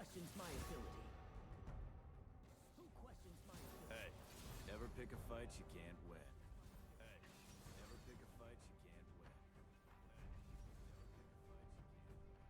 questions my ability? Who questions my ability? Hey, never pick a fight you can't win. Hey, never pick a fight you can't win. Hey, never pick a fight you can't win.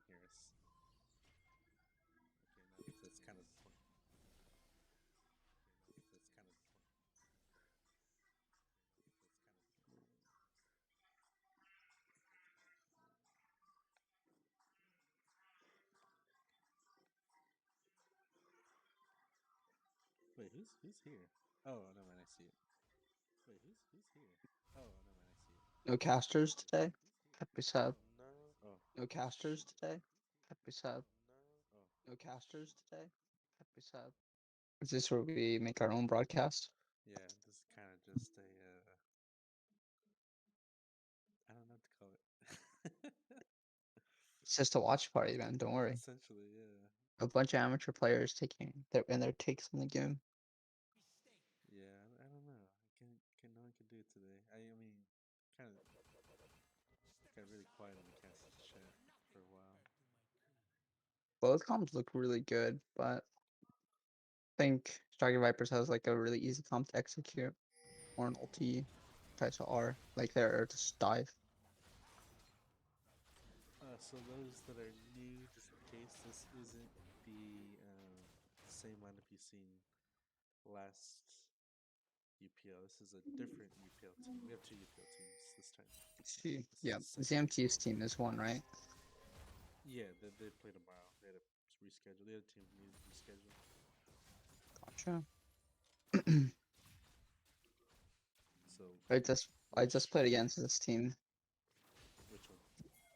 hear us. Okay, no, that's kind of the point. Okay, no, that's kind of the point. Wait, who's here? Oh, no man, I see it. Wait, who's here? Oh, no man, I see it. No casters today. Happy sad. Oh, No casters today. Happy sad. oh. No casters today. Happy sad. Is this where we make our own broadcast? Yeah, this is kind of just a I don't know what to call it. It's just a watch party, man. Don't worry. Essentially, yeah. A bunch of amateur players taking their takes on the game. Yeah, I don't know. Can no one can do it today. I mean, kind of got really quiet on the cast's chat for a while. Both comps look really good, but I think Striker Vipers has like a really easy comp to execute. Or an ulti tries to R, like there just dive. So those that are new, just in case this isn't the same lineup you've seen last UPL. This is a different UPL team. We have two UPL teams this time. See, This yeah, is the second. ZMT's team is one, right? Yeah, they played tomorrow. They had to reschedule. The other team needed to reschedule. Gotcha. So I just played against this team, which one?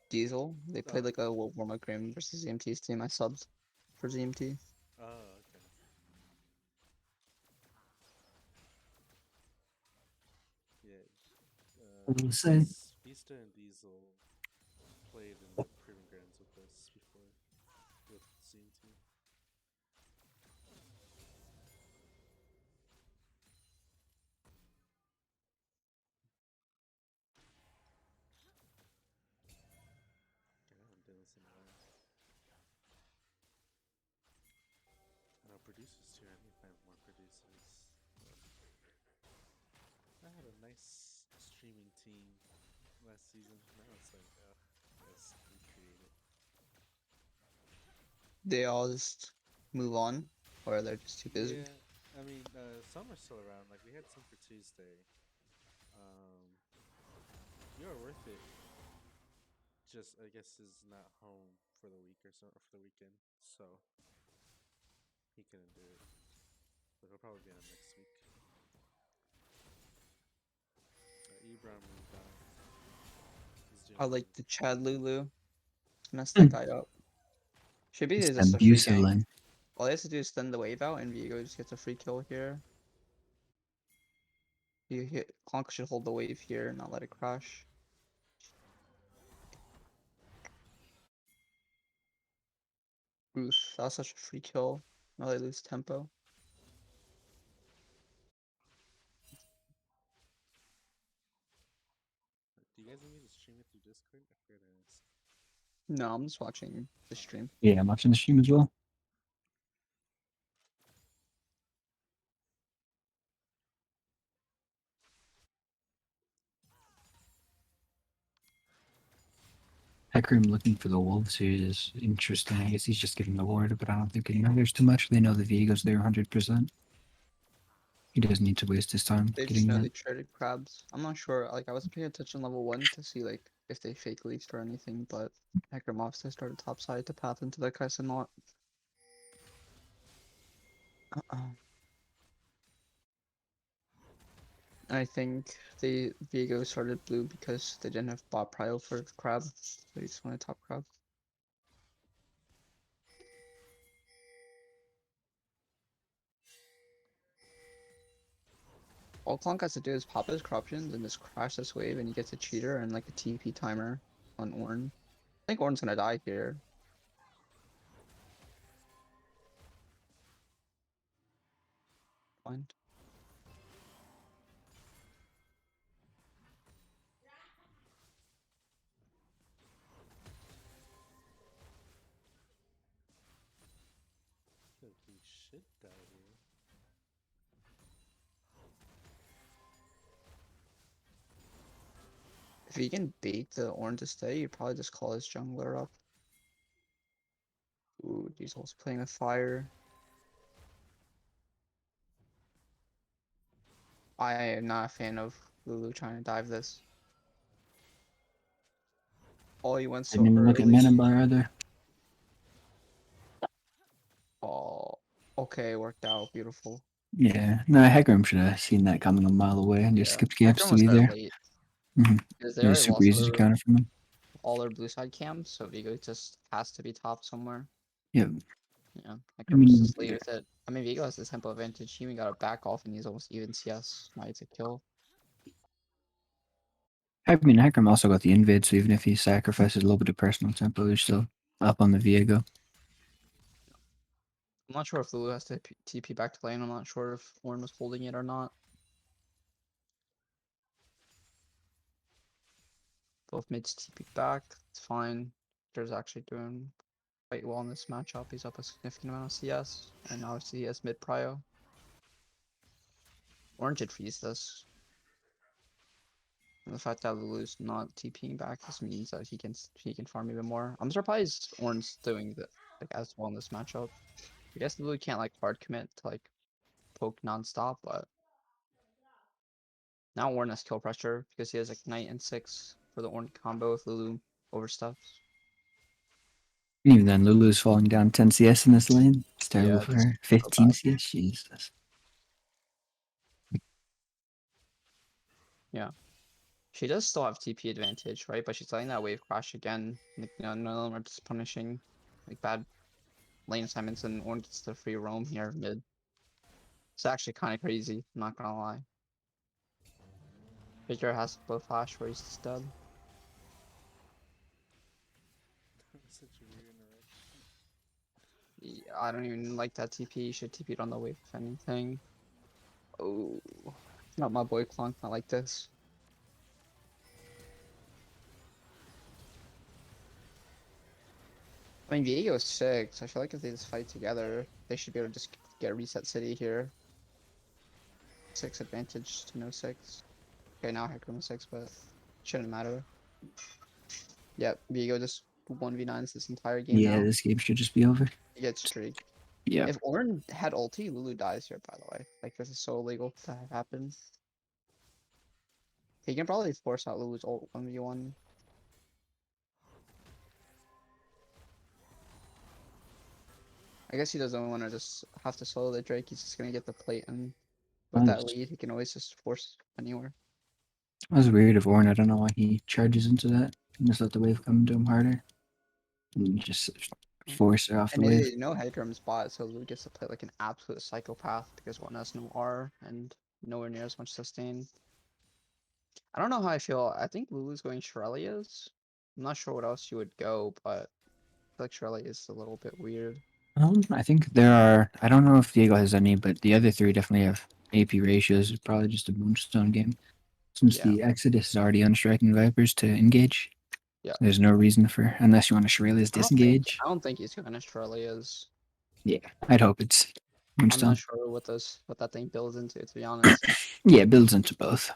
Diesel. They Oh, played like a little warm up game versus ZMT's team. I subbed for ZMT. oh, okay. Yeah. What do you say? Vista and Diesel played in the Proving Grounds with us before with CMT. Yeah, I haven't done this in a while. Producers too. I need to find more producers. I had a nice streaming team last season. Now it's like, let's recreate it. They all just move on, or they're just too busy. Yeah, I mean, some are still around. Like we had some for Tuesday. You're worth it. Just I guess is not home for the week or so, or for the weekend, so he couldn't do it. But he'll probably be on next week. Ebron moved on. He's doing I like good. the Chad Lulu. Mess that guy up. Should be It's just a free abusive gank. lane. All he has to do is send the wave out, and Viego just gets a free kill here. You hit Clonk should hold the wave here and not let it crash. Oof, that was such a free kill. Now they lose tempo. Do you guys need me to stream it through Discord? I forgot to ask. No, I'm just watching the stream. Yeah, I'm watching the stream as well. Hecarim looking for the wolves here is interesting. I guess he's just getting the ward, but I don't think it matters too much. They know the Viego's there 100%. He doesn't need to waste his time They just getting know that. they traded crabs. I'm not sure. Like I wasn't paying attention level 1 to see like if they fake leased or anything, but Hecarim obviously started topside to path into that Kai'Sa knot. I think Viego started blue because they didn't have bot prio for crab, so they just wanted top crab. All Clonk has to do is pop his corruptions and just crash this wave, and he gets a cheater and like a TP timer on Ornn. I think Ornn's gonna die here. Fine. I feel like he should die here. If he can bait the Ornn to stay, you probably just call his jungler up. Ooh, he's also playing with fire. I am not a fan of Lulu trying to dive this. Oh, he went Didn't so even look at mana early. bar either. Oh, okay, worked out. Beautiful. Yeah, no, Hecarim should have seen that coming a mile away and just Yeah, skipped camps Hecarim to was be there there. late Mm-hmm. because they It was already super lost easy to counter from him. all their blue side camps, so Vigo just has to be top somewhere. Yeah, Yeah, I Hecarim was mean, just late with it. I mean, Vigo has the tempo advantage. He even got a back off, and he's almost even CS. Now it's a kill. Hecarim also got the invade, so even if he sacrifices a little bit of personal tempo, he's still up on the Viego. I'm not sure if Lulu has to TP back to lane. I'm not sure if Ornn was holding it or not. Both mids TP back. It's fine. There's actually doing quite well in this matchup. He's up a significant amount of CS, and obviously he has mid prio. Orange should freeze this. And the fact that Lulu's not TPing back just means that he can farm even more. I'm surprised Ornn's doing the like as well in this matchup. I guess Lulu can't like hard commit to like poke nonstop, but now Ornn has kill pressure because he has like Knight and 6 for the Ornn combo if Lulu oversteps. Even then, Lulu's falling down 10 CS in this lane. It's terrible Yeah, for it's her. so 15 bad. CS? Jesus. Yeah. She does still have TP advantage, right? But she's letting that wave crash again. Like, none of them are just punishing like bad lane assignments, and Ornn gets the free roam here mid. It's actually kind of crazy, I'm not gonna lie. Faker has to blow flash where he's just dead. Such a weird interaction. Yeah, I don't even like that TP. You should TP it on the wave if anything. Oh, not my boy Clunk, not like this. I mean, Viego is 6. I feel like if they just fight together, they should be able to just get a reset city here. 6 advantage to no 6. Okay, now Hecarim is 6, but shouldn't matter. Yep, Viego just 1v9s this entire game Yeah, now. this game should just be over. He gets streak. Yeah. If Ornn had ulti, Lulu dies here, by the way. Like, this is so illegal to have happen. He can probably force out Lulu's ult 1v1. I guess he doesn't want to just have to solo the Drake. He's just gonna get the plate, and with that That's, lead, he can always just force anywhere. that was weird of Ornn. I don't know why he charges into that. He just let the wave come into him harder. And just force her off the And wave. no Hecarim's bot, so Lulu gets to play like an absolute psychopath because one has no R and nowhere near as much sustain. I don't know how I feel. I think Lulu's going Shurelya's. I'm not sure what else you would go, but I feel like Shurelya is a little bit weird. I think there are. I don't know if Diego has any, but the other three definitely have AP ratios. It's probably just a Moonstone game. Since Yeah, the Exodus is already unstriking Vipers to engage, yeah. there's no reason for, unless you want to Shurelya's disengage. I don't think he's going to Shurelya's. Yeah, I'd hope it's I'm not Moonstone. sure what that thing builds into, to be honest. Yeah, it builds into both.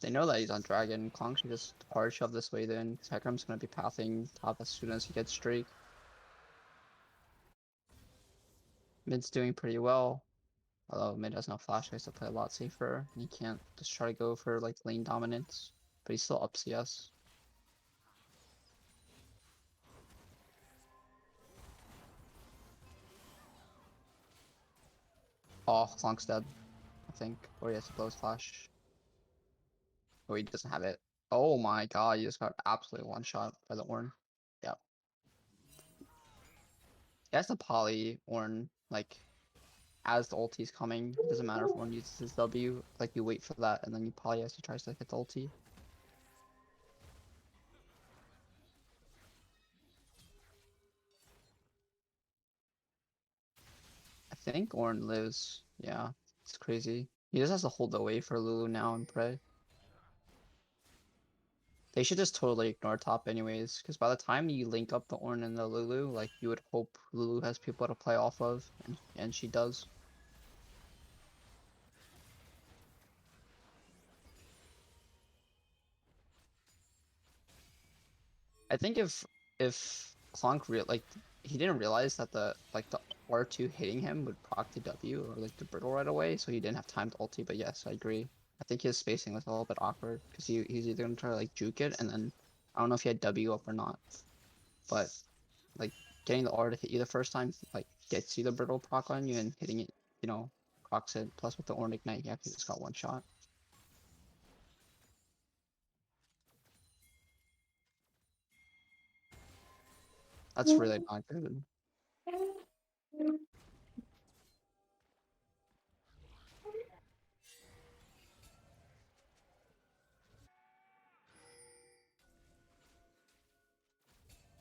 They know that he's on Dragon. Kong should just hard shove this way then, because Hecarim's going to be pathing top as soon as he gets streak. Mid's doing pretty well. Although mid has no flash, he has to play a lot safer. And he can't just try to go for like lane dominance. But he's still up CS. Oh, Klonk's dead, I think. Or he has to blow his flash. Oh, he doesn't have it. Oh my god, he just got absolutely one shot by the Ornn. Yep. He has to poly Ornn, like, as the ulti's coming. It doesn't matter if Ornn uses his W, like, you wait for that, and then you poly as he tries to hit the ulti. I think Ornn lives. Yeah, it's crazy. He just has to hold the way for Lulu now and pray. They should just totally ignore top anyways, because by the time you link up the Ornn and the Lulu, like, you would hope Lulu has people to play off of, and she does. I think if Clonk he didn't realize that the R2 hitting him would proc the W or like the brittle right away, so he didn't have time to ulti. But yes, I agree. I think his spacing was a little bit awkward because he's either gonna try to like juke it and then I don't know if he had W up or not, but like getting the R to hit you the first time like gets you the brittle proc on you and hitting it, procs it. Plus with the Orn Ignite, you actually just got one shot. That's really not good.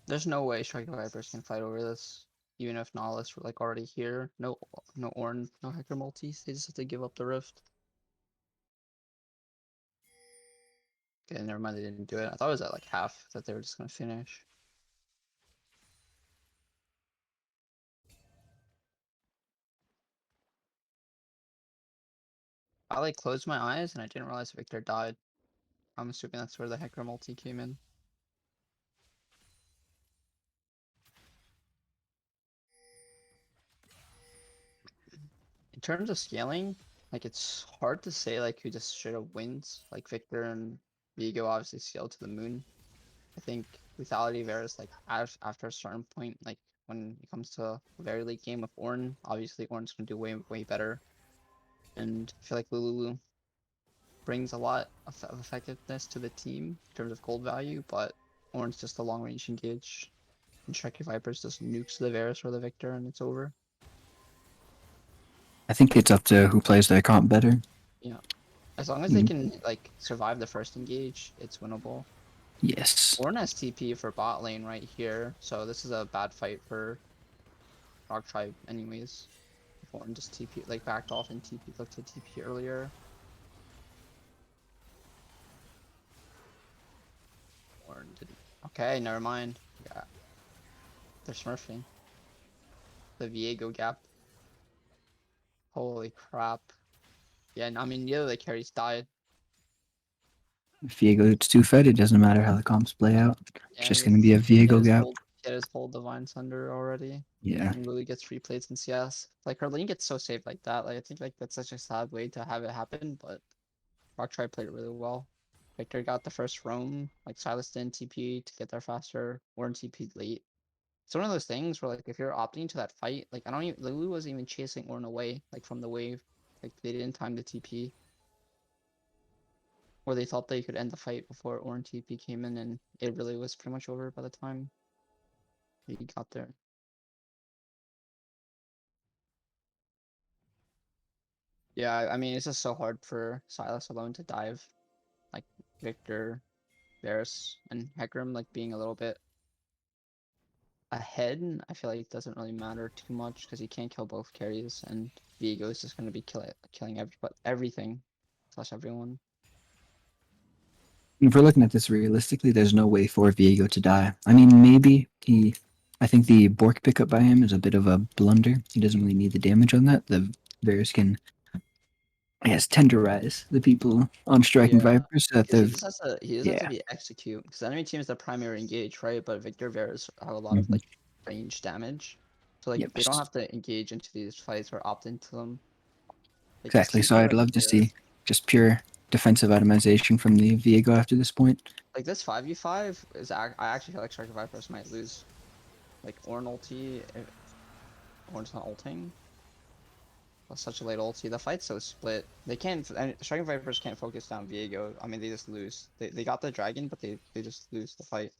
There's no way Striker Vipers can fight over this, even if Nautilus were like already here. No, no Orn, no Hacker multis. They just have to give up the Rift. Okay, never mind. They didn't do it. I thought it was at like half that they were just gonna finish. I like closed my eyes and I didn't realize Victor died. I'm assuming that's where the Hacker multi came in. In terms of scaling, like it's hard to say like who just straight up wins. Like Victor and Vigo obviously scale to the moon. I think lethality varies like after a certain point, like when it comes to a very late game with Ornn, obviously Ornn's gonna do way better. And I feel like Lulu brings a lot of effectiveness to the team in terms of gold value, but Ornn's just a long range engage. And Shrek Vipers just nukes the Varus or the Victor and it's over. I think it's up to who plays their comp better. Yeah. As long as they Mm, can like survive the first engage, it's winnable. yes. Ornn has TP for bot lane right here, so this is a bad fight for Rock Tribe anyways. If Ornn just TP like backed off and TP looked to TP earlier. Ornn didn't. Okay, never mind. Yeah. They're smurfing. The Viego gap. Holy crap. Yeah, I mean the other carries died. If Viego gets too fed, it doesn't matter how the comps play out. It's Yeah, just going to be a Viego gap. He had his whole Divine Thunder already. Yeah. And Lily gets free plates in CS. Like her lane gets so safe like that. Like I think like that's such a sad way to have it happen, but Rock Tribe played it really well. Victor got the first roam, like Silas didn't TP to get there faster, or in TP late. It's one of those things where like if you're opting to that fight, like I don't even Lulu wasn't even chasing Ornn away, like from the wave. Like they didn't time the TP. Or they thought they could end the fight before Ornn TP came in and it really was pretty much over by the time he got there. Yeah, I mean it's just so hard for Silas alone to dive. Like Victor, Varus, and Hecarim like being a little bit ahead, I feel like it doesn't really matter too much because he can't kill both carries, and Viego is just going to be killing everything slash everyone. If we're looking at this realistically, there's no way for Viego to die. I mean, maybe he. I think the Bork pickup by him is a bit of a blunder. He doesn't really need the damage on that. The Varus can, I guess, tenderize the people on striking Yeah, Vipers so that because they've. he just has to Yeah. be execute because enemy team is the primary engage, right? But Victor Varus have a lot of Mhm. like range damage, so like Yep. they don't have to engage into these fights or opt into them. Like just Exactly. So TP I'd right love to here. see just pure defensive itemization from the Viego after this point. Like this 5v5 is I actually feel like Striker Vipers might lose. Like Ornn ulti, if Ornn's not ulting. That's such a late ulti. The fight's so split. They can't. Striking Vipers can't focus down Viego. I mean, they just lose. They got the dragon, but they just lose the fight.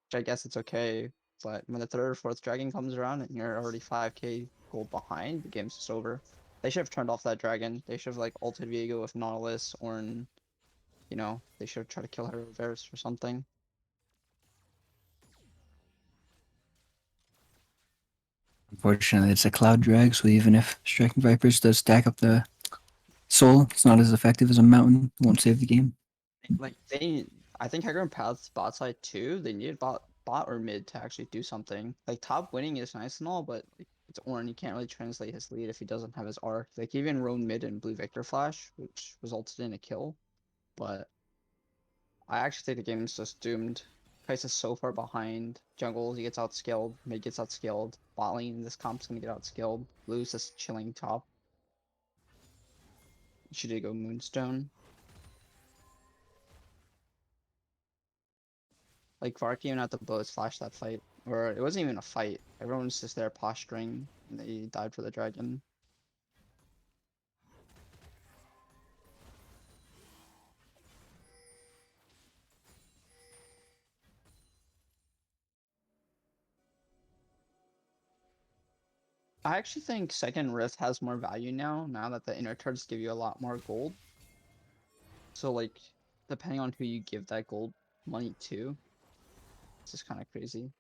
Which I guess it's okay. But when the third or fourth dragon comes around and you're already 5k gold behind, the game's just over. They should have turned off that dragon. They should have like ulted Viego with Nautilus or, they should have tried to kill her with Varus or something. Unfortunately, it's a cloud drag, so even if striking Vipers does stack up the soul, it's not as effective as a mountain. It won't save the game. Like I think Hecarim paths bot side too. They needed bot or mid to actually do something. Like top winning is nice and all, but like, it's Ornn. You can't really translate his lead if he doesn't have his R. Like he even roamed mid and blue Victor Flash, which resulted in a kill. But I actually think the game is just doomed Price is so far behind. Jungle, he gets outscaled. Mid gets outscaled. Bot lane, this comp's gonna get outscaled. Blue's just chilling top. Should he go Moonstone? Like, Vark even had to blow his flash that fight. Or it wasn't even a fight. Everyone was just there posturing, and they died for the dragon. I actually think second Rift has more value now that the inner turrets give you a lot more gold. So like, depending on who you give that gold money to, it's just kind of crazy.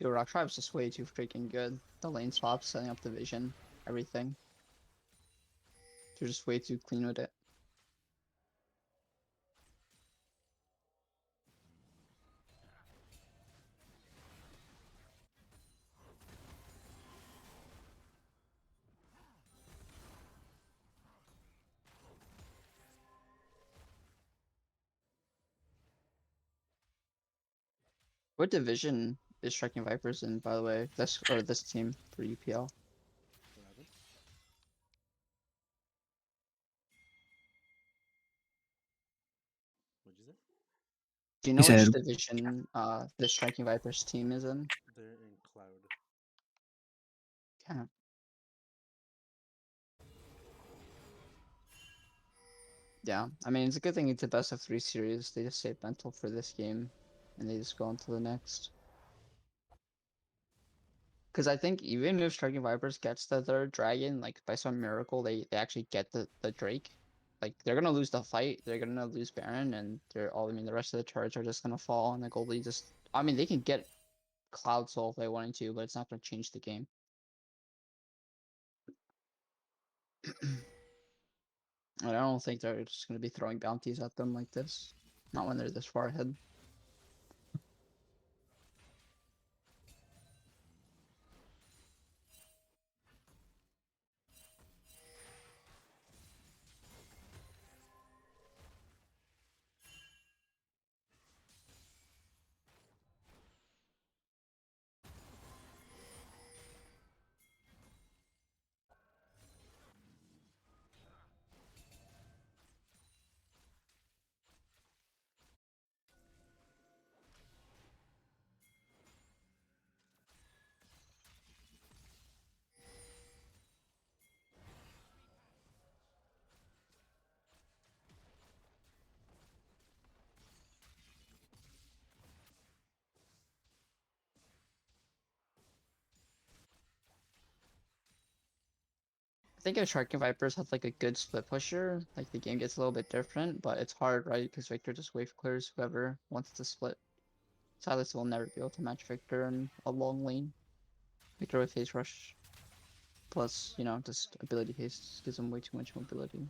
Yo, Rock Tribe's just way too freaking good. The lane swaps, setting up the vision, everything. They're just way too clean with it. What division is Striking Vipers in, by the way? This team for UPL. 11. What'd you say? Do you He know which said, division the Striking Vipers team is in? They're in Cloud. Yeah. Yeah, I mean, it's a good thing it's a best of 3 series. They just save mental for this game, and they just go on to the next. Because I think even if Striking Vipers gets the third dragon, like by some miracle, they actually get the Drake. Like they're gonna lose the fight, they're gonna lose Baron, and I mean, the rest of the turrets are just gonna fall, and the goalie just. I mean, they can get Cloud Soul if they wanted to, but it's not gonna change the game. And I don't think they're just gonna be throwing bounties at them like this. Not when they're this far ahead. I think if Striking Vipers had like a good split pusher, like the game gets a little bit different, but it's hard, right? Because Victor just wave clears whoever wants to split. Silas will never be able to match Victor in a long lane. Victor with haste rush, plus, you know, just ability haste gives him way too much mobility.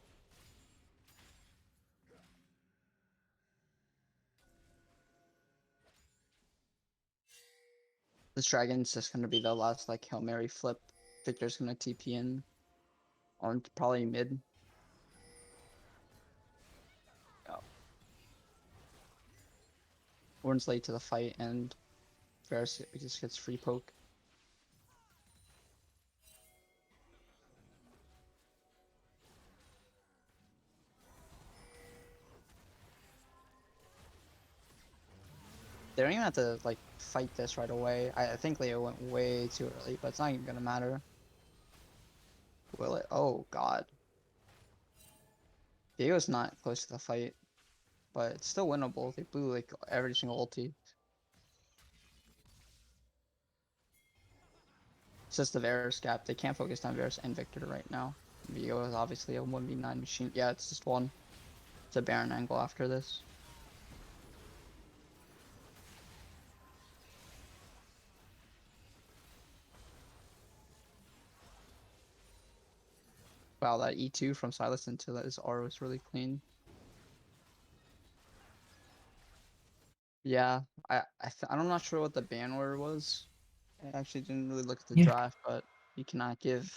This dragon's just gonna be the last like Hail Mary flip. Victor's gonna TP in on probably mid. Oh. Orn's late to the fight and Varus just gets free poke. They don't even have to like fight this right away. I think Leo went way too early, but it's not even gonna matter. Will it? Oh god. Diego's not close to the fight, but it's still winnable. They blew like every single ulti. It's just the Varus gap. They can't focus on Varus and Victor right now. Vigo is obviously a 1v9 machine. Yeah, it's just one. It's a Baron angle after this. Wow, that E2 from Silas into his R was really clean. Yeah, I'm not sure what the ban order was. I actually didn't really look at the Yeah. draft, but you cannot give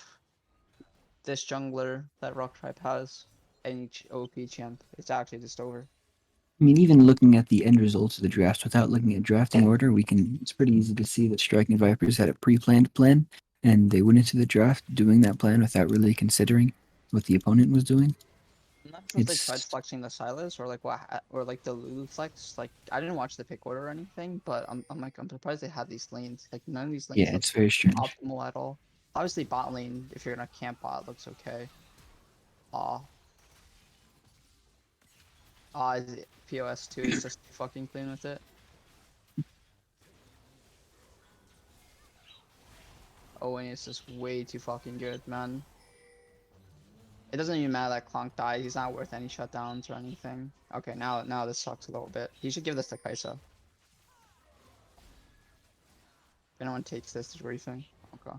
this jungler that Rock Tribe has any OP champ. It's actually just over. I mean, even looking at the end results of the draft without looking at drafting order, it's pretty easy to see that Striking Vipers had a pre-planned plan, and they went into the draft doing that plan without really considering what the opponent was doing. I'm not sure if they tried It's flexing the Silas or like or like the Lulu flex. Like I didn't watch the pick order or anything, but I'm surprised they had these lanes. Like none of these yeah, lanes look it's very strange. optimal at all. Obviously bot lane, if you're gonna camp bot, looks okay. Ah, POS2 is just too fucking clean with it. Owen is just way too fucking good, man. It doesn't even matter that Clonk dies. He's not worth any shutdowns or anything. Okay, now this sucks a little bit. He should give this to Kaisa. If anyone takes this, what do you think? Okay.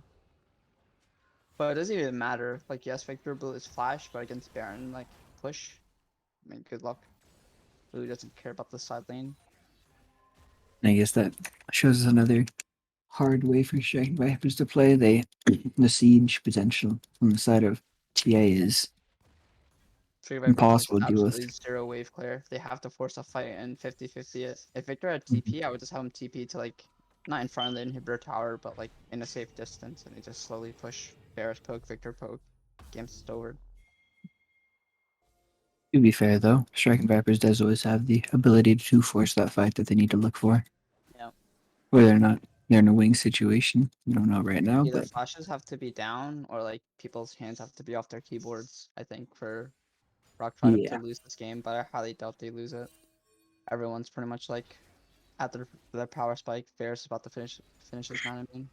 But it doesn't even matter. Like, yes, Victor Blue is Flash, but against Baron, like, push. I mean, good luck. Really doesn't care about the side lane. And I guess that shows us another hard way for Striking Vipers to play. The siege potential on the side of TA is Free Vipers has impossible to deal with. absolutely zero wave clear. They have to force a fight and 50-50 it. If Victor had TP, I would just have him TP to, like, not in front of the inhibitor tower, but, like, in a safe distance, and they just slowly push. Varus poke, Victor poke. Game's just over. To be fair, though, Striking Vipers does always have the ability to force that fight that they need to look for. Yeah. Whether or not they're in a wing situation, we don't know right now, Either but flashes have to be down or like people's hands have to be off their keyboards, I think, for Rock Tribe to yeah. lose this game, but I highly doubt they lose it. Everyone's pretty much like at their power spike. Varus is about to finish his 9, I mean.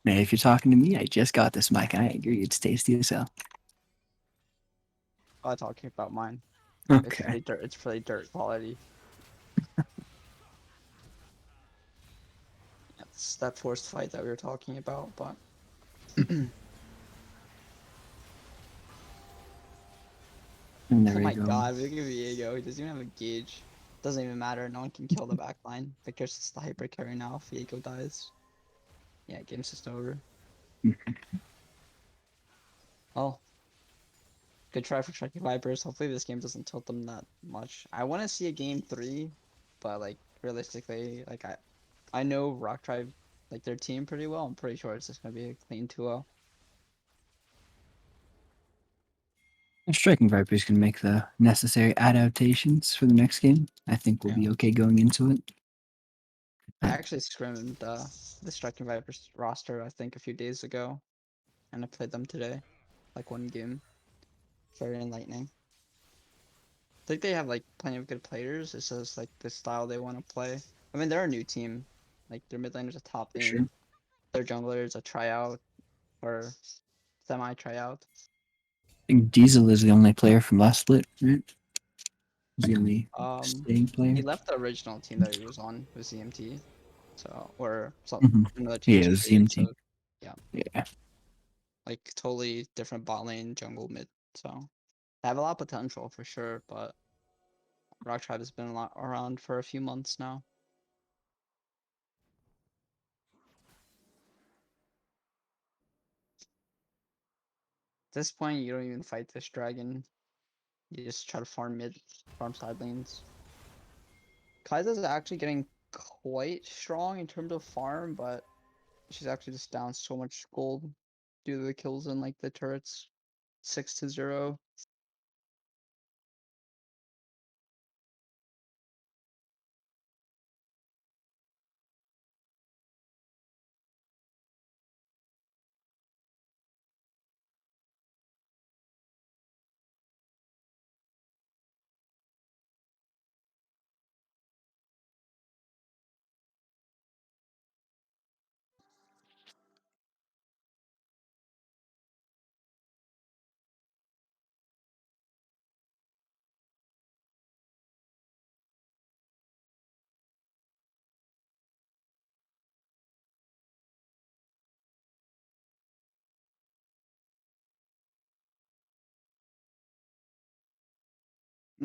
Man, if you're talking to me, I just got this mic. I agree, it's tasty as hell. I'm not talking about mine. Okay. It's pretty dirt quality. It's that forced fight that we were talking about, but And oh there we my go. god, look at Viego. He doesn't even have a gauge. Doesn't even matter. No one can kill the back line. Victor's just the hyper carry now if Viego dies. Yeah, game's just over. Oh, good try for Striking Vipers. Hopefully this game doesn't tilt them that much. I want to see a game 3, but like realistically, like I know Rock Tribe like their team pretty well. I'm pretty sure it's just gonna be a clean 2-0. Striking Vipers can make the necessary adaptations for the next game. I think we'll Yeah. be okay going into it. I actually scrimmed the Striking Vipers roster I think a few days ago, and I played them today, like one game. Very enlightening. I think they have like plenty of good players. It's just like the style they want to play. I mean, they're a new team. Like their mid laner's a top For lane. sure. Their jungler is a tryout or semi tryout. I think Diesel is the only player from last split, right? He's the only staying He player. left the original team that he was on with ZMT, so or some Hmm. another team Yeah, it just was traded. ZMT. So yeah, Yeah. like totally different bot lane, jungle mid. So they have a lot of potential for sure, but Rock Tribe has been a lot around for a few months now. At this point, you don't even fight this dragon. You just try to farm mid, farm side lanes. Kaisa's actually getting quite strong in terms of farm, but she's actually just down so much gold due to the kills in like the turrets. 6-0.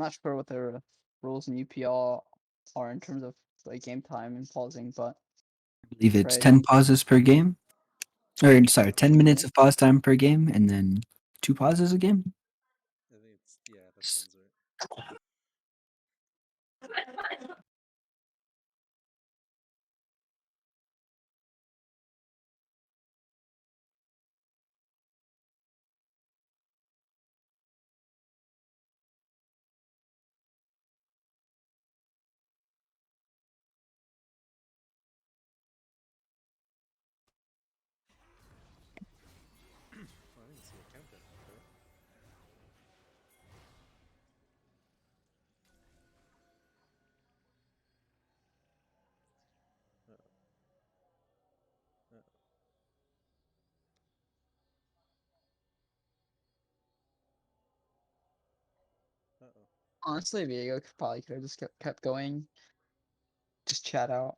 not sure what the rules in UPL are in terms of like game time and pausing, but I believe it's right, 10 pauses per game. Or sorry, 10 minutes Okay. of pause time per game, and then 2 pauses a game. I think it's yeah, that sounds right. Oh, I didn't see a countdown. Okay. Uh-oh. Uh-oh. Uh-oh. honestly, Viego probably could have just kept going, just chat out,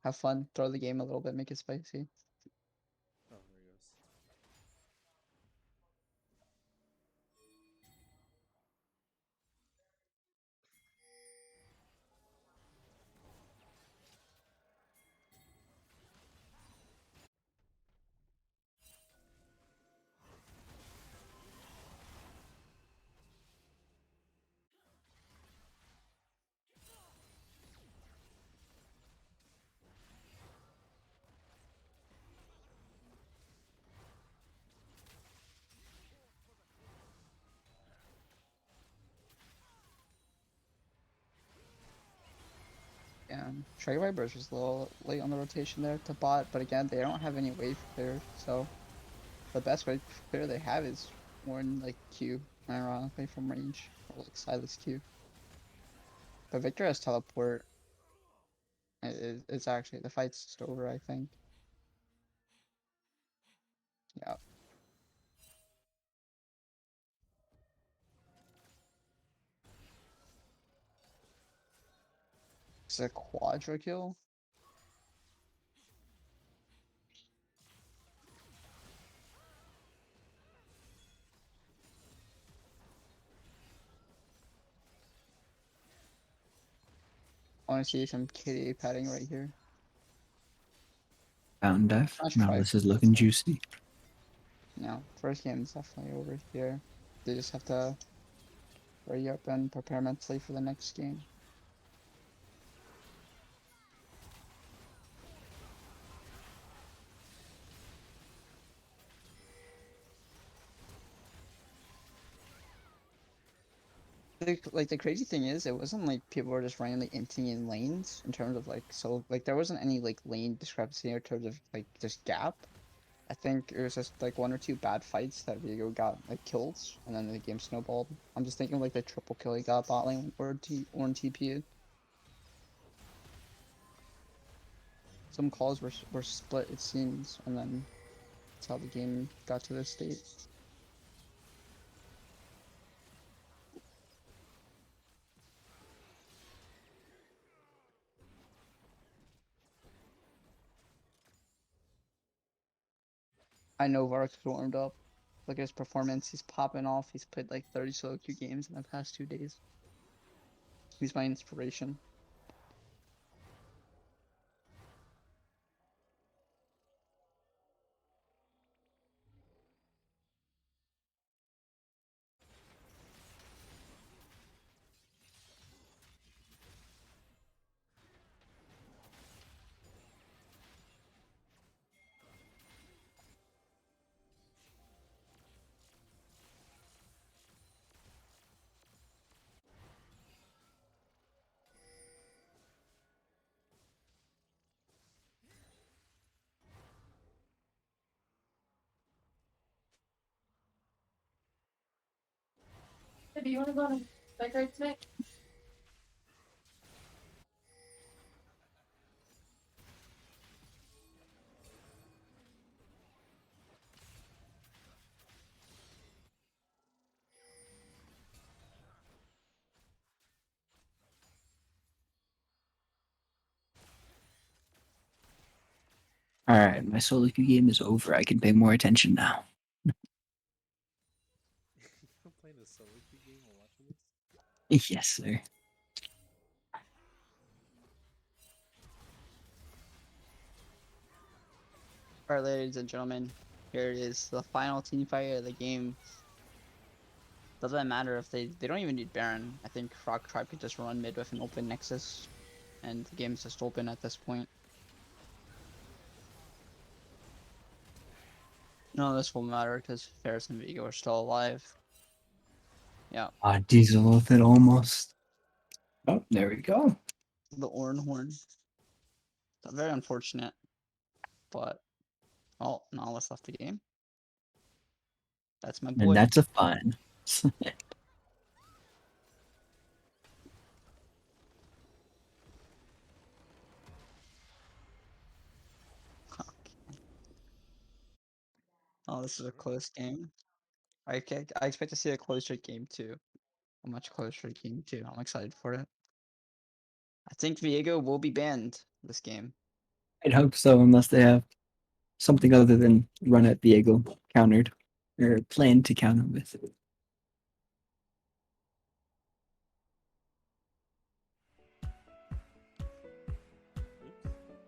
have fun, throw the game a little bit, make it spicy. Oh, there he goes. Yeah, Striker Viper is just a little late on the rotation there to bot, but again, they don't have any wave clear, so the best wave clear they have is more in like Q, ironically from range, or like Silas Q. But Victor has teleport. It's actually the fight's just over, I think. Yeah, it's a quadra kill. I want to see some KDA padding right here. Fountain dive. Nice Now try. this is looking juicy. No, first game is definitely over here. They just have to hurry up and prepare mentally for the next game. Like the crazy thing is, it wasn't like people were just randomly inting in lanes in terms of like like there wasn't any like lane discrepancy in terms of like just gap. I think it was just like one or two bad fights that Viego got like kills, and then the game snowballed. I'm just thinking like the triple kill he got bot lane or in TP. Some calls were split it seems, and then that's how the game got to this state. I know Vark's warmed up. Look at his performance. He's popping off. He's played like 30 solo queue games in the past 2 days. He's my inspiration. Do you want to go to bike ride tonight? All right, my solo queue game is over. I can pay more attention now. I'm playing a solo queue game while watching this. Yes, sir. All right, ladies and gentlemen, here it is, the final team fight of the game. Doesn't matter if they don't even need Baron. I think Rock Tribe could just run mid with an open Nexus, and the game's just open at this point. No, this will matter because Ferris and Vigo are still alive. Yeah, Ah, Diesel with it almost. Oh, there we go. the Orin Horn. Very unfortunate, but oh, now let's left the game. That's my And boy. that's a fun. Oh, this is a close game. I expect to see a closer game too. A much closer game too. I'm excited for it. I think Viego will be banned this game. I'd hope so, unless they have something other than run at Viego countered or plan to counter with. Oops.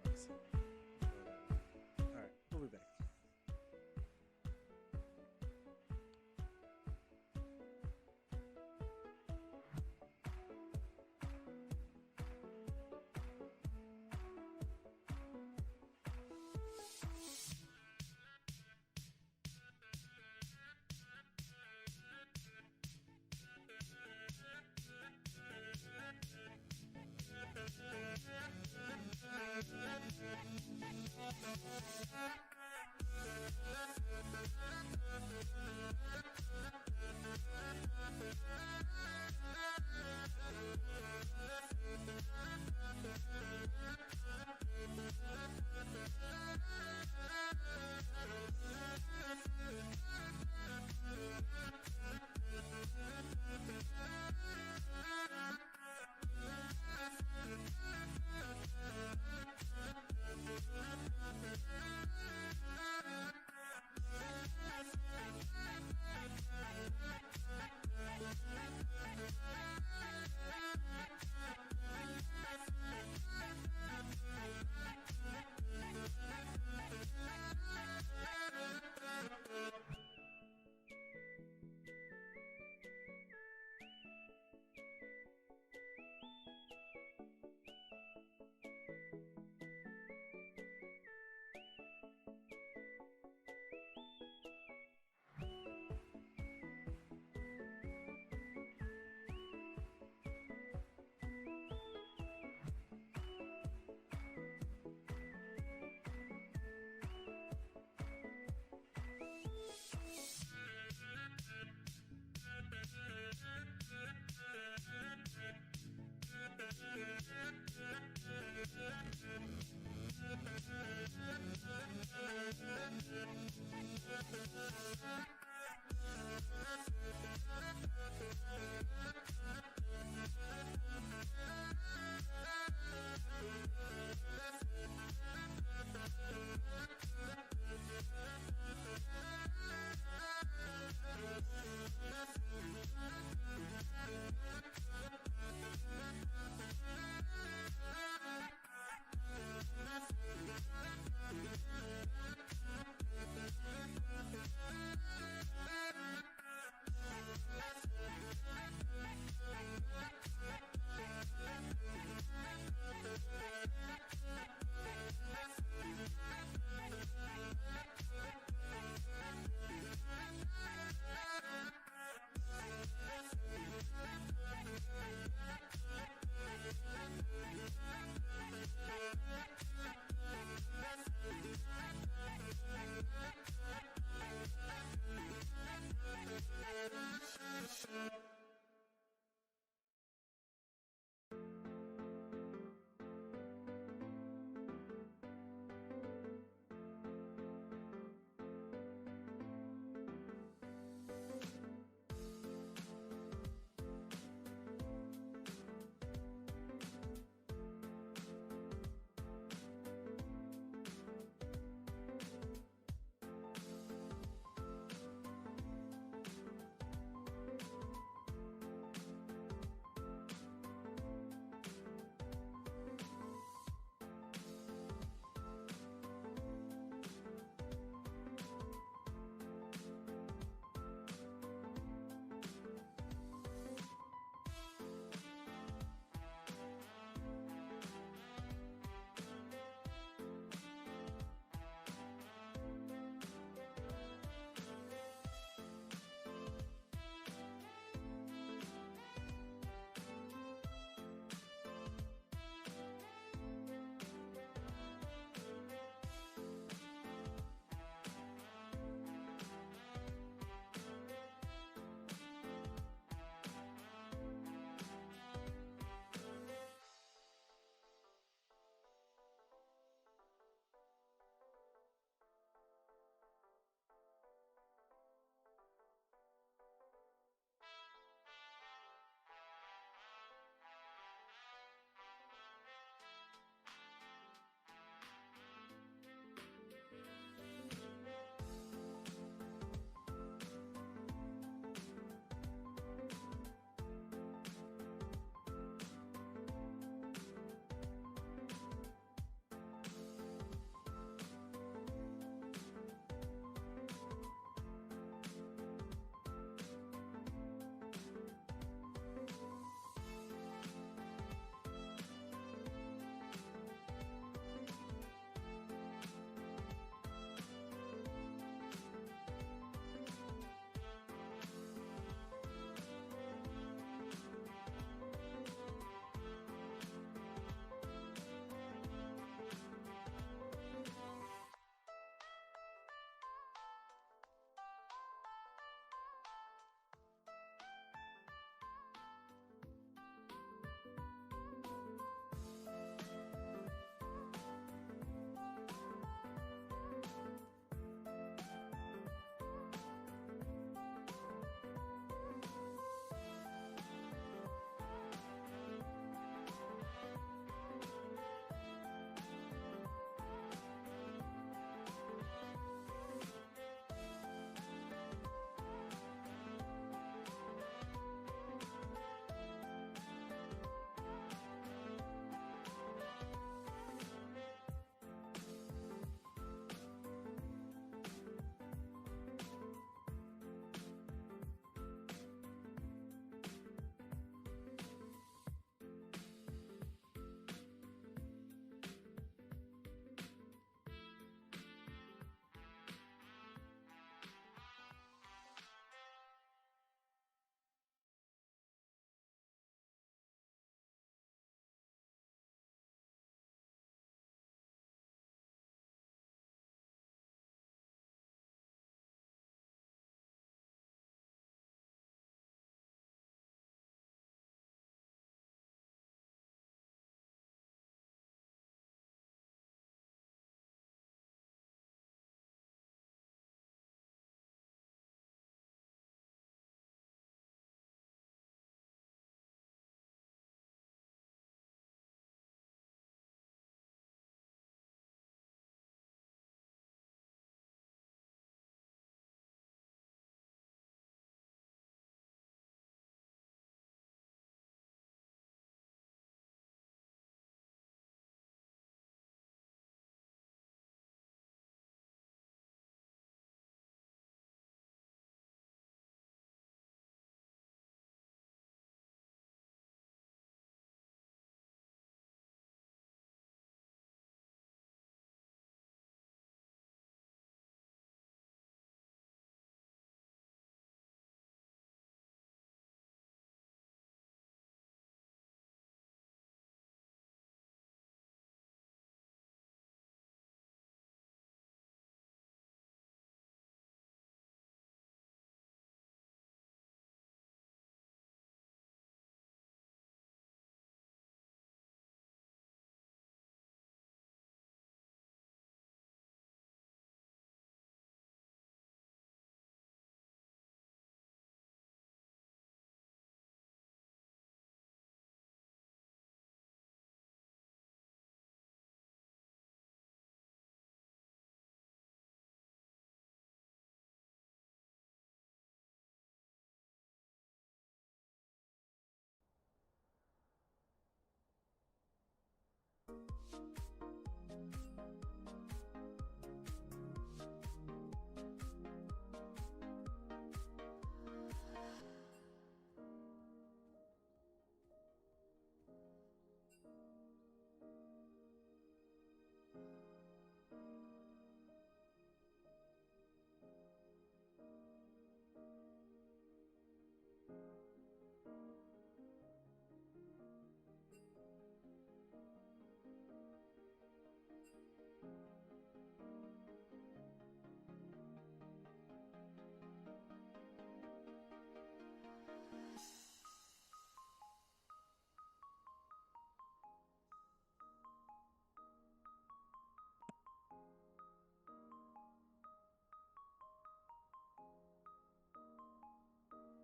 Let's see. All right, we'll be back.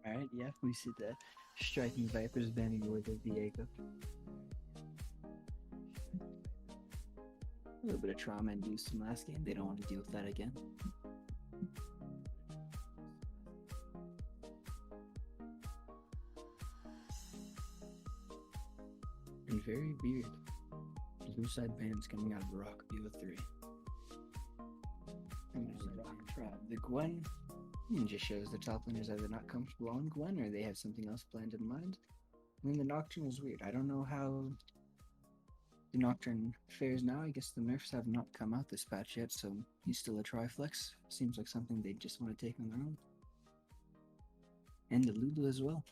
All right, yeah, we see the striking Vipers banning away the Viego. A little bit of trauma induced from last game. They don't want to deal with that again. And very weird. Blue side bands coming out of Rock BO3. And there's a Rock Tribe. The Gwen just shows the top laners either not comfortable on Gwen or they have something else planned in mind. And then the Nocturne is weird. I don't know how the Nocturne fares now. I guess the nerfs have not come out this patch yet, so he's still a Triflex. Seems like something they just want to take on their own. And the Lulu as well.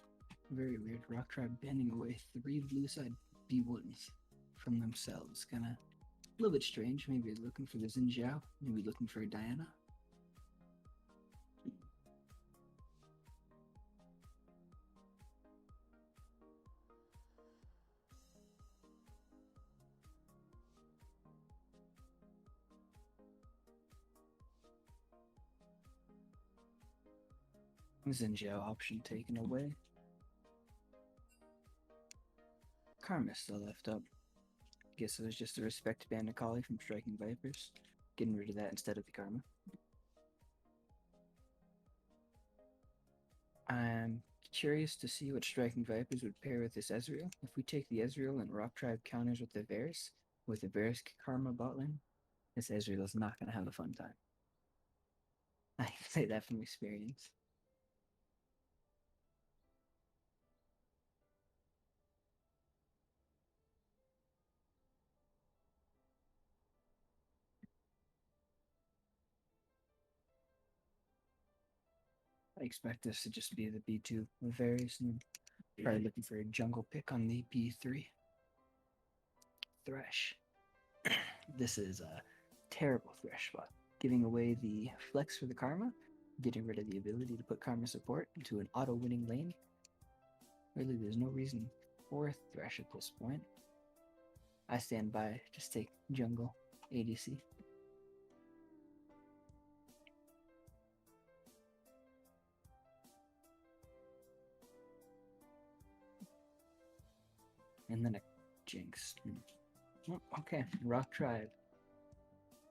Very weird. Rock Tribe banning away 3 blue side B1s from themselves. Kinda a little bit strange. Maybe looking for the Xin Zhao. Maybe looking for a Diana. Xin Zhao option taken away. Karma still left up. Guess it was just a respect ban to Kali from striking Vipers. Getting rid of that instead of the Karma. I'm curious to see what striking Vipers would pair with this Ezreal. If we take the Ezreal and Rock Tribe counters with the Varus Karma bot lane, this Ezreal is not going to have a fun time. I can say that from experience. I expect this to just be the B2 with Varus and probably looking for a jungle pick on the B3. Thresh. This is a terrible Thresh spot. Giving away the flex for the Karma, getting rid of the ability to put Karma support into an auto-winning lane. Really, there's no reason for Thresh at this point. I stand by, just take jungle, ADC. And then a Jinx. Oh, okay, Rock Tribe.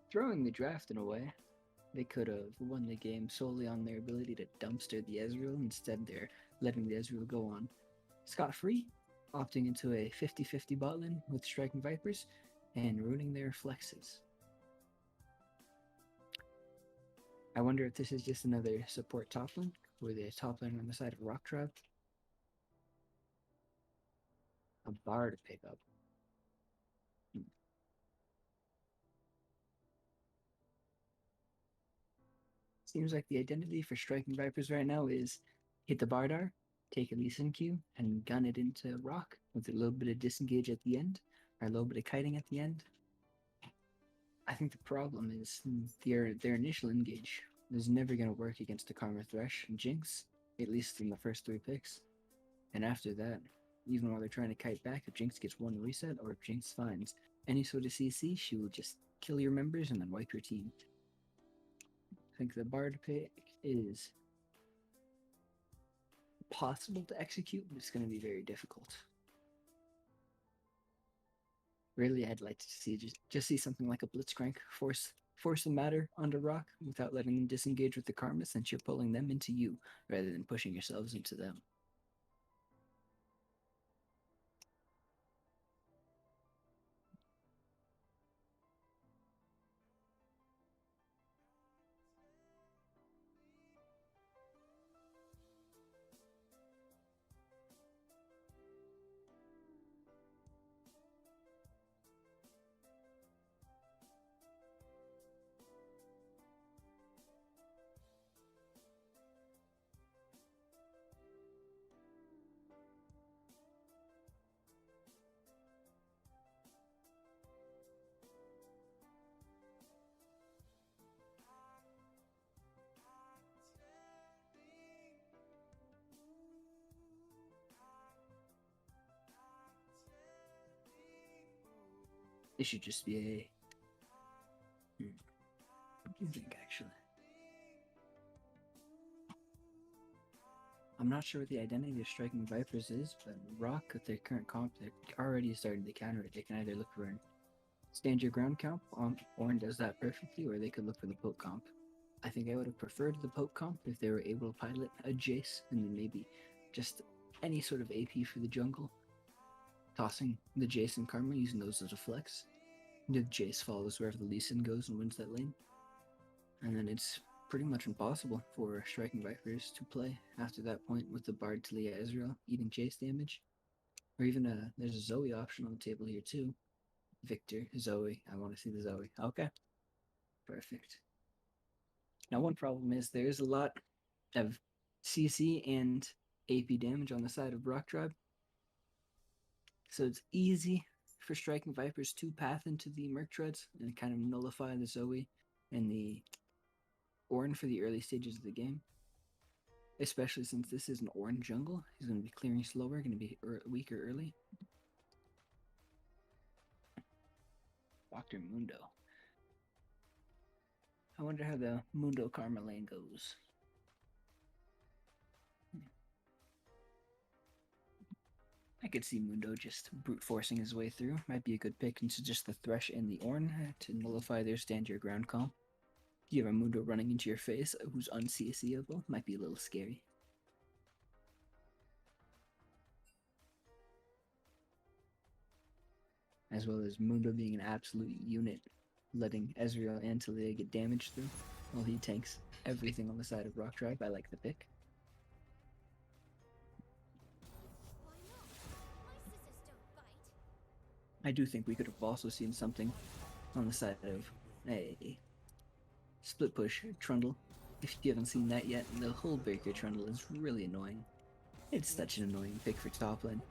Throwing the draft in a way. They could have won the game solely on their ability to dumpster the Ezreal. Instead, they're letting the Ezreal go on scot-free, opting into a 50-50 bot lane with striking Vipers, and ruining their flexes. I wonder if this is just another support top lane, with a top lane on the side of Rock Tribe. A bar to pick up. Seems like the identity for striking Vipers right now is hit the Bardar, take a Lee Sin Q, and gun it into Rock with a little bit of disengage at the end, or a little bit of kiting at the end. I think the problem is their initial engage is never going to work against the Karma Thresh and Jinx, at least in the first 3 picks. And after that, even while they're trying to kite back, if Jinx gets one reset, or if Jinx finds any sort of CC, she will just kill your members and then wipe your team. I think the Bard pick is possible to execute, but it's going to be very difficult. Really, I'd like to see just see something like a Blitzcrank force the matter onto Rock without letting them disengage with the Karma, since you're pulling them into you rather than pushing yourselves into them. It should just be a. What do you think, actually? I'm not sure what the identity of Striking Vipers is, but Rock, with their current comp, they're already starting to counter it. They can either look for an stand your ground comp, Orn does that perfectly, or they could look for the poke comp. I think I would have preferred the poke comp if they were able to pilot a Jace and then maybe just any sort of AP for the jungle. Tossing the Jace and Karma, using those as a flex. The Jace follows wherever the Lee Sin goes and wins that lane. And then it's pretty much impossible for Striking Vipers to play after that point with the Bard Talia Ezreal eating Jace damage. Or even there's a Zoe option on the table here too. Victor, Zoe. I want to see the Zoe. Okay. Perfect. Now, one problem is there's a lot of CC and AP damage on the side of Rock Tribe. So it's easy for Striking Vipers to path into the Merc Treads and kind of nullify the Zoe and the Ornn for the early stages of the game. Especially since this is an Ornn jungle. He's going to be clearing slower, going to be weaker early. Dr. Mundo. I wonder how the Mundo Karma lane goes. I could see Mundo just brute forcing his way through. Might be a good pick into just the Thresh and the Ornn to nullify their stand your ground comp. You have a Mundo running into your face who's unCCable. Might be a little scary. As well as Mundo being an absolute unit, letting Ezreal and Talia get damaged through while he tanks everything on the side of Rock Tribe. I like the pick. I do think we could have also seen something on the side of a split push Trundle. If you haven't seen that yet, the whole Breaker Trundle is really annoying. It's such an annoying pick for top lane.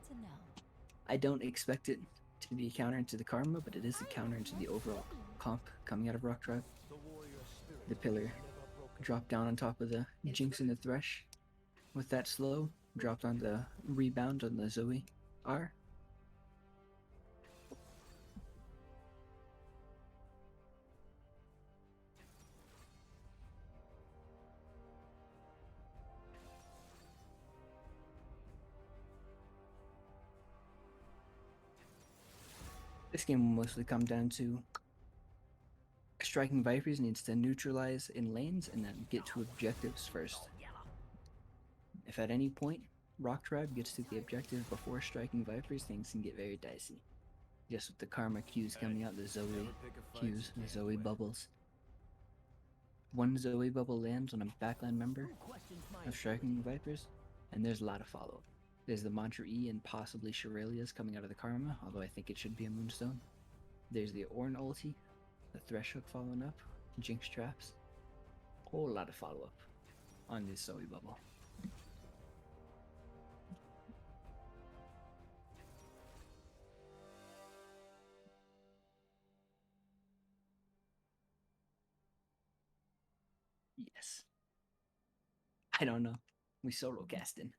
I don't expect it to be a counter into the Karma, but it is a counter into the overall comp coming out of Rock Tribe. The pillar dropped down on top of the Jinx and the Thresh. With that slow, dropped on the rebound on the Zoe R. This game will mostly come down to Striking Vipers needs to neutralize in lanes and then get to objectives first. If at any point Rock Tribe gets to the objective before Striking Vipers, things can get very dicey. Just with the Karma Qs coming out, the Zoe Qs, the Zoe bubbles. One Zoe bubble lands on a backline member of Striking Vipers, and there's a lot of follow-up. There's the Mantra E and possibly Shirelia's coming out of the Karma, although I think it should be a Moonstone. There's the Ornn ulti, the Thresh hook following up, Jinx traps. Whole lot of follow-up on this Zoe bubble. Yes. I don't know. We solo casting.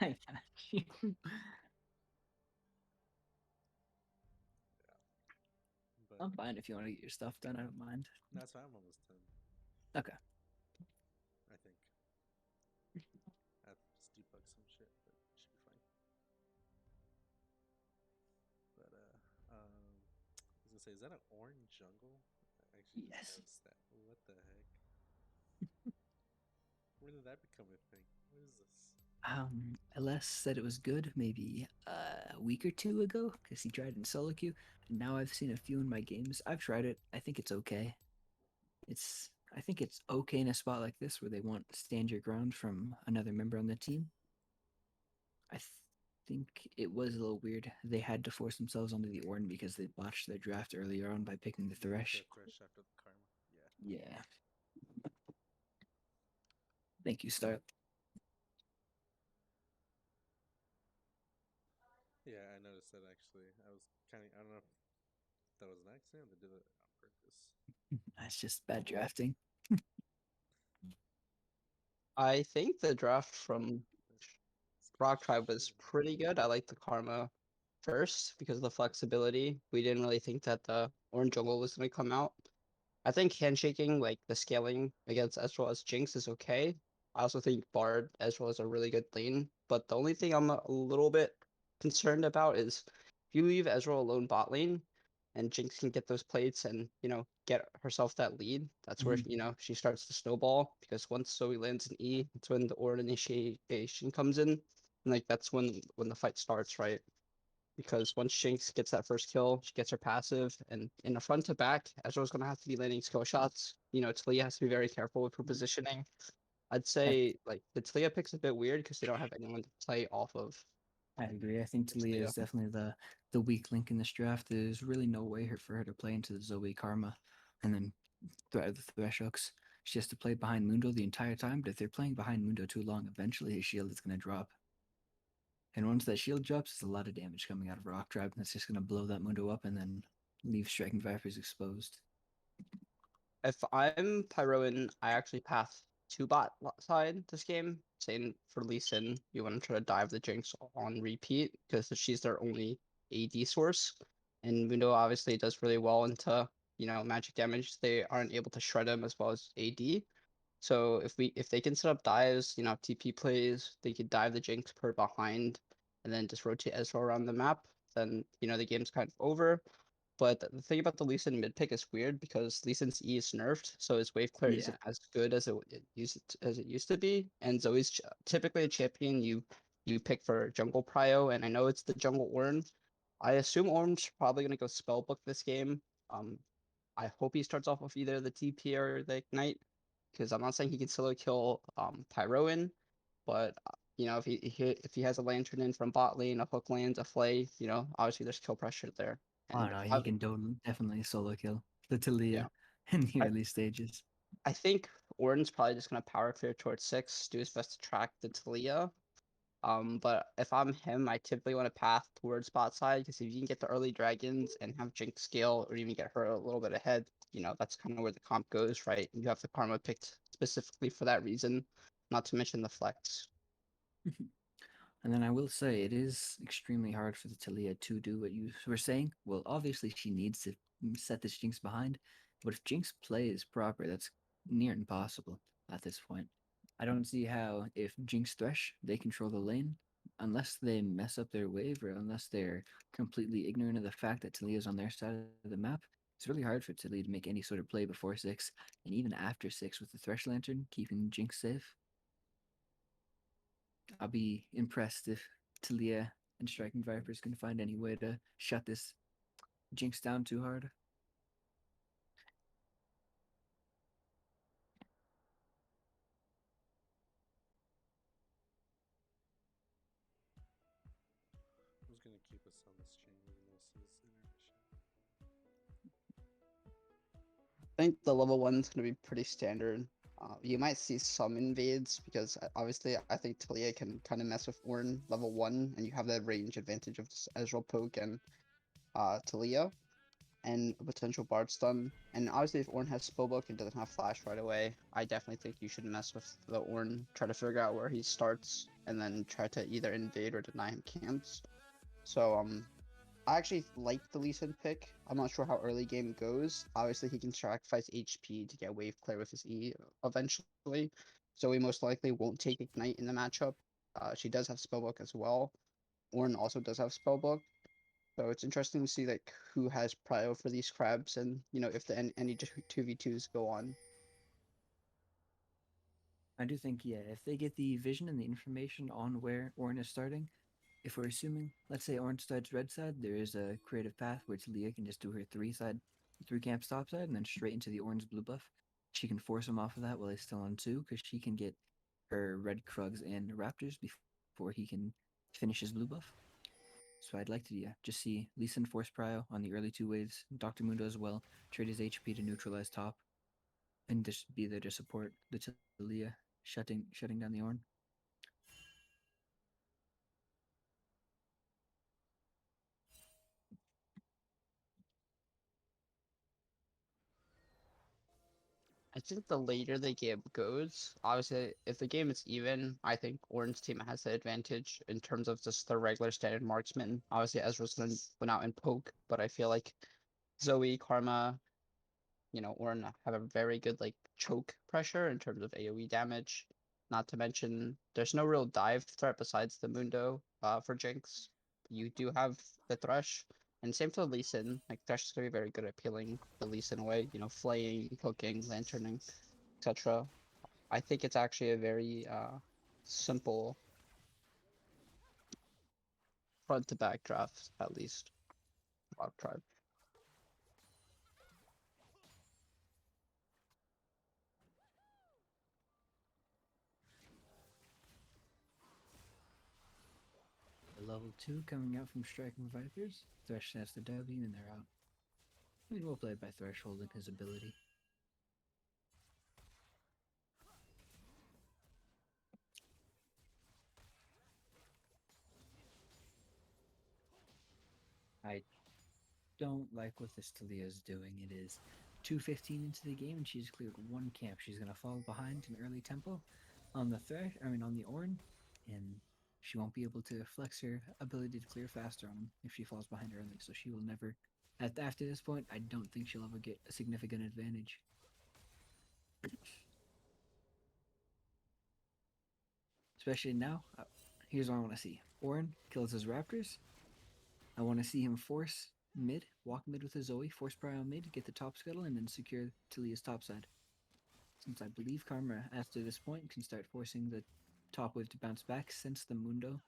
I got you. But I'm fine if you want to get your stuff done. I don't mind. that's why I'm almost done. Okay. I think. I have to just debug some shit, but it should be fine. But I was gonna say, is that an orange jungle? I actually Yes. just noticed that. What the heck? When did that become a thing? What is this? LS said it was good maybe a week or two ago because he tried it in solo queue. And now I've seen a few in my games. I've tried it. I think it's okay. I think it's okay in a spot like this where they want stand your ground from another member on the team. I think it was a little weird. They had to force themselves onto the Ornn because they botched their draft earlier on by picking the Thresh. The Thresh after the Karma. Yeah. Yeah. Thank you, Start. Yeah, I noticed that actually. I was kind of, I don't know if that was an accident or they did it on purpose. That's just bad drafting. I think the draft from It's good Rock Tribe was shit. pretty good. I like the Karma first because of the flexibility. We didn't really think that the Orange Jungle was going to come out. I think handshaking, like the scaling against Ezreal as Jinx is okay. I also think Bard Ezreal is a really good lane. But the only thing I'm a little bit concerned about is if you leave Ezreal alone bot lane and Jinx can get those plates and, get herself that lead, that's where, Mhm. she starts to snowball because once Zoe lands an E, it's when the Aura initiation comes in. And like that's when the fight starts, right? Because once Jinx gets that first kill, she gets her passive, and in the front to back, Ezreal's gonna have to be landing skill shots. Talia has to be very careful with her positioning. I'd I, say like the Talia pick's a bit weird because they don't have anyone to play off of I agree. I think Talia Talia. is definitely the weak link in this draft. There's really no way for her to play into the Zoe Karma and then the Thresh hooks. She has to play behind Mundo the entire time, but if they're playing behind Mundo too long, eventually his shield is going to drop. And once that shield drops, there's a lot of damage coming out of Rock Tribe, and that's just going to blow that Mundo up and then leave Striking Vipers exposed. If I'm Pyroan, I actually path to bot side this game, saying for Lee Sin, you want to try to dive the Jinx on repeat because she's their only AD source. And Mundo obviously does really well into, magic damage. They aren't able to shred him as well as AD. So if they can set up dives, TP plays, they could dive the Jinx per behind and then just rotate Ezreal around the map, then the game's kind of over. But the thing about the Lee Sin mid pick is weird because Lee Sin's E is nerfed, so his wave clear Yeah. isn't as good as it used to be. And Zoe's typically a champion you pick for jungle prio, and I know it's the jungle Ornn. I assume Ornn's probably gonna go spellbook this game. Um, I hope he starts off with either the TP or the Ignite, because I'm not saying he can solo kill Pyroan, but if he has a lantern in from bot lane, a hook lands, a flay, obviously there's kill pressure there. I don't And know. He can definitely solo kill the yeah, Talia in the I, early stages. I think Orton's probably just gonna power clear towards 6, do his best to track the Talia. But if I'm him, I typically want to path towards bot side because if you can get the early dragons and have Jinx scale or even get her a little bit ahead, that's kind of where the comp goes, right? You have the Karma picked specifically for that reason, not to mention the flex. And then I will say it is extremely hard for the Talia to do what you were saying. Well, obviously she needs to set this Jinx behind, but if Jinx plays proper, that's near impossible at this point. I don't see how if Jinx Thresh, they control the lane, unless they mess up their wave or unless they're completely ignorant of the fact that Talia's on their side of the map, it's really hard for Talia to make any sort of play before 6, and even after 6 with the Thresh Lantern, keeping Jinx safe. I'll be impressed if Talia and Striking Vipers can find any way to shut this Jinx down too hard. Who's gonna keep us on this chain even though this is intermission? I think the level 1's gonna be pretty standard. You might see some invades because obviously I think Talia can kind of mess with Ornn level 1 and you have that range advantage of just Ezreal poke and Talia and a potential Bard stun. And obviously, if Ornn has Spellbook and doesn't have Flash right away, I definitely think you should mess with the Ornn, try to figure out where he starts, and then try to either invade or deny him camps. So, I actually like the Lee Sin pick. I'm not sure how early game goes. Obviously, he can sacrifice HP to get wave clear with his E eventually. So he most likely won't take Ignite in the matchup. She does have Spellbook as well. Ornn also does have Spellbook. So it's interesting to see like who has prio for these crabs and if any 2v2s go on. I do think, yeah, if they get the vision and the information on where Ornn is starting, if we're assuming, let's say Ornn starts red side, there is a creative path where Talia can just do her 3 camp stop side, and then straight into the Ornn's blue buff. She can force him off of that while he's still on 2, because she can get her red Krugs and Raptors before he can finish his blue buff. So I'd like to, yeah, just see Lee Sin force prio on the early 2 waves, Dr. Mundo as well, trade his HP to neutralize top, and just be there to support the Talia shutting down the Ornn. I think the later the game goes, obviously, if the game is even, I think Orange team has the advantage in terms of just the regular standard marksman. Obviously, Ezra's went out and poke, but I feel like Zoe, Karma, Orin have a very good like choke pressure in terms of AoE damage. Not to mention, there's no real dive threat besides the Mundo for Jinx. You do have the Thresh, and same for Lee Sin. Like Thresh is gonna be very good at peeling the Lee Sin away. Flaying, poking, lanterning, etc. I think it's actually a very simple front to back draft at least. I've tried. Level 2 coming out from Striking Vipers. Thresh has the W and they're out. I mean, well played by Thresh holding his ability. I don't like what this Talia is doing. It is 2:15 into the game and she's cleared one camp. She's gonna fall behind in early tempo on the Thresh. I mean on the Ornn, and she won't be able to flex her ability to clear faster on him if she falls behind early. So she will never. After this point, I don't think she'll ever get a significant advantage. Especially now. Here's what I want to see. Ornn kills his Raptors. I want to see him force mid, walk mid with his Zoe, force prio mid, get the top scuttle, and then secure Talia's top side. Since I believe Karma, after this point, can start forcing the top wave to bounce back, since the Mundo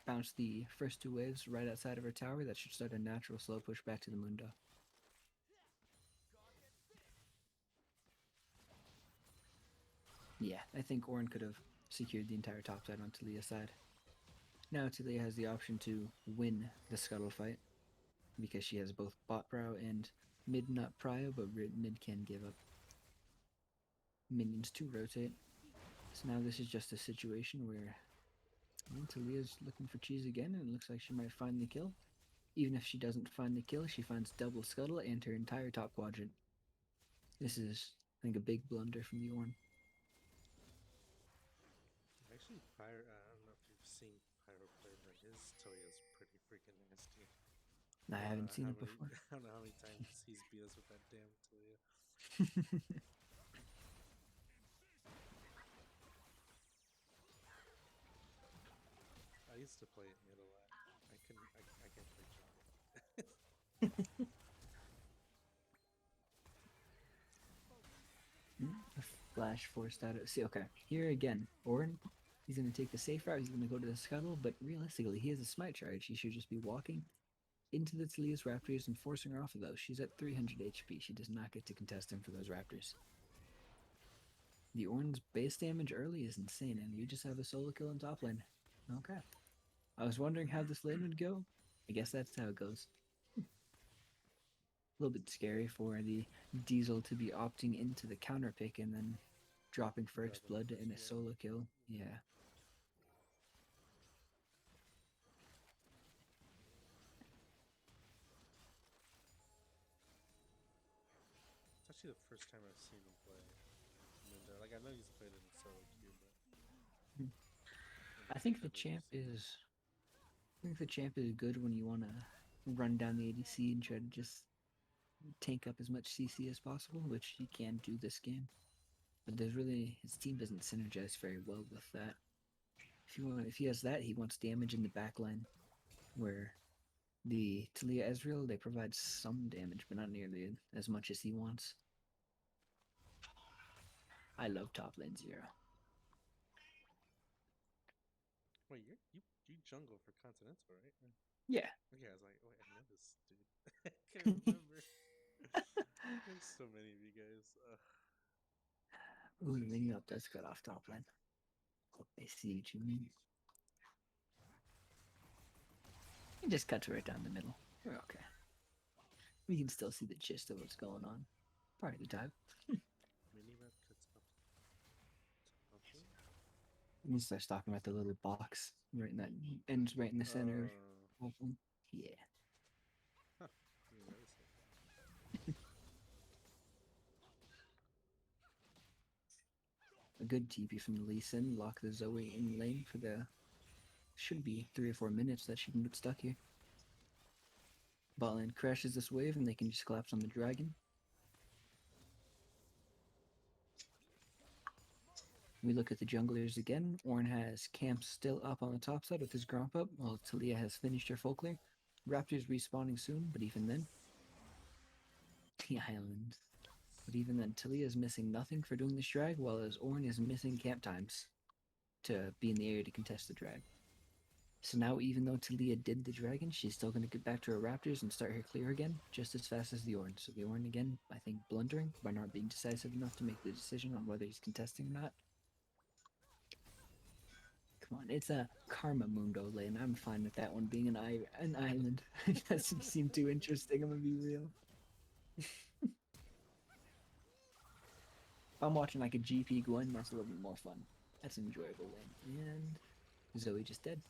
bounced the first two waves right outside of her tower, that should start a natural slow push back to the Mundo. Yeah, I think Ornn could have secured the entire top side on Talia's side. Now Talia has the option to win the scuttle fight, because she has both bot prio and mid nut prio, but mid can give up minions to rotate. So now this is just a situation where Talia's looking for cheese again, and it looks like she might find the kill. Even if she doesn't find the kill, she finds double scuttle and her entire top quadrant. This is, I think, a big blunder from the Ornn. Actually, Pyro. I don't know if you've seen Pyro play, but his Talia's pretty freaking nasty. I haven't seen how it many, before. I don't know how many times he's beat us with that damn Talia. I used to play it mid a lot. I can't play jungle. Flash forced out of. See, okay, here again, Ornn. He's gonna take the safe route. He's gonna go to the scuttle, but realistically, he has a smite charge. He should just be walking into the Talia's Raptors and forcing her off of those. She's at 300 HP. She does not get to contest him for those Raptors. The Ornn's base damage early is insane, and we just have a solo kill in top lane. Okay. I was wondering how this lane would go. I guess that's how it goes. A little bit scary for the Diesel to be opting into the counter pick and then dropping first blood in a solo kill. Yeah. It's actually the first time I've seen him play Mundo. Like I know he's played in solo queue, but I think the champ is. I think the champ is good when you want to run down the ADC and try to just tank up as much CC as possible, which he can do this game. But his team doesn't synergize very well with that. If he has that, he wants damage in the backline, where the Talia Ezreal, they provide some damage, but not nearly as much as he wants. I love top lane 0. wait, you jungle for Continental, right? Yeah. Okay, I was like, wait, I know this dude. I can't remember. There's so many of you guys. Ooh, the mini up does cut off top lane. I see what you mean. It just cuts right down the middle. We're okay. We can still see the gist of what's going on. Part of the time. Mini map cuts up. And he starts talking about the little box right in that ends right in the center of them. Yeah. Huh. You notice it. good TP from the Lee Sin. Lock the Zoe in lane for the... Should be 3 or 4 minutes that she can get stuck here. Bot lane crashes this wave and they can just collapse on the dragon. We look at the junglers again. Ornn has camps still up on the top side with his Gromp up, while Talia has finished her full clear. Raptors respawning soon, but even then... The island. But even then, Talia is missing nothing for doing this drag, while as Ornn is missing camp times to be in the area to contest the drag. So now, even though Talia did the dragon, she's still going to get back to her Raptors and start her clear again, just as fast as the Ornn. So the Ornn, again, I think blundering by not being decisive enough to make the decision on whether he's contesting or not. Come on, it's a Karma Mundo lane. I'm fine with that one being an island. It doesn't seem too interesting, I'm gonna be real. If I'm watching like a GP Gwen, that's a little bit more fun. That's an enjoyable lane. And Zoe just dead.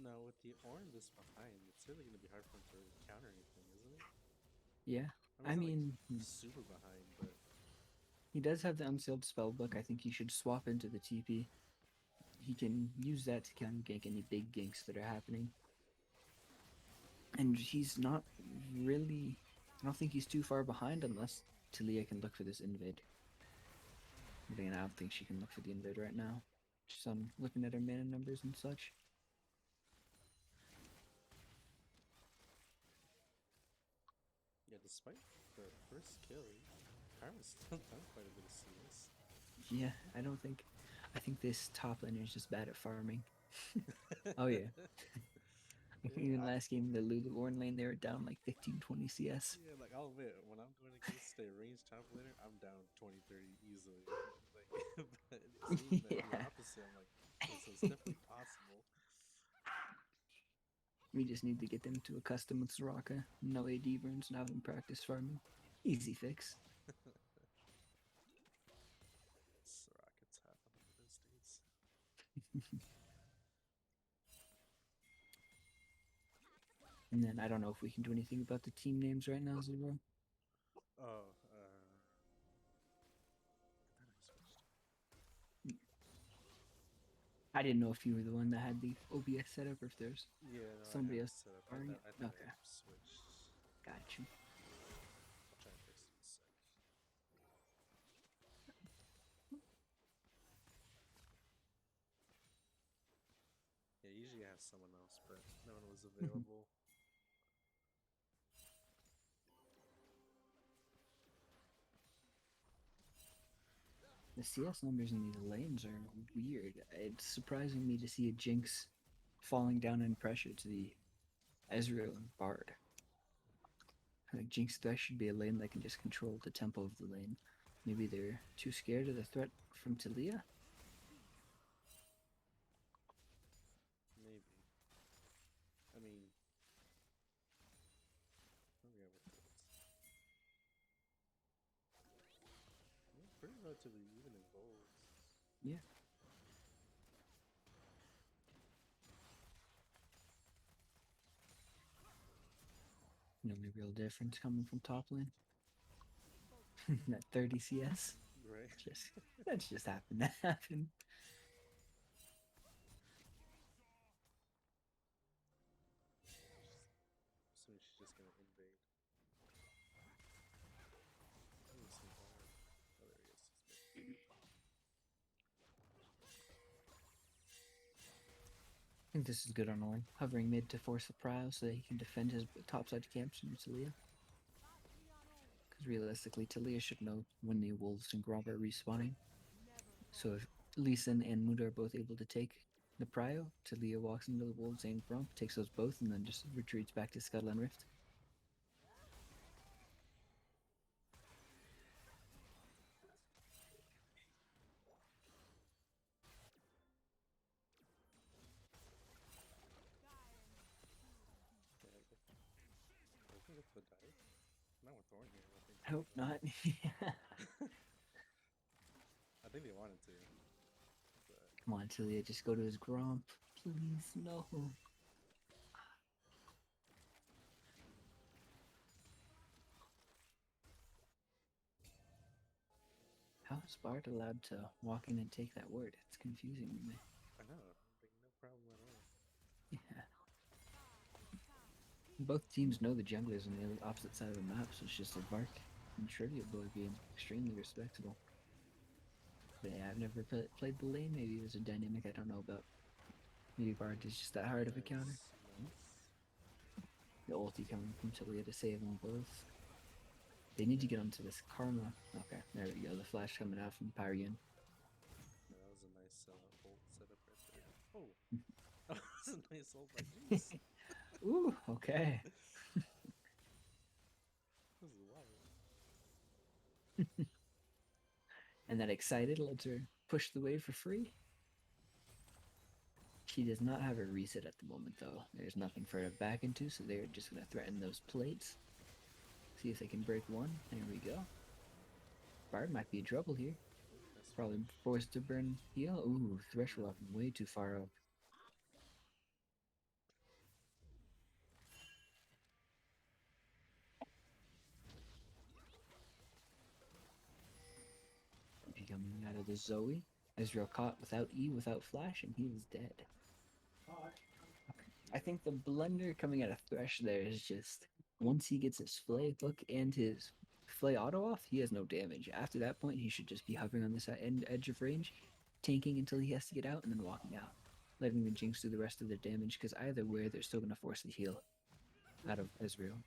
Now with the Ornn this behind, it's really gonna be hard for him to really counter anything, isn't it? Yeah, I He's not, mean, like, super behind, but he does have the unsealed spellbook. I think he should swap into the TP. He can use that to counter gank any big ganks that are happening. And he's not really... I don't think he's too far behind unless Talia can look for this invade. But again, I don't think she can look for the invade right now. Just on looking at her mana numbers and such. yeah, despite the first kill, Karma's still done quite a bit of CS. Yeah, I think this top laner is just bad at farming. Oh yeah. Even last game, the Lulu Ornn lane, they were down like 15-20 CS. Yeah, like I'll admit, when I'm going against a ranged top laner, I'm down 20-30 easily. Like, but seeing the Yeah. opposite, I'm like, so it's definitely possible. We just need to get them to accustom with Soraka. No AD burns, now in practice farming. Easy fix. Soraka top on one of those days. And then I don't know if we can do anything about the team names right now, Zero. Oh, I thought I switched. I didn't know if you were the one that had the OBS set up or if there's Yeah, no, somebody I had else. it set up. farming it. I thought Okay, I switched. got you. I'll try and fix it in a sec. Yeah, usually I have someone else, but no one was available. The CS numbers in these lanes are weird. It's surprising me to see a Jinx falling down in pressure to the Ezreal and Bard. Like Jinx Thresh should be a lane that can just control the tempo of the lane. Maybe they're too scared of the threat from Talia? Maybe. I mean, oh yeah, what builds? Yeah, pretty relatively even in golds. Yeah. The only real difference coming from top lane. That 30 CS. Right. That's just happened to happen. So she's just gonna invade. Ooh, some bar. Oh, there he is. He's mid. I think this is good on Ornn. Hovering mid to force the prio so that he can defend his topside camps from Talia. Because realistically, Talia should know when the wolves and Gromp are respawning. So if Lee Sin and Muda are both able to take the prio, Talia walks into the wolves and Gromp, takes those both, and then just retreats back to Scuttle and Rift. Yeah, I think it's the dive. Not with Thorn here. I think. I hope not. I think they wanted to. But Come on, Talia, just go to his Gromp. Please, no. How How is Bart allowed to walk in and take that word? It's confusing to me. I know, like no problem at all. Yeah. Both teams know the junglers on the opposite side of the map, so it's just a Bark and Trivia Boy being extremely respectable. But yeah, I've never played the lane. Maybe there's a dynamic I don't know about. Maybe Bard is just that hard of a counter. Nice. The ulti coming from Tilia to save them both. They need to get onto this Karma. Okay, there we go. The flash coming out from Pyrian. Yeah, that was a nice ult setup right there. Oh, that was a nice ult by Jinx. Ooh, okay. This is wild. And that excited lets her push the wave for free. She does not have a reset at the moment, though. There's nothing for her to back into, so they're just going to threaten those plates. See if they can break one. There we go. Bard might be in trouble here. Nice Probably flash. forced to burn heal. Ooh, threshold up way too far up. Coming out of the Zoe. Ezreal caught without E, without flash, and he is dead. I think the blunder coming out of Thresh there is just once he gets his Flay hook and his Flay auto off, he has no damage. After that point, he should just be hovering on this edge of range, tanking until he has to get out, and then walking out, letting the Jinx do the rest of the damage, because either way, they're still going to force the heal out of Ezreal.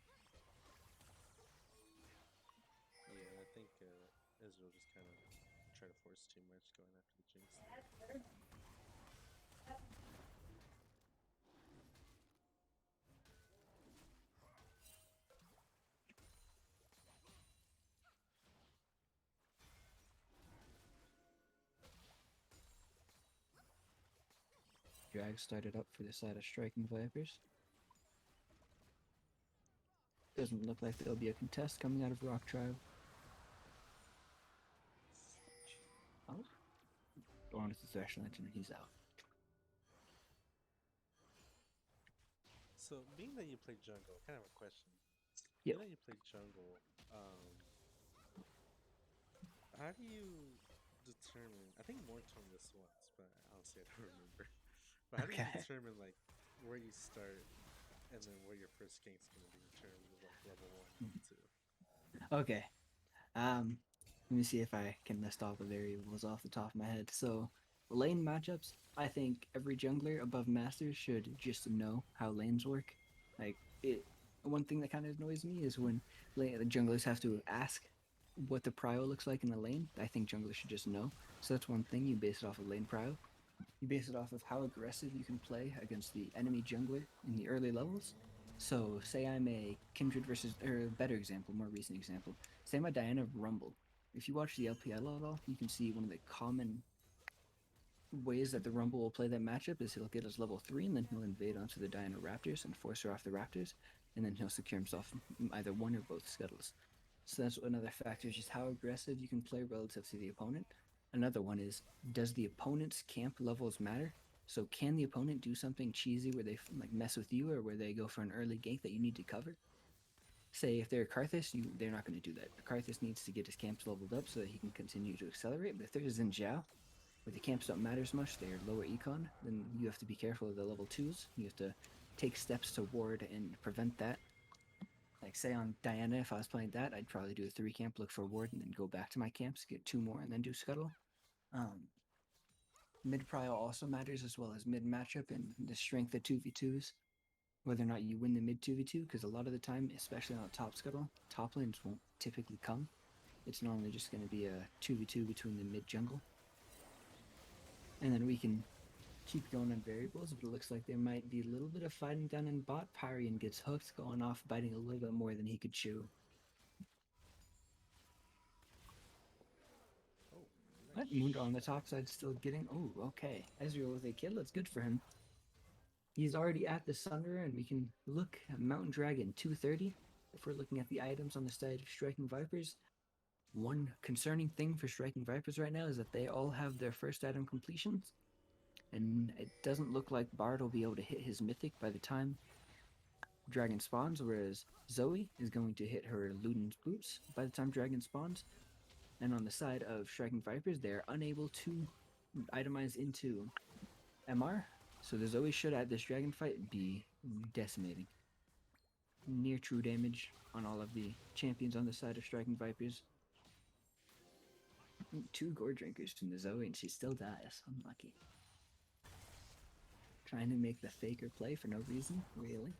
Yeah, I think Israel just kind of tried to force too much going after the Jinx. Drag started up for the side of Striking Vipers. Doesn't look like there'll be a contest coming out of Rock Tribe. Oh, going to the Thresh Lantern, he's out. So, being that you play jungle, kind of a question. Yep. Being that you play jungle, how do you determine? I think Morn told me this once, but honestly, I don't remember. But how do you Okay. determine like where you start and then where your first gank's gonna be in terms of like level 1, level 2? Okay. Let me see if I can list all the variables off the top of my head. So, lane matchups, I think every jungler above Masters should just know how lanes work. Like, one thing that kind of annoys me is when the junglers have to ask what the prio looks like in the lane. I think junglers should just know. So that's one thing, you base it off of lane prio. You base it off of how aggressive you can play against the enemy jungler in the early levels. So, say I'm a Kindred versus, or a better example, more recent example. Say I'm a Diana Rumble. If you watch the LPL at all, you can see one of the common ways that the Rumble will play that matchup is he'll get his level 3 and then he'll invade onto the Diana Raptors and force her off the Raptors, and then he'll secure himself either one or both scuttles. So that's another factor, is just how aggressive you can play relative to the opponent. Another one is, does the opponent's camp levels matter? So can the opponent do something cheesy where they like mess with you, or where they go for an early gank that you need to cover? Say if they're Karthus, they're not going to do that. Karthus needs to get his camps leveled up so that he can continue to accelerate. But if there's Xin Zhao, where the camps don't matter as much, they're lower econ, then you have to be careful of the level 2s. You have to take steps to ward and prevent that. Like, say on Diana, if I was playing that, I'd probably do a 3 camp, look for ward, and then go back to my camps, get 2 more, and then do scuttle. Mid prio also matters, as well as mid matchup and the strength of 2v2s. Whether or not you win the mid 2v2, because a lot of the time, especially on a top scuttle, top lanes won't typically come. It's normally just going to be a 2v2 between the mid jungle. And then we can keep going on variables, but it looks like there might be a little bit of fighting down in bot. Pyrian gets hooked, going off, biting a little bit more than he could chew. Oh, What? nice. Moon on the top side still getting... Oh, okay. Ezreal with a kill, that's good for him. He's already at the Sunderer, and we can look at Mountain Dragon 230. If we're looking at the items on the side of Striking Vipers, one concerning thing for Striking Vipers right now is that they all have their first item completions, and it doesn't look like Bard will be able to hit his mythic by the time Dragon spawns, whereas Zoe is going to hit her Luden's boots by the time Dragon spawns. And on the side of Striking Vipers, they're unable to itemize into MR, so the Zoe should at this dragon fight be decimating. Near true damage on all of the champions on the side of Striking Vipers. 2 gore drinkers from the Zoe and she still dies. Unlucky. Trying to make the faker play for no reason, really.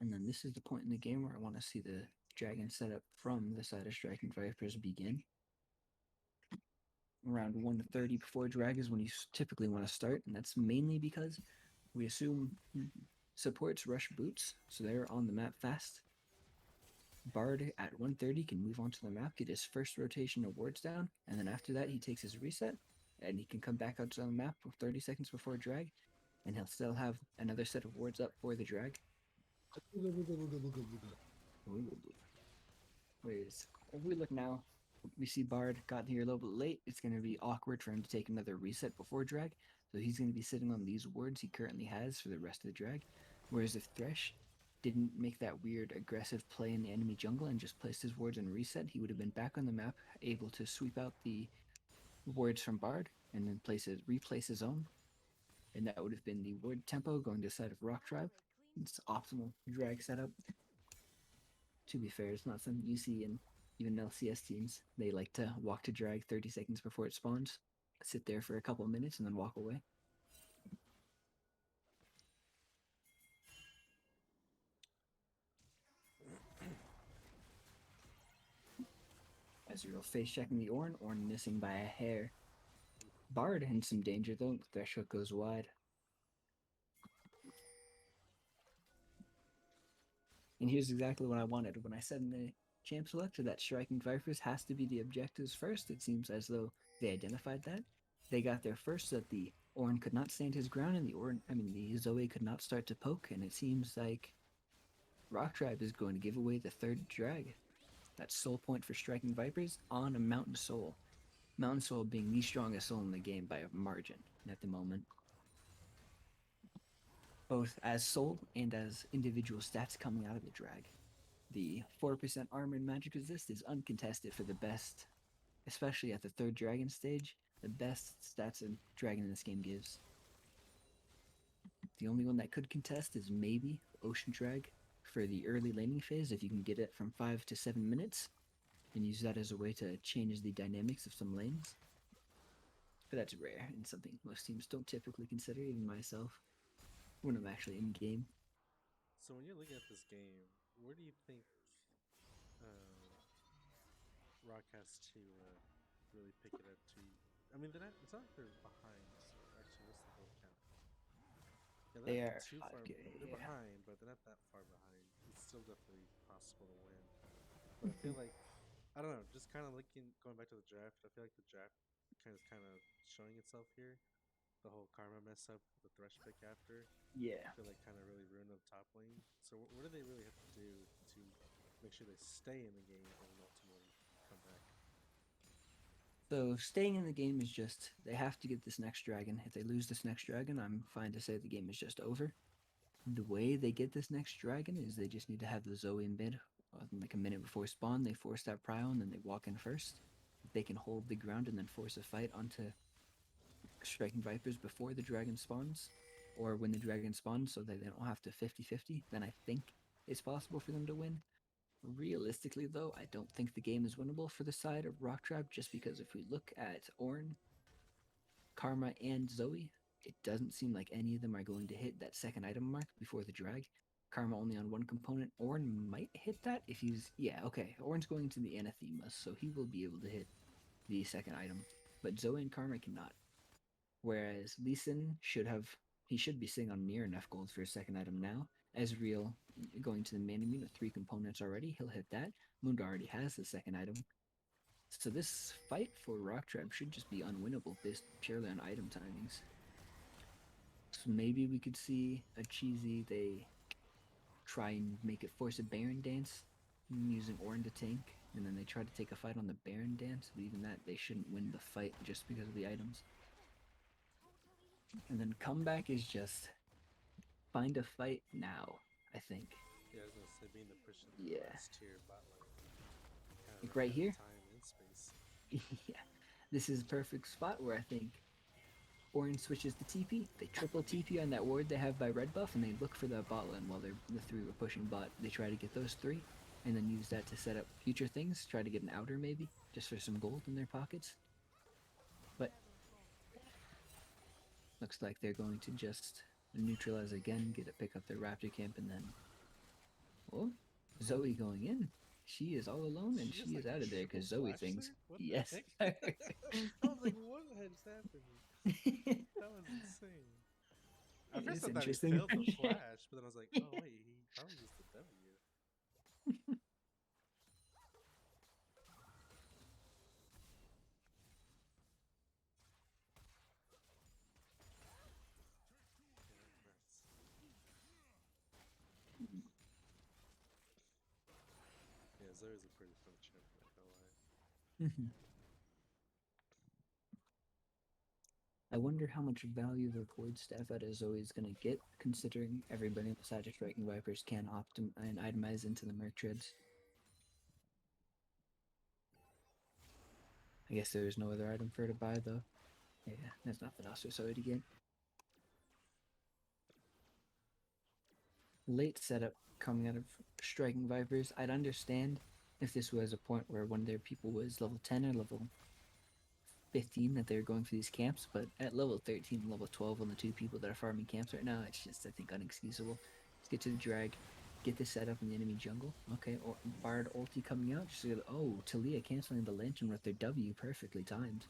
And then this is the point in the game where I want to see the dragon setup from the side of Striking Vipers begin. Around 1:30 before drag is when you typically want to start, and that's mainly because we assume supports rush boots, so they're on the map fast. Bard at 1:30 can move onto the map, get his first rotation of wards down, and then after that he takes his reset, and he can come back out to the map 30 seconds before drag, and he'll still have another set of wards up for the drag. Whereas if we look now, we see Bard got here a little bit late. It's going to be awkward for him to take another reset before drag, so he's going to be sitting on these wards he currently has for the rest of the drag. Whereas if Thresh didn't make that weird aggressive play in the enemy jungle and just placed his wards and reset, he would have been back on the map, able to sweep out the wards from Bard and then replace his own. And that would have been the ward tempo going to the side of Rock Tribe. It's optimal drag setup. To be fair, it's not something you see in even LCS teams. They like to walk to drag 30 seconds before it spawns, sit there for a couple of minutes, and then walk away. Ezreal face checking the Ornn missing by a hair. Bard in some danger though, Threshold goes wide. And here's exactly what I wanted. When I said in the champ selector that Striking Vipers has to be the objectives first, it seems as though they identified that. They got there first so that the Ornn could not stand his ground and the Zoe could not start to poke, and it seems like Rock Tribe is going to give away the third drag. That soul point for Striking Vipers on a Mountain Soul. Mountain Soul being the strongest soul in the game by a margin at the moment. Both as soul and as individual stats coming out of the drag. The 4% armor and magic resist is uncontested for the best, especially at the 3rd dragon stage, the best stats a dragon in this game gives. The only one that could contest is maybe Ocean Drag for the early laning phase if you can get it from 5 to 7 minutes and use that as a way to change the dynamics of some lanes. But that's rare and something most teams don't typically consider, even myself, when I'm actually in game. So when you're looking at this game, where do you think Rock has to really pick it up to? I mean, they're not. It's not like they're behind. So actually, what's the goal count? Yeah, They they're are not too far. 5K, They're yeah. behind, but they're not that far behind. It's still definitely possible to win. But I feel like I don't know. Just kind of going back to the draft. I feel like the draft kind of showing itself here. The whole karma mess up with the thresh pick after. Yeah. I feel like kind of really ruined the top lane. So what do they really have to do to make sure they stay in the game and ultimately come back? So staying in the game is just, they have to get this next dragon. If they lose this next dragon, I'm fine to say the game is just over. The way they get this next dragon is they just need to have the Zoe in mid. Like a minute before spawn, they force that prio and then they walk in first. If they can hold the ground and then force a fight onto Striking Vipers before the dragon spawns, or when the dragon spawns so that they don't have to 50-50, then I think it's possible for them to win. Realistically, though, I don't think the game is winnable for the side of Rock Tribe, just because if we look at Ornn, Karma, and Zoe, it doesn't seem like any of them are going to hit that second item mark before the drag. Karma only on one component. Ornn might hit that if he's... Yeah, okay. Ornn's going to the Anathemas, so he will be able to hit the second item. But Zoe and Karma cannot. Whereas Lee Sin should be sitting on near enough gold for his second item now. Ezreal going to the Manamune with 3 components already, he'll hit that. Munda already has the second item. So this fight for Rock Tribe should just be unwinnable based purely on item timings. So maybe we could see a cheesy, they try and make it force a Baron dance using Ornn to tank, and then they try to take a fight on the Baron dance, but even that, they shouldn't win the fight just because of the items. And then comeback is just find a fight now, I think. Yeah, I was gonna say being the person in the Yeah. last tier bot lane, kind of Like running right out of here. time and space. Yeah. This is a perfect spot where I think Orange switches the TP. They triple TP on that ward they have by red buff, and they look for the bot lane while the three were pushing bot. They try to get those three, and then use that to set up future things. Try to get an outer maybe, just for some gold in their pockets. But looks like they're going to just neutralize again, get a pick up their Raptor camp, and then oh, Zoe going in. She is all alone, and She just she like is out of there triple because Zoe flash thinks there. What the yes. heck? I was like, what is happening? That was insane. At It first, is I thought he interesting. failed the flash, but then I was like, oh wait, he probably used the W. Yeah, that's yeah. Zoe's a pretty fun champion. Not gonna lie. I wonder how much value the Void Staff out of Zoe is going to get, considering everybody on the side of Striking Vipers can and itemize into the Merc Treads. I guess there's no other item for her to buy, though. Yeah, there's nothing else for Zoe to get. Late setup coming out of Striking Vipers. I'd understand if this was a point where one of their people was level 10 or level 15 that they're going for these camps, but at level 13 and level 12 on the two people that are farming camps right now, it's just, I think, unexcusable. Let's get to the drag, get this set up in the enemy jungle. Okay, or Bard ulti coming out. Just oh, Talia canceling the lantern with their W, perfectly timed.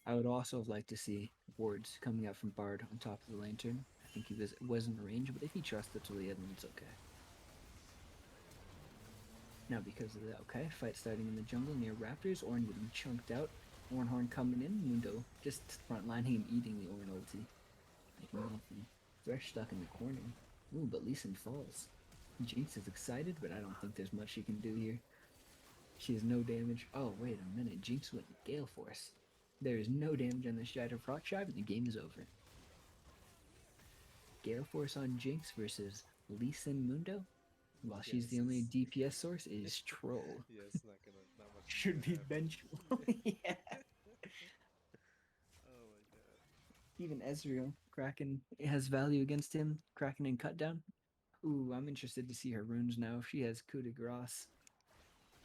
I would also have liked to see wards coming out from Bard on top of the lantern. I think he wasn't in range, but if he trusts the Talia, then it's okay. Now because of that, okay, fight starting in the jungle near Raptors, Ornn getting chunked out, Ornhorn coming in, Mundo just frontlining and eating the Ornn ulti. Making nothing. Thresh stuck in the corner. Ooh, but Lee Sin falls. Jinx is excited, but I don't think there's much she can do here. She has no damage. Oh, wait a minute. Jinx went Gale Force. There is no damage on the Shadow Proc Tribe, and the game is over. Gale Force on Jinx versus Lee Sin Mundo, while Yeah, she's this the only is. DPS source, is troll. Yeah, it's not much is Should gonna be happen. benchable. Yeah. Oh my god. Even Ezreal, Kraken has value against him. Kraken and cut down. Ooh, I'm interested to see her runes now. If she has coup de grace,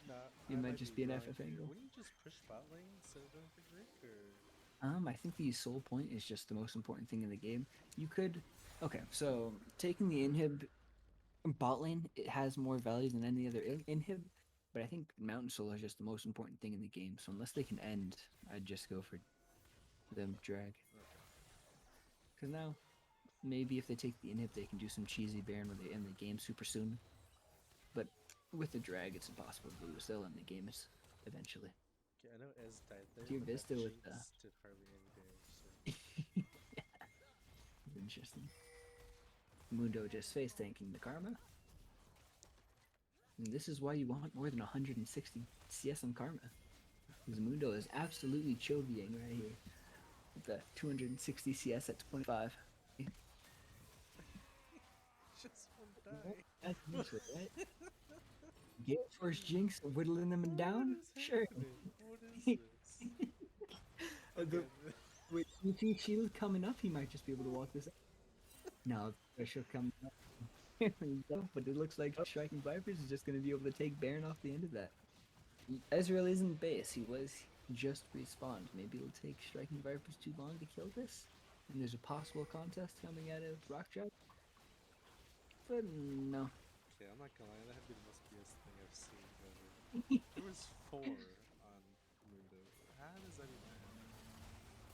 Nah, it I might might just be be an wrong FF here. angle. Wouldn't you just push bot lane instead of going for Drake, or? I think the soul point is just the most important thing in the game. You could, okay, so taking the inhib bot lane, it has more value than any other inhib, but I think Mountain Soul is just the most important thing in the game. So unless they can end, I'd just go for them drag. Okay. Because now, maybe if they take the inhib, they can do some cheesy Baron where they end the game super soon. But with the drag, it's impossible to lose. They'll end the game eventually. Okay, I know Ez died there, Dear but that Vista with Jinx did hardly any damage. So interesting. Mundo just face tanking the Karma. And this is why you want more than 160 CS on Karma. Because Mundo is absolutely chovying right here. With the 260 CS at 25. just one die. That's initial, right? Gale Force Jinx whittling them What down? is Sure. happening? What is this? The, Again. with UT shield coming up, he might just be able to walk this out. Now, pressure coming up. But it looks like Striking Vipers is just going to be able to take Baron off the end of that. Ezreal isn't base. He was just respawned. Maybe it'll take Striking Vipers too long to kill this. And there's a possible contest coming out of Rock Drop. But no. Okay, I'm not gonna lie, that had been the most BS thing I've seen ever. There was 4 on Mundo. How does that even happen?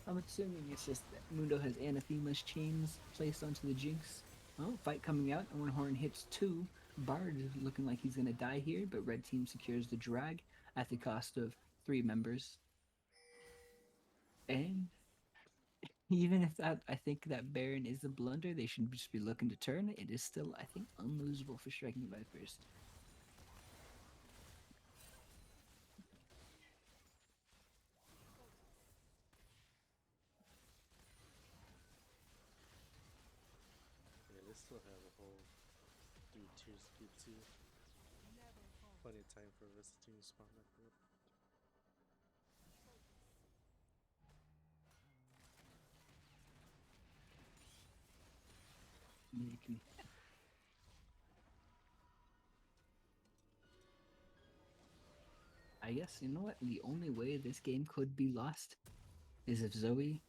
I'm assuming it's just that Mundo has Anathema's chains placed onto the Jinx. Oh, fight coming out. Horn hits 2. Bard is looking like he's going to die here, but red team secures the drag at the cost of 3 members. And even if that, I think that Baron is a blunder, they should just be looking to turn. It is still, I think, unlosable for Striking Vipers. Get two. Plenty of time for the rest of the team to spawn back up. Make me. I guess, you know what? The only way this game could be lost is if Zoe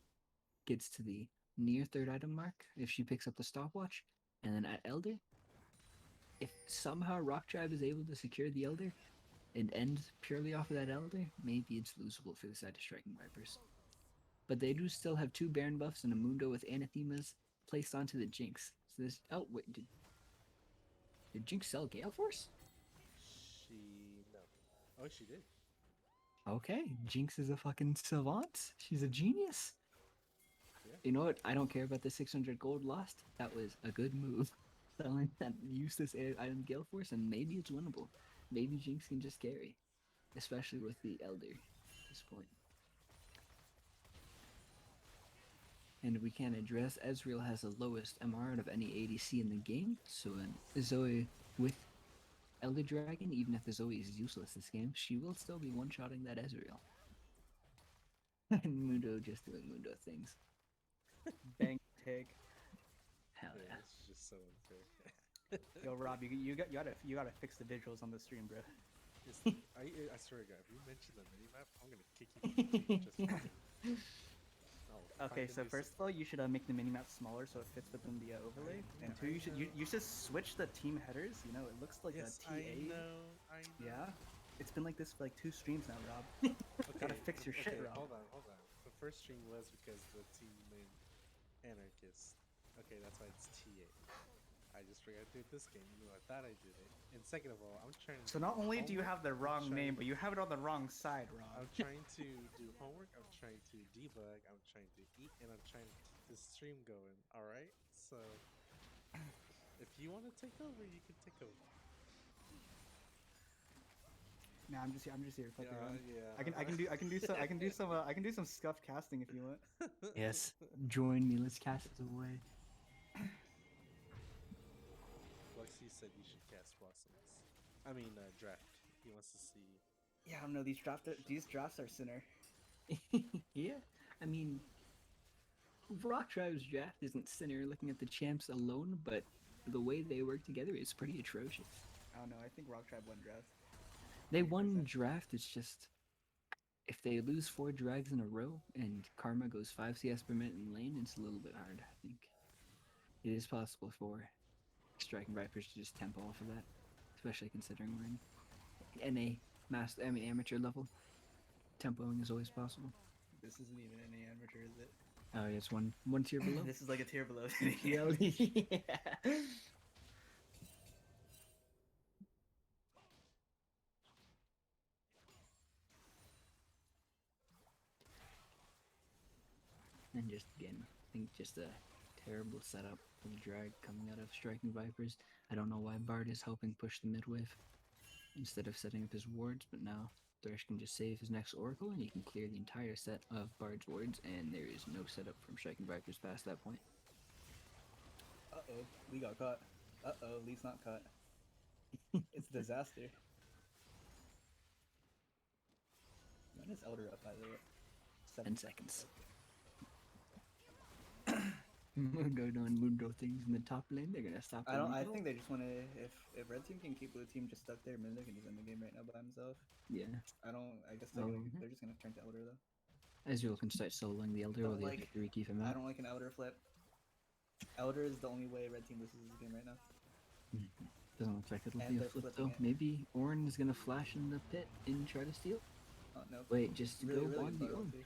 gets to the near third item mark, if she picks up the stopwatch, and then at Elder, if somehow Rock Tribe is able to secure the Elder and end purely off of that Elder, maybe it's losable for the side of Striking Vipers. But they do still have 2 Baron buffs and a Mundo with Anathemas placed onto the Jinx. So this. Oh, wait, did Jinx sell Gale Force? No. Oh, she did. Okay, Jinx is a fucking savant. She's a genius. Yeah. You know what? I don't care about the 600 gold lost. That was a good move. Selling that useless item Gale Force, and maybe it's winnable. Maybe Jinx can just carry, especially with the Elder at this point. And we can address Ezreal has the lowest MR out of any ADC in the game, so Zoe with Elder Dragon, even if the Zoe is useless this game, she will still be one-shotting that Ezreal. And Mundo just doing Mundo things. Bang take. Hell yeah. It's just so unfair. Yo, Rob, you gotta fix the visuals on the stream, bro. I swear to God, if you mention the minimap, I'm gonna kick you from the team just fucking. Oh, Okay, so first of all, you should make the minimap smaller so it fits within the overlay. And two, you should switch the team headers. You know, it looks like yes, a TA. I know. Yeah, it's been like this for like 2 streams now, Rob. Okay, Gotta fix your shit, Rob. Hold on. The first stream was because the team named Anarchist. Okay, that's why it's TA. I just forgot to do it this game. I thought I did it. And second of all, I'm trying to. So not only do you homework, have the I'm wrong trying- name, but you have it on the wrong side, Rob. I'm trying to do homework. I'm trying to debug. I'm trying to eat, and I'm trying to keep the stream going. All right. So, if you want to take over, you can take over. Nah, I'm just here. Fuck around. Yeah. I can do some scuffed casting if you want. Yes, join me. Let's cast it away. Lexi said you should cast Blossoms. Draft. He wants to see. Yeah, I don't know. These drafts are sinner. Yeah, I mean, Rock Tribe's draft isn't Sinner looking at the champs alone, but the way they work together is pretty atrocious. I don't know. I think Rock Tribe won draft. They won draft, it's just if they lose 4 drags in a row and Karma goes 5 CS per minute in lane, it's a little bit hard, I think. It is possible for Striking Vipers to just tempo off of that, especially considering we're in amateur level. Tempoing is always possible. This isn't even any amateur, is it? Oh, yeah, it's one tier below. This is like a tier below. Yeah. And just again, I think just a terrible setup for the drag coming out of Striking Vipers. I don't know why Bard is helping push the mid wave instead of setting up his wards, but now Thresh can just save his next Oracle and he can clear the entire set of Bard's wards, and there is no setup from Striking Vipers past that point. Uh-oh, Lee got caught. Uh-oh, Lee's not caught. It's a disaster. When is Elder up, by the way? 10 seconds. Mundo doing Mundo things in the top lane, they're gonna stop. I think they just want to. If red team can keep blue team just stuck there, Miller can just end the game right now by himself. Yeah. I guess they're just gonna turn to Elder though. Ezreal can start soloing the Elder while the other 3 keep him I out. don't like an Elder flip. Elder is the only way red team loses this game right now. Doesn't look like it'll And be a they're flip flipping though. it. Maybe Ornn is gonna flash in the pit and try to steal. Oh no. Wait, just Really, go really on good the Bard Ornn. ulti.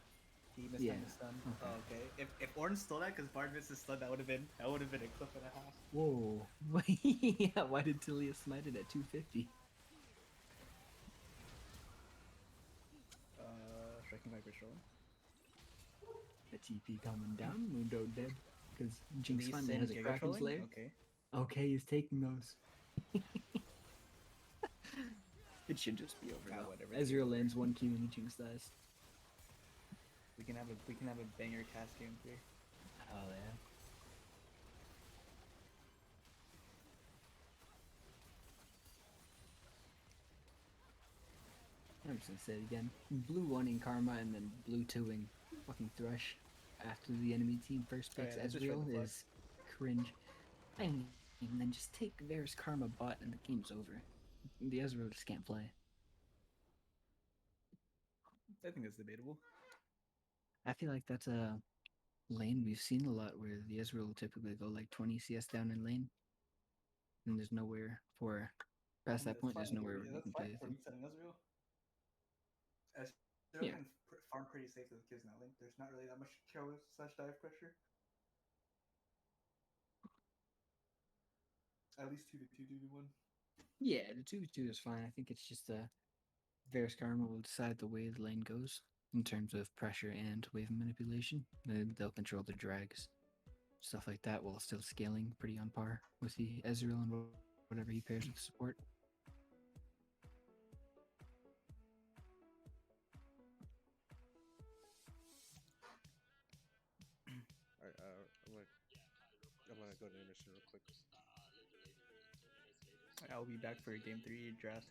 He missed Yeah. time to stun. Okay. Oh, okay. If Ornn stole that because Bard missed his stun, that would have been a clip and a half. Whoa. Yeah, why did Talia smite it at 250? Striking Viper trolling. The TP coming down, Mundo dead. Because Jinx Lee finally Sin has a Giga Kraken's trolling? lair. Okay. Okay, he's taking those. It should just be over Ah, now. whatever. Ezreal lands 1 Q and Jinx dies. We can have a banger cast game here. Oh yeah. just gonna say it again. Blue 1ing Karma and then blue 2ing fucking Thresh after the enemy team first Oh, picks yeah, they just read the Ezreal flag. is cringe. I mean, then just take Varus Karma bot and the game's over. The Ezreal just can't play. I think that's debatable. I feel like that's a lane we've seen a lot where the Ezreal will typically go like 20 CS down in lane, and there's nowhere for past that point. There's nowhere where you can play with him. resetting Ezreal. Ezreal Yeah. can farm pretty safe with Kiz now. Link. There's not really that much kill slash dive pressure. At least 2v2, 2v1. Yeah, the 2v2 is fine. I think it's just Varus Karma will decide the way the lane goes in terms of pressure and wave manipulation. They'll control the drags, stuff like that, while still scaling pretty on par with the Ezreal and whatever he pairs with support. Alright, I'm gonna go to intermission real quick. I'll be back for game 3 draft.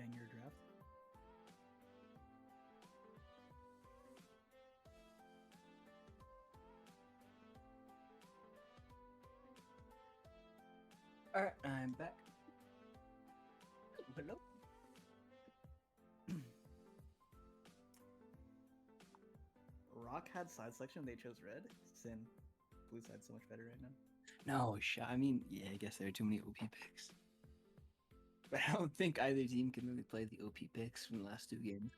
banger draft. All right, I'm back. Hello. Rock had side selection. They chose red. Sin. Blue side's so much better right now. No shot. I mean, yeah, I guess there are too many OP picks. But I don't think either team can really play the OP picks from the last two games.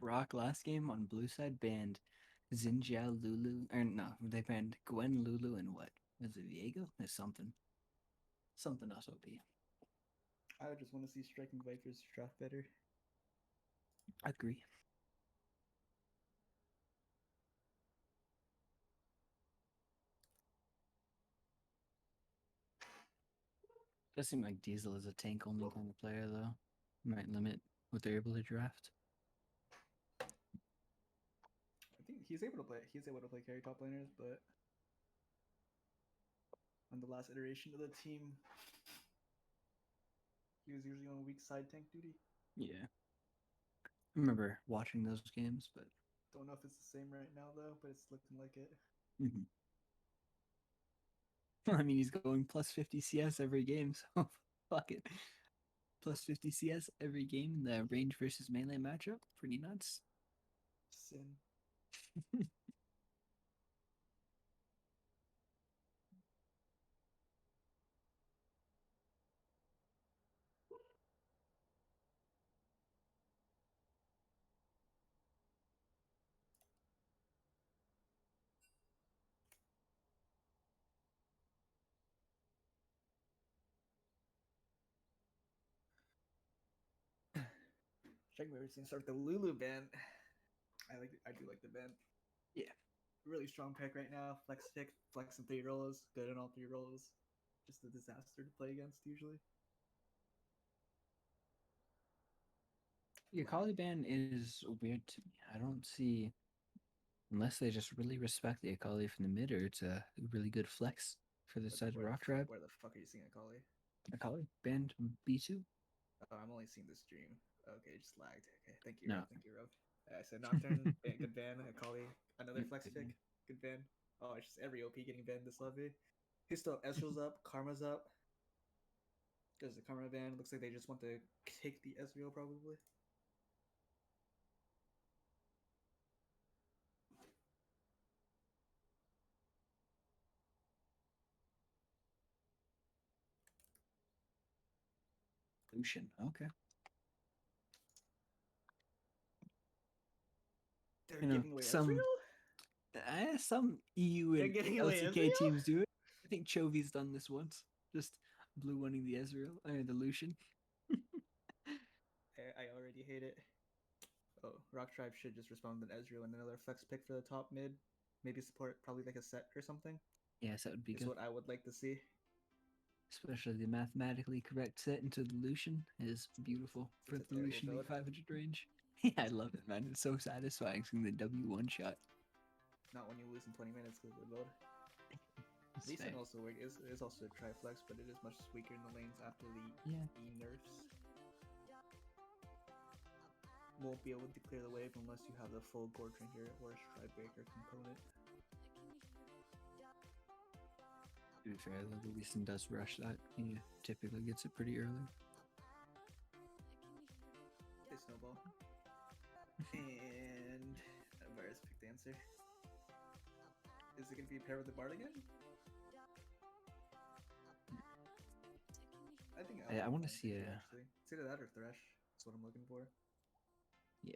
Rock last game on blue side banned Xinjiao Lulu, or no, they banned Gwen Lulu and what? Was it Viego? It's something. Something else OP. I would just want to see Striking Vipers draft better. I agree. Does seem like Diesel is a tank only kind of player though. Might limit what they're able to draft. I think he's able to play. He's able to play carry top laners, but on the last iteration of the team, he was usually on weak side tank duty. Yeah. I remember watching those games, but Don't know if it's the same right now though, but it's looking like it. mhm. I mean, he's going plus 50 CS every game, so fuck it. Plus 50 CS every game in the range versus melee matchup. Pretty nuts. Sin. Striking Vipers gonna start with the Lulu ban. I do like the ban. Yeah. Really strong pick right now. Flex pick, flex in 3 roles, good in all 3 roles. Just a disaster to play against usually. The Akali ban is weird to me. I don't see, unless they just really respect the Akali from the mid, or it's a really good flex for the side of Rock Tribe. Where the fuck are you seeing Akali? Akali banned B2. Oh, I'm only seeing the stream. Okay, just lagged. Okay, thank you, No. Rob. Thank you, Rob. I said Nocturne, good ban. Akali, another flex pick, good ban. Oh, it's just every OP getting banned this lobby. He's still Ezreal's up, Karma's up. There's the Karma ban. Looks like they just want to take the Ezreal probably. Lucian. Okay. They're You know, giving away some Ezreal? some EU They're and getting away LCK Ezreal? teams do it. I think Chovy's done this once. Just blue winning the Ezreal, the Lucian. I already hate it. Oh, Rock Tribe should just respond with an Ezreal and another flex pick for the top mid. Maybe support probably like a set or something. Yes, that would be Is good. what I would like to see. Especially the mathematically correct set into the Lucian is beautiful for It's a the terrible Lucian build. 500 range. Yeah, I love it, man. It's so satisfying seeing the W1 shot. Not when you lose in 20 minutes because of the build. It's Lee Sin fair. also is also a triflex, but it is much weaker in the lanes after the Yeah. E nerfs. Won't be able to clear the wave unless you have the full Gore Drinker or Stride-Breaker component. To be fair, though, the Lucian does rush that. He typically gets it pretty early. They snowball. And Virus picked the answer. Is it going to be paired with the Bard again? I think I want to like see it, a actually. It's either that or Thresh. That's what I'm looking for. yeah.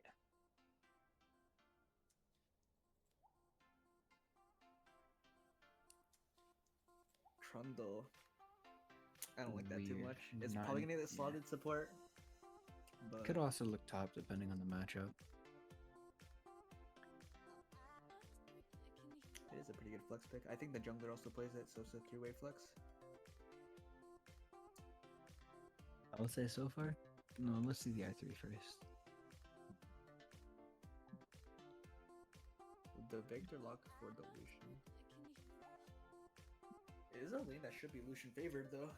Trundle. I don't like that too Weird. much. It's Not probably in- gonna get yeah. slotted support. But Could also look top depending on the matchup. it is a pretty good flex pick. I think the jungler also plays it, so secure wave flex. I would say so far. No, let's see the R3 first. The Vector lock for the Lucian It is a lane that should be Lucian favored though.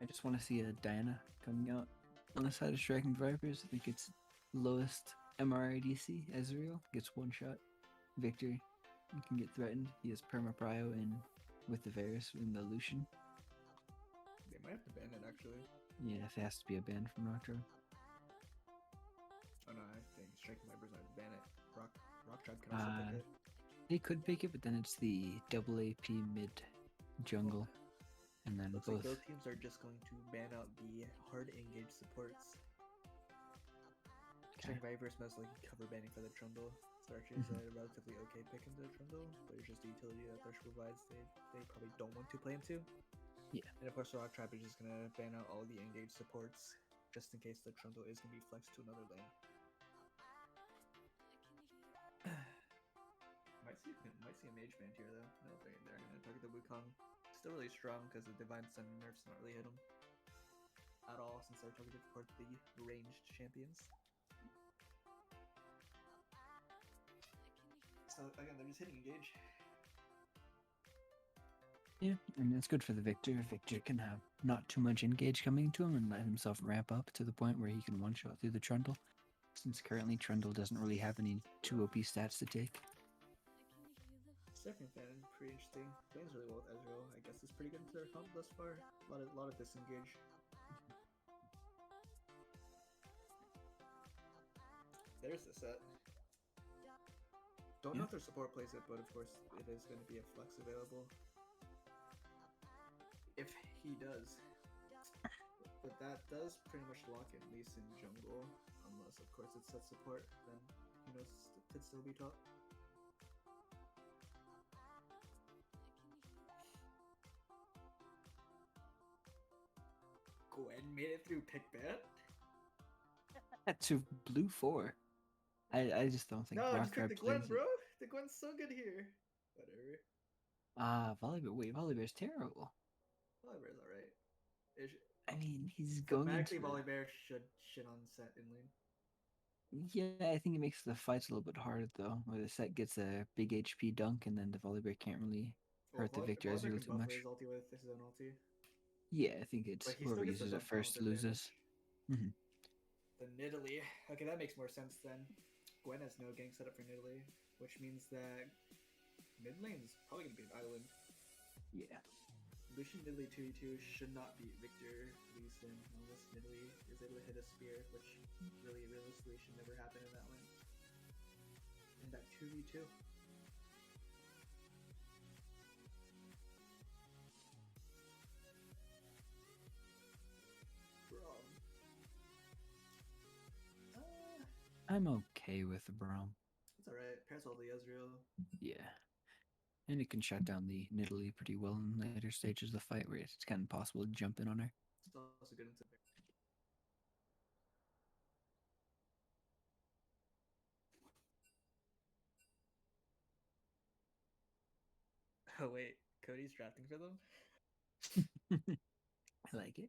I just want to see a Diana coming out on the side of Striking Vipers. I think it's lowest MRIDC. Ezreal gets one shot. Victor can get threatened. He has perma prio in with the Varus and the Lucian. They might have to ban it actually. Yeah, if it has to be a ban from Rockdrop. Oh no, I think Striking Vipers might ban it. Rock Tribe can also pick it. They could pick it, but then it's the double AP mid jungle, and then Looks both. like both teams are just going to ban out the hard engaged supports. Okay. Striking Vipers most likely cover banning for the Trundle. Starcher is a relatively okay pick into the Trundle, but it's just the utility that Thresh provides. They probably don't want to play into. Yeah. And of course, Rock Tribe is just gonna ban out all the engaged supports, just in case the Trundle is gonna be flexed to another lane. might see a mage ban here though. No, they're gonna target the Wukong. Still really strong because the Divine Sun nerfs not really hit him at all since they're targeted for the ranged champions. So again, they're just hitting engage. Yeah, I mean it's good for the Victor. Victor can have not too much engage coming to him and let himself ramp up to the point where he can one shot through the Trundle. Since currently Trundle doesn't really have any 2 OP stats to take. Second fan, pretty interesting. Plays really well with Ezreal. I guess it's pretty good into their comp thus far. A lot of disengage. There's the set. Don't know if their support plays it, but of course it is going to be a flex available. If he does. But that does pretty much lock in Lee Sin jungle. Unless of course it's set support, then you know it could still be top. Gwen made it through pick ban? To blue 4. I just don't think No, Rock just pick Tribe the Gwen, plays bro. it. The Gwen's so good here. Whatever. Volibear. Wait, Volibear's terrible. Volibear's alright. I mean, he's going Thematically, into. Volibear should shit on set in lane. Yeah, I think it makes the fights a little bit harder though, where the set gets a big HP dunk and then the Volibear can't really Well, hurt the Victor Volibear Ezreal can too buff much. his ulti with his own ulti. Yeah, I think it's But he whoever still gets the uses it jump down first with loses. advantage. The Nidalee. Okay, that makes more sense then. Gwen has no gank setup for Nidalee, which means that mid lane is probably going to be an island. Yeah. Lucian Nidalee 2v2 should not beat Victor Lee Sin unless Nidalee is able to hit a spear, which really realistically should never happen in that lane. In that 2v2. Bro. I'm okay with the Braum. It's alright. Pairs all the Ezreal. Yeah. And it can shut down the Nidalee pretty well in later stages of the fight where it's kind of impossible to jump in on her. It's also good into Oh wait, Cody's drafting for them? I like it.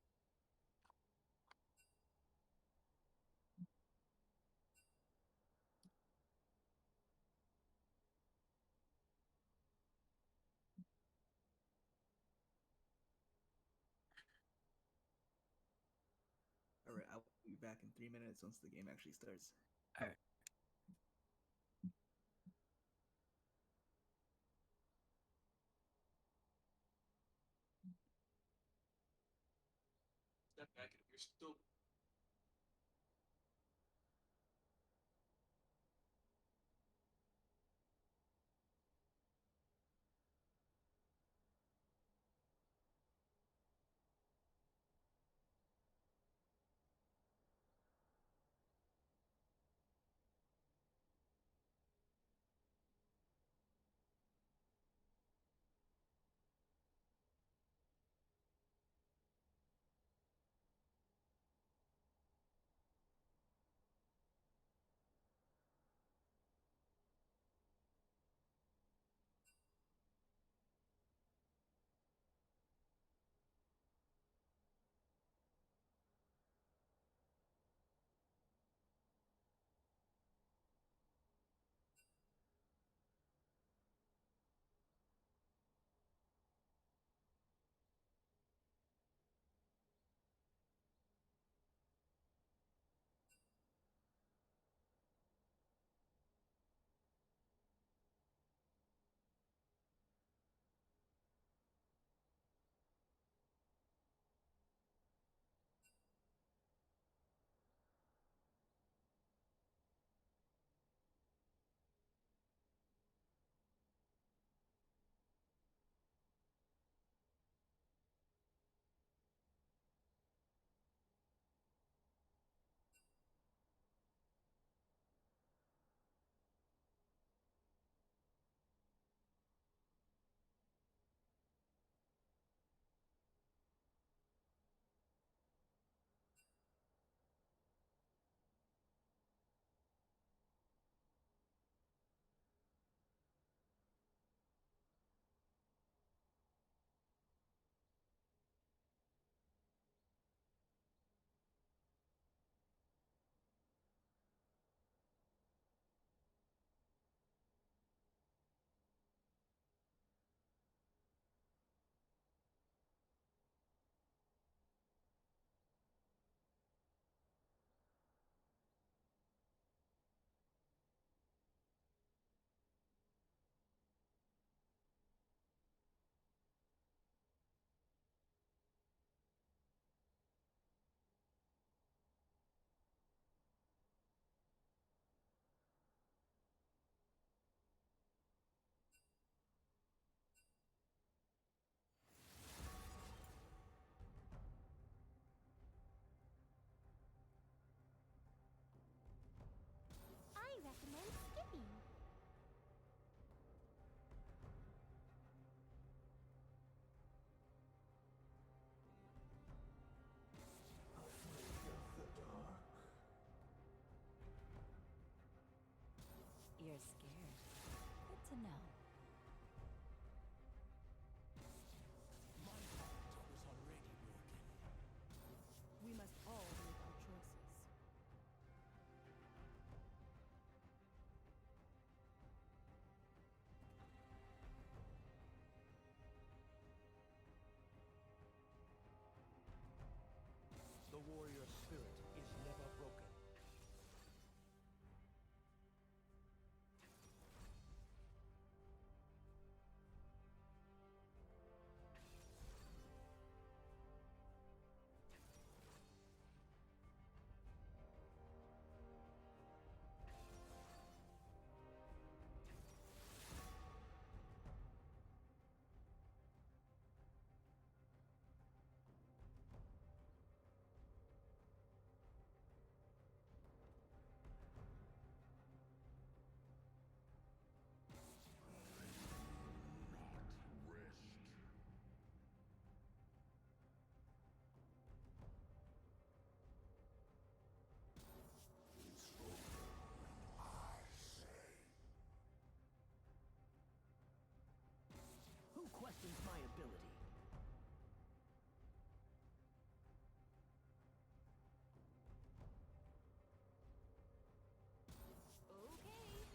Alright, I'll be back in 3 minutes once the game actually starts. All right. Step back, you're still questions my ability. Okay.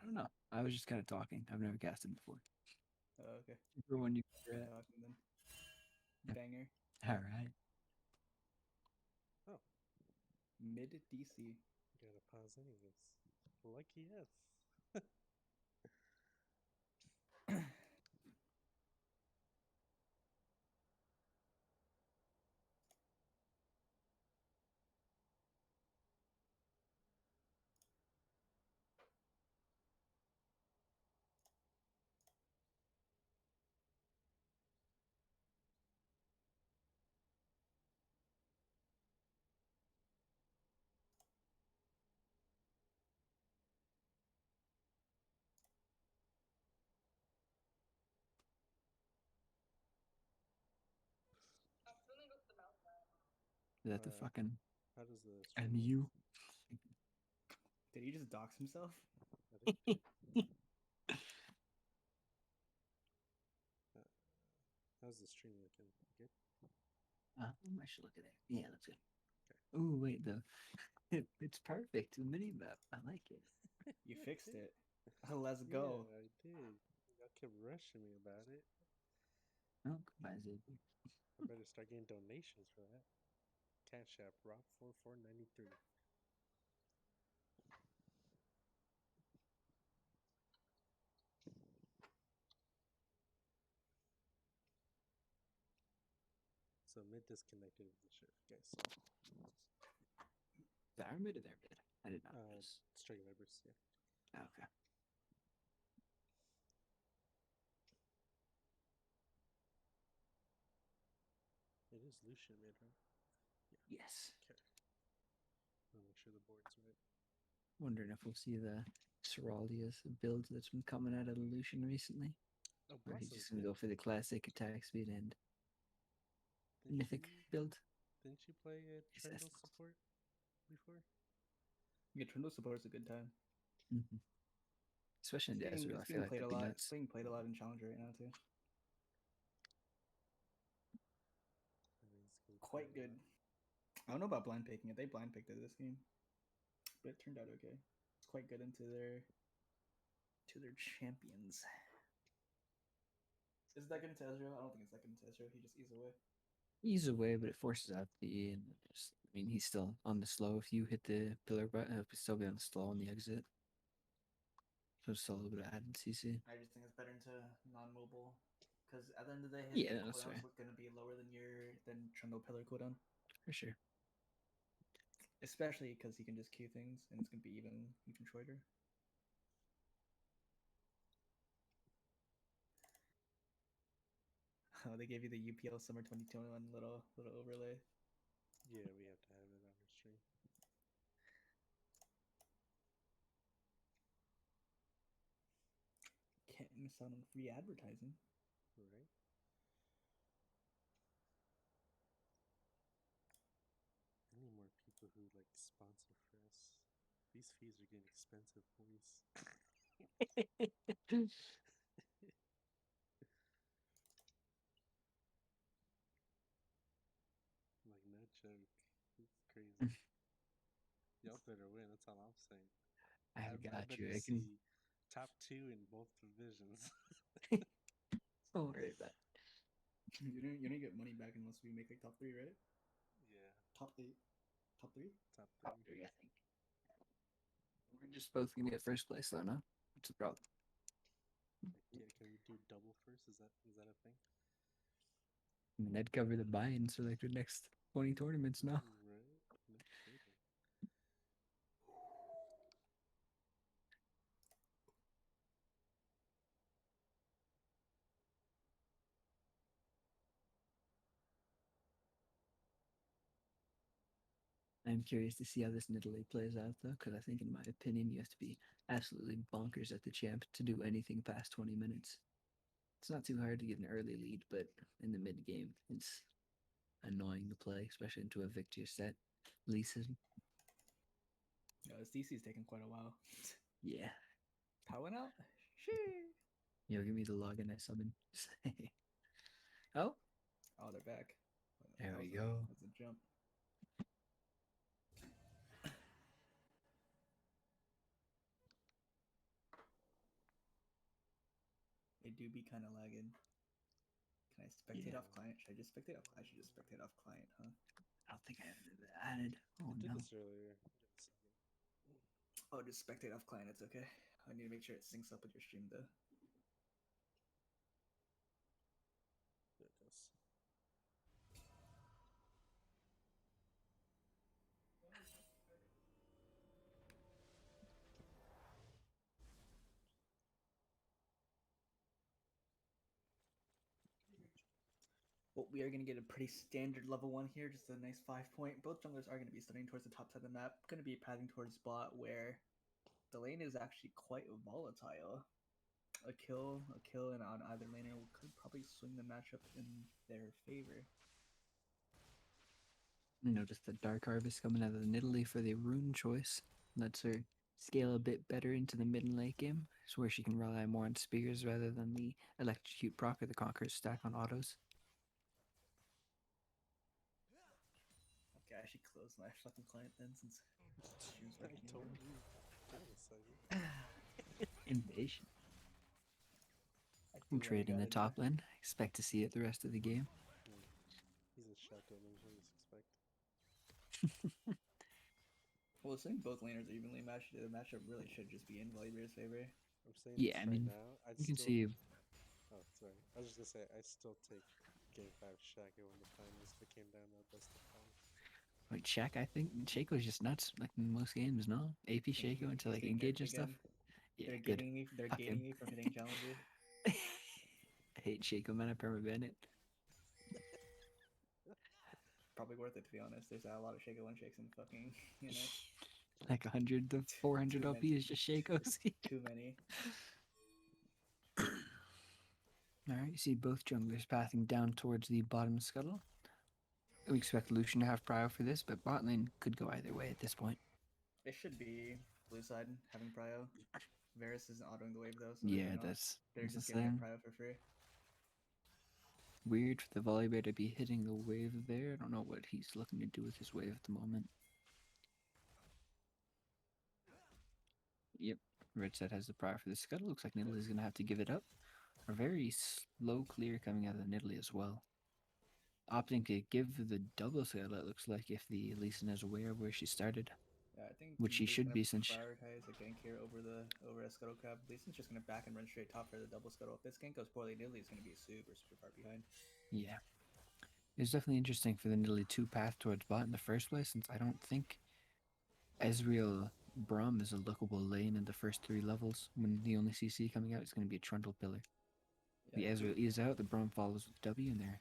don't know. I was just kind of talking. I've never cast him before. Okay. For when you Talking then. Yeah. Banger. all right. Oh, Mid DC. gotta pause anyways. Lucky us. Is that the fucking How does the stream and look? you? Did he just dox himself? I think. Uh, how's the stream looking? Good. I should look at it. Yeah, that's good. Oh wait, it's perfect. The mini map. I like it. You fixed it. Let's Yeah, go. I did. Y'all kept rushing me about it. Oh, goodbye, Xavier. I better start getting donations for that. Cash App Rob4493. So mid disconnected with the shift, guys. There mid or there mid? I did not Uh, notice. Strike Vipers, yeah. Okay. It is Lucian mid, right? Yes. Okay. I'll make sure the board's right. Wondering if we'll see the Seralius build that's been coming out of Lucian recently. Oh, Or he's Blossom's just gonna good. go for the classic attack speed and Didn't mythic you build. didn't you play a Yes, Trundle yes. support before? Yeah, Trundle support is a good time. Mm-hmm. Especially in Desert, I It's feel being like played a that'd be lot. It's nuts. being played a lot in Challenger right now too. I think it's gonna be played Quite a good. lot. I don't know about blind picking it. They blind picked it this game, but it turned out okay. It's quite good into their champions. Is that good into Ezreal? I don't think it's that good into Ezreal. He just eats away. Ease away, but it forces out the E. And just, I mean, he's still on the slow. If you hit the pillar button, he'll still be on the slow on the exit. So it's still a little bit of added CC. I just think it's better into non-mobile because at the end of the day, his Yeah, that's cooldowns fair. look gonna be lower than Trundle pillar cooldown, For sure. especially because he can just queue things and it's gonna be even shorter. Oh, they gave you the UPL Summer 2021 little overlay. Yeah, we have to have it on the stream. Can't miss out on free advertising. Right? I need more people who like sponsor for us. These fees are getting expensive, boys. Like no joke. It's crazy. Y'all better win, that's all I'm saying. I I got you. better I can. see top 2 in both divisions. Don't worry about it. You don't get money back unless we make like top three, right? Yeah, Top eight, top three. top Top 3. three, I think. We're just both gonna get first place, though, no? What's the problem? Like, can we do double first? Is that a thing? I mean, I'd cover the buy-ins for like the next 20 tournaments now. Right? No kidding. I'm curious to see how this Nidalee plays out, though, because I think, in my opinion, you have to be absolutely bonkers at the champ to do anything past 20 minutes. It's not too hard to get an early lead, but in the mid game, it's annoying to play, especially into a victory set. Lisa, No, this DC's taking quite a while. yeah. Power went out. Shit. Give me the login I summon. Oh, Oh, they're back. there we go. That's a jump. it do be kind of lagging. Can I spectate Yeah. off client? Should I just spectate off? I should just spectate off client, huh? I don't think I have it added. Oh I did no. this earlier. Give it a second. Oh, just spectate off client. It's okay. I need to make sure it syncs up with your stream though. There it goes. Well, we are going to get a pretty standard level 1 here, just a nice 5-point. Both junglers are going to be studying towards the top side of the map. Going to be pathing towards bot where the lane is actually quite volatile. A kill, and on either laner could probably swing the matchup in their favor. Notice the Dark Harvest coming out of Nidalee for the rune choice. Lets her scale a bit better into the mid and late game. It's where she can rely more on spears rather than the electrocute proc or the Conqueror's stack on autos. Okay, I should close my fucking client then since stream's I working told again. you. Give it a second. Invasion. I I'm do what I trading the gotta top do. lane. Expect to see it the rest of the game. He's a shadow ninja, you expect. Well, assuming both laners are evenly matched, the matchup really should just be in Volibear's favor. I'm saying Yeah, this I right mean, now. I'd you can still. see Oh, sorry. I was just gonna say, I still take Game 5 Shaco in the finals if it came down to a best of 5. like Shaq. I think Shaco's just nuts like in most games, no? AP Shaco into He's like getting engage nerfed and stuff. again. Yeah, They're good. gating me. They're Fuck gating him. me from hitting challenger. I hate Shaco, man. I permaban it. Probably worth it to be honest. There's a lot of Shaco one shakes in fucking Like 100 to 400 too OP many. is just Shaco's. Too many. Alright, you see both junglers pathing down towards the bottom scuttle. We expect Lucian to have prio for this, but bot lane could go either way at this point. It should be blue side having prio. Varus isn't autoing the wave though, so Yeah, that's they're the just giving it thing. prio for free. Weird for the Volibear to be hitting the wave there. I don't know what he's looking to do with his wave at the moment. Yep, red side has the prio for the scuttle. Looks like Nidalee is going to have to give it up. A very slow clear coming out of Nidalee as well. Opting to give the double scuttle, it looks like, if the Lee Sin is aware of where she started. Yeah, I think Which he Nidalee's should gonna be since... prioritize a gank here over a scuttle crab. Leeson's just gonna back and run straight top for the double scuttle. If this gank goes poorly, Nidalee's gonna be super far behind. Yeah. It's definitely interesting for the Nidalee 2 path towards bot in the first place, since I don't think Ezreal Braum is a lookable lane in the first 3 levels. When the only CC coming out is going to be a Trundle Pillar. The Yeah, Ezreal is out, the Braum follows with W, and there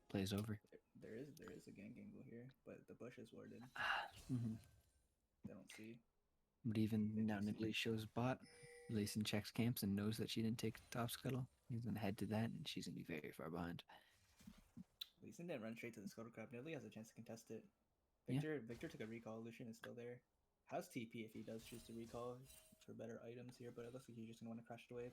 plays over. there is a gank angle here, but the bush is warded. Mm-hmm. They don't see. But even now Interesting. Nidalee shows bot, Lee Sin checks camps and knows that she didn't take top scuttle. He's going to head to that, and she's going to be very far behind. Leeson didn't run straight to the scuttle crab. Nidalee has a chance to contest it. Yeah. Victor took a recall. Lucian is still there. Has TP if he does choose to recall for better items here, but it looks like he's just gonna want to crash the wave.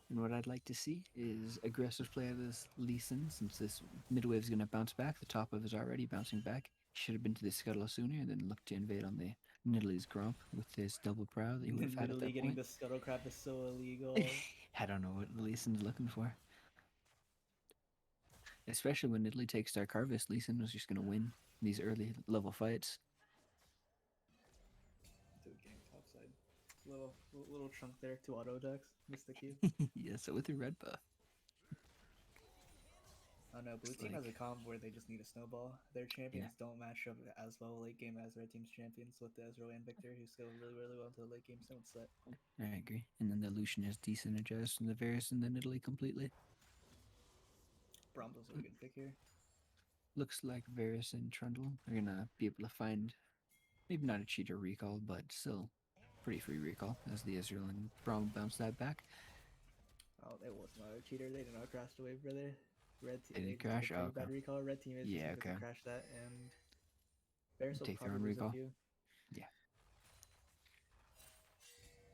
And what I'd like to see is aggressive play of this Lee Sin, since this mid wave is going to bounce back. The top wave is already bouncing back. Should have been to the scuttle sooner, and then look to invade on the Nidalee's Grump with this double prow that he would have had at Nidalee that getting point. the scuttle crab is so illegal. I don't know what Lee Sin's looking for. Especially when Nidalee takes Dark Harvest, Lee Sin was just going to win these early level fights. To the game top side. Little chunk there, 2 auto attacks. Missed the Q. Yeah, so with your red buff. Oh no, blue It's team has a like- comp where they just need a snowball. Their champions don't match up as well late game as red team's champions with the Ezreal and Victor, who scale really well into the late game stone set. I agree. And then the Lucian is desynergized from the Varus and the Nidalee completely. Brombo's a good pick here. Looks like Varus and Trundle are going to be able to find, maybe not a cheater recall, but still pretty free recall, as the Ezreal and Braum bounce that back. Oh, it was not a cheater. They did not crash the wave, brother. Red team. They didn't crash? Bad Okay. recall. Red team is Yeah, just gonna okay. crash that, and Varus will Take their probably own lose a recall? few. Yeah.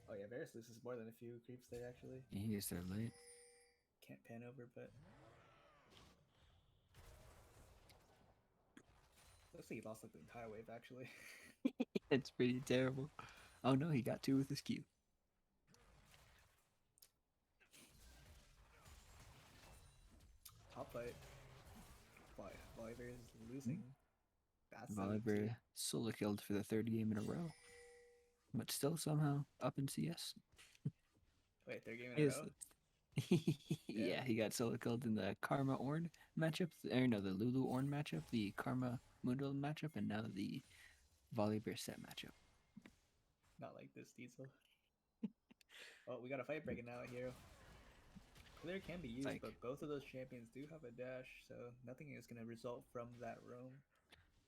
Oh yeah, Varus loses more than a few creeps there actually. Yeah, he gets there late. Can't pan over, but looks like he lost like the entire wave actually. It's pretty terrible. Oh no, he got 2 with his Q. but Volibear is losing. That's the week Volibear solo killed for the third game in a row, but still somehow up in CS. Wait, third game in a Is row. yeah, Damn. he got solo killed in the Karma Ornn matchup, or no, the Lulu Ornn matchup, the Karma Mundo matchup, and now the Volibear set matchup. Not like this, Diesel. Oh, we got a fight breaking out here. Clear can be It's used, like but both of those champions do have a dash, so nothing is going to result from that roam.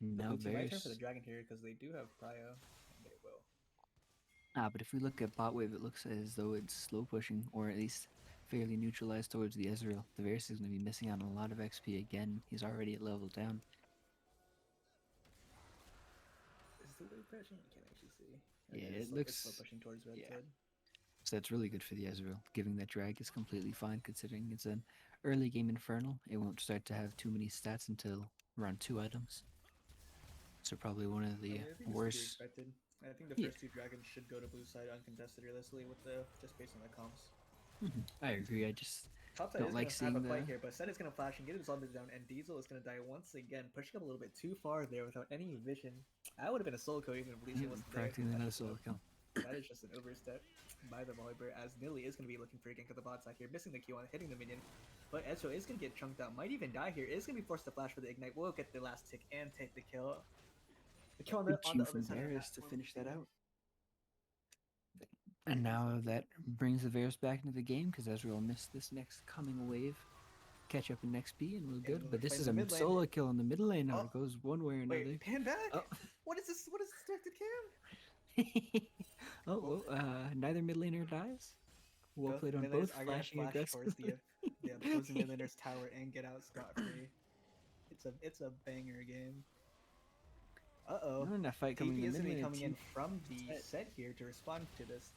The now blue team might turn for the Varus. dragon here because they do have prio, and they will. But if we look at bot wave, it looks as though it's slow pushing, or at least fairly neutralized towards the Ezreal. The Varus is going to be missing out on a lot of XP again. He's already at level down. Is the wave pushing? You can't actually see. Yeah, Okay, it it's slow looks. pushing towards red Yeah. side. So that's really good for the Ezreal. Giving that drag is completely fine considering it's an early game Infernal. It won't start to have too many stats until around 2 items. So probably one of I the mean, I think this could be worst. expected. I think the Yeah. first two dragons should go to blue side uncontested realistically with the just based on the comps. I agree. I just Top side don't is like gonna have a seeing fight the. here, but Set is gonna flash and get his ultimate down, and Diesel is gonna die once again, pushing up a little bit too far there without any vision. That would have been a solo kill even if Lee Sin wasn't there. Practically That's another just solo kill. that is just an overstep by the Volibear, as Nilly is gonna be looking for a gank at the bot side here, missing the Q on hitting the minion. But Ezreal is gonna get chunked out, might even die here. Is gonna be forced to flash for the ignite. Will get the last tick and take the kill. The kill on Good the team other from side of the Varus map to for finish that BO3. out. And now that brings the Varus back into the game because Ezreal missed this next coming wave. Catch up in XP and we're And good. we're But this fighting is the a mid lane. solo kill in the middle lane now. Oh, It goes one way or another. wait, pan back? Oh. What is this? What is this directed cam? Neither mid laner dies. Well Both played on mid laners both, are gonna flashing flash towards aggressively. the opposing mid laner's tower and get out scot free. It's a banger game. Uh-oh. Not enough fight coming in TP the is mid gonna be lane. coming in from the Set. set here to respond to this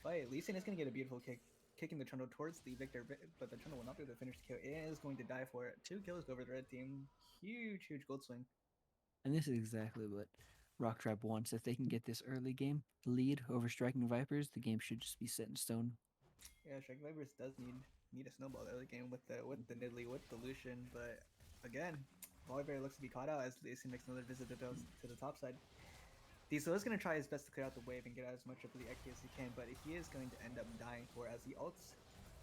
fight. Lee Sin is gonna get a beautiful kick, kicking the Trundle towards the Victor, but the Trundle will not be able to finish the kill. It is going to die for it. 2 kills go over the red team. Huge gold swing. And this is exactly what Rock Tribe wants. If they can get this early game lead over Striking Vipers, the game should just be set in stone. Yeah, Strike Vipers does need a snowball early game with the Nidalee, with the Lucian, but again, Volibear looks to be caught out as Lee Sin makes another visit to the top side. Diesel is going to try his best to clear out the wave and get out as much of the XP as he can, but he is going to end up dying for as he ults,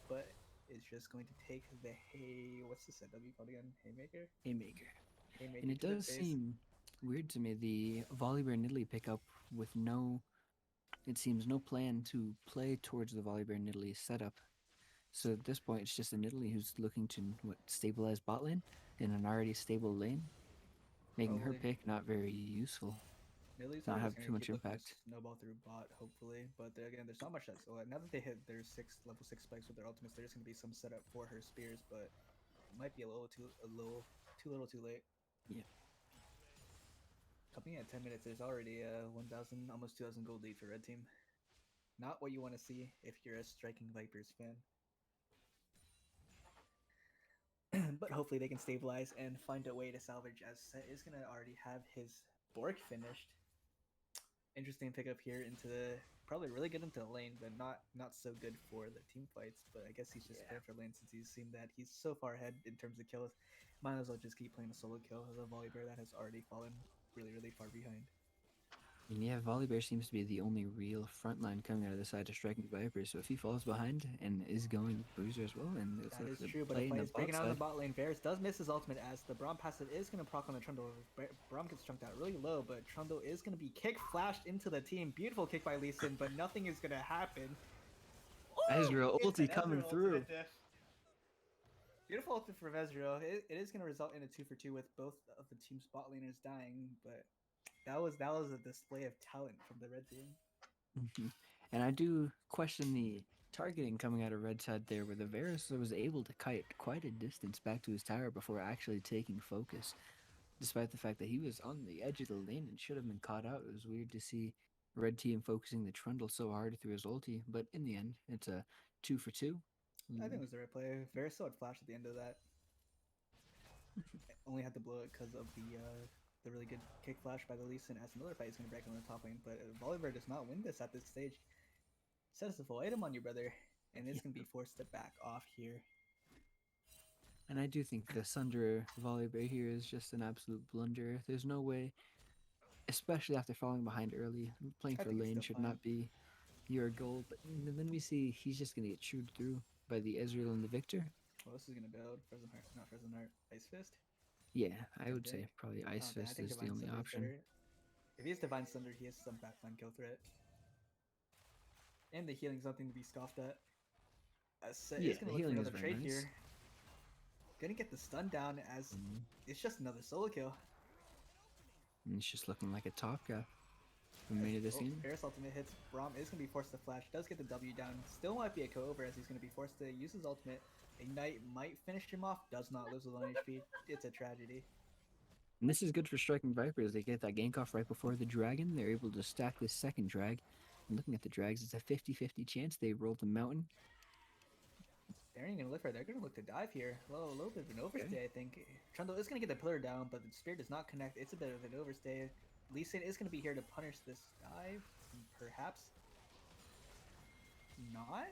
but is just going to take the what's the set W called again? Haymaker? Haymaker. Haymaker And it to the does face. seem weird to me, the Volibear Nidalee pickup with no, it seems, no plan to play towards the Volibear Nidalee setup. So at this point, it's just a Nidalee who's looking to stabilize bot lane in an already stable lane, making her Probably. pick not very useful. Nidalee's Not probably have just too going to much keep looking to impact. snowball through bot, hopefully, but again, there's not much that's now that they hit their level 6 spikes with their ultimates, there's going to be some setup for her spears, but it might be a little too late. Yeah. Coming in at 10 minutes, there's already a 1,000, almost 2,000 gold lead for red team. Not what you want to see if you're a Striking Vipers fan. But hopefully they can stabilize and find a way to salvage, as Set is going to already have his Bork finished. Interesting pickup here into the, probably really good into the lane, but not so good for the team fights. But I guess he's just prepared for lane since he's seen that he's so far ahead in terms of kills. Might as well just keep playing a solo kill as a Volibear that has already fallen really far behind. And yeah, Volibear seems to be the only real frontline coming out of the side of Striking Vipers. So if he falls behind and is going Bruiser as well, and it's That like is the true, but a play in fight the is breaking bot out in the side. bot lane. Varus does miss his ultimate as the Braum passive is going to proc on the Trundle. Braum gets chunked out really low, but Trundle is going to be kick flashed into the team. Beautiful kick by Lee Sin, but nothing is going to happen. Ezreal It's ulti an coming Ezreal through. ultimate diff. Beautiful ultimate for Ezreal. It is going to result in a 2-for-2 with both of the team's bot laners dying, but that was a display of talent from the red team. And I do question the targeting coming out of red side there, where the Varus was able to kite quite a distance back to his tower before actually taking focus, despite the fact that he was on the edge of the lane and should have been caught out. It was weird to see red team focusing the Trundle so hard through his ulti, but in the end, it's a 2-for-2. I think it was the right play. Varus still had flash at the end of that. Only had to blow it because of the really good kick flash by the Lee Sin, as another fight is going to break on the top lane. But Volibear does not win this at this stage. Says the full item on you, brother, and it's going to be forced to back off here. And I do think the Sunder Volibear here is just an absolute blunder. There's no way, especially after falling behind early, playing I for think it's lane still should fine. not be your goal. But then we see he's just going to get chewed through by the Ezreal and the Victor. Well, this is gonna build Frozen Heart, not Frozen Heart, Ice Fist. Yeah, I I would say think. probably I Ice don't think. I Fist think is the Divine only Sunder is option. better. If he has Divine Sunder, he has some backline kill threat, and the healing's nothing to be scoffed at. Set Yeah, is gonna the look for healing is another very trade nice. here. Gonna get the stun down as Mm, it's just another solo kill. and it's just looking like a top guy from made of this game. Ferris ultimate hits. Braum is gonna be forced to flash. Does get the W down. Still might be a KO over as he's gonna be forced to use his ultimate. Ignite might finish him off. Does not lose with 1 HP. It's a tragedy. And this is good for striking Vipers. They get that gank off right before the dragon. They're able to stack this second drag. And looking at the drags, it's a 50-50 chance they roll the mountain. They're not even gonna look for it. They're gonna look to dive here. A little bit of an overstay, Okay. I think. Trundle is gonna get the pillar down, but the spear does not connect. It's a bit of an overstay. Lee Sin is gonna be here to punish this dive. Perhaps not.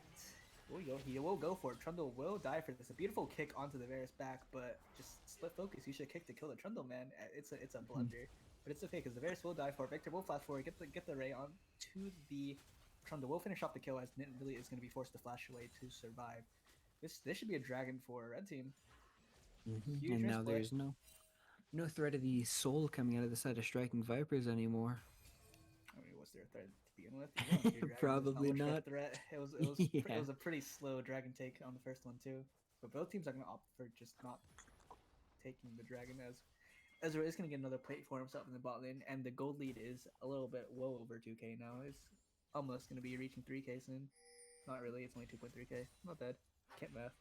He will go for it. Trundle will die for this. A beautiful kick onto the Varus back, but just split focus. You should kick to kill the Trundle, man. It's a blunder, but it's okay because the Varus will die for it. Victor will flash forward, get the ray on to the Trundle. Will finish off the kill as Nidalee is going to be forced to flash away to survive. This should be a dragon for red team. Huge And now risk play. there's no threat of the soul coming out of the side of striking Vipers anymore. I mean, was there a threat to begin with? You don't hear dragons, Probably there's not. Much not. threat. It was Yeah. it was a pretty slow dragon take on the first one too. But both teams are gonna opt for just not taking the dragon as Ezra is gonna get another plate for himself in the bot lane, and the gold lead is a little bit well over 2k now. It's almost gonna be reaching 3k soon. Not really. It's only 2.3k. Not bad. Can't math.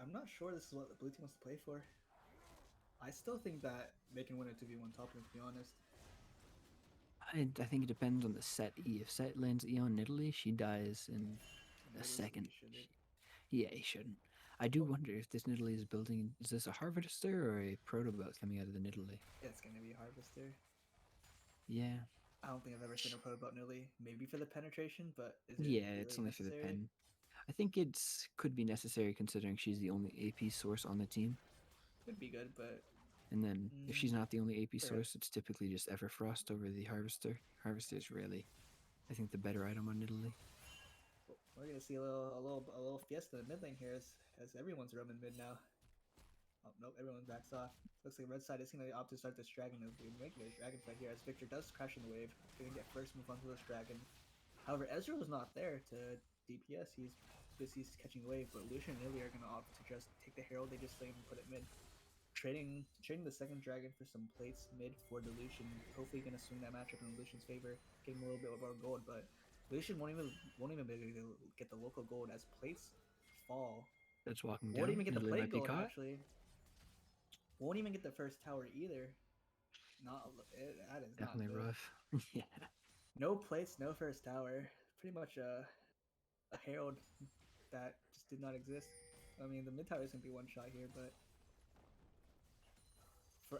I'm not sure this is what the blue team wants to play for. I still think that they can win a 2v1 top lane, to be honest. I think it depends on the set E. If set lands E on Italy, she dies in a second. Yeah, he shouldn't. I do wonder if this Nidalee is building. Is this a Harvester or a Protobot coming out of the Nidalee? It's gonna be a Harvester. Yeah. I don't think I've ever seen a pro about Nilly. Maybe for the penetration, but is it Yeah, really it's only for the necessary? pen. I think it's could be necessary considering she's the only AP source on the team. Could be good, but And then if she's not the only AP Fair. source, it's typically just Everfrost over the Harvester. Harvester is really, I think, the better item on Italy. we're gonna see a little fiesta in mid lane here as everyone's roaming mid now. Oh nope, everyone backs off. Looks like red side is gonna opt to start this dragon as we make a dragon fight here as Victor does crash in the wave. Gonna get first move onto this dragon. However, Ezreal was not there to DPS. He's busy catching wave, but Lucian and Lily are gonna opt to just take the Herald they just slain and put it mid. Trading the second dragon for some plates mid for the Lucian. Hopefully gonna swing that matchup in Lucian's favor, getting a little bit more gold, but Lucian won't even be able to get the local gold as plates fall. That's walking Won't down. even get the Italy plate might be gold caught. actually. Won't even get the first tower either. That is not Definitely good. rough. Yeah. No plates, no first tower. Pretty much a herald that just did not exist. I mean, the mid tower is gonna be one shot here, but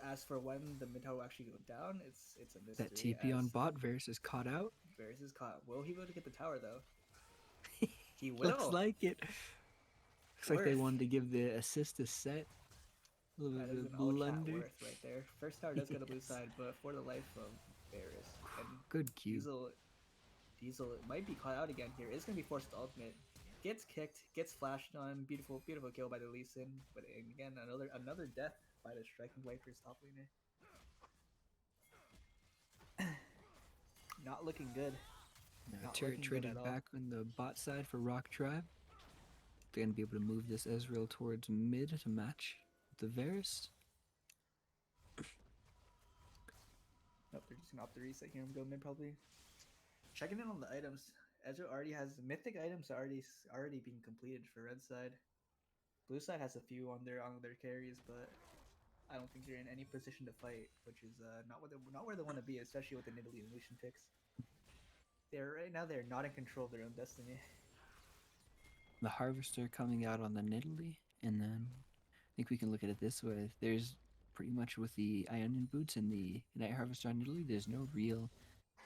as for when the mid tower will actually go down, it's a mystery. That TP on bot Varus is caught out. Varus is caught. Will he be able to get the tower though? He will. Looks like it. Looks like they wanted to give the assist a set. A little That bit is of an a all chat blunder. worth right there. First tower does go to blue side, but for the life of Varus. And Good cue. Diesel might be caught out again here. Is going to be forced to ultimate. Gets kicked, gets flashed on. Beautiful kill by the Lee Sin. But again, another death by the striking Viper's top laner. Not looking good. Now, Not turret looking good traded at all. back on the bot side for Rock Tribe. They're going to be able to move this Ezreal towards mid to match the Varus. Nope, they're just gonna opt to reset here and go mid probably. Checking in on the items. Ezra already has mythic items already being completed for red side. Blue side has a few on their carries, but I don't think they're in any position to fight, which is not where they want to be, especially with the Nidalee and Lucian picks. They're not in control of their own destiny. The Harvester coming out on the Nidalee, and then I think we can look at it this way. There's pretty much with the Ionian Boots and the Night Harvester on Nidalee, there's no real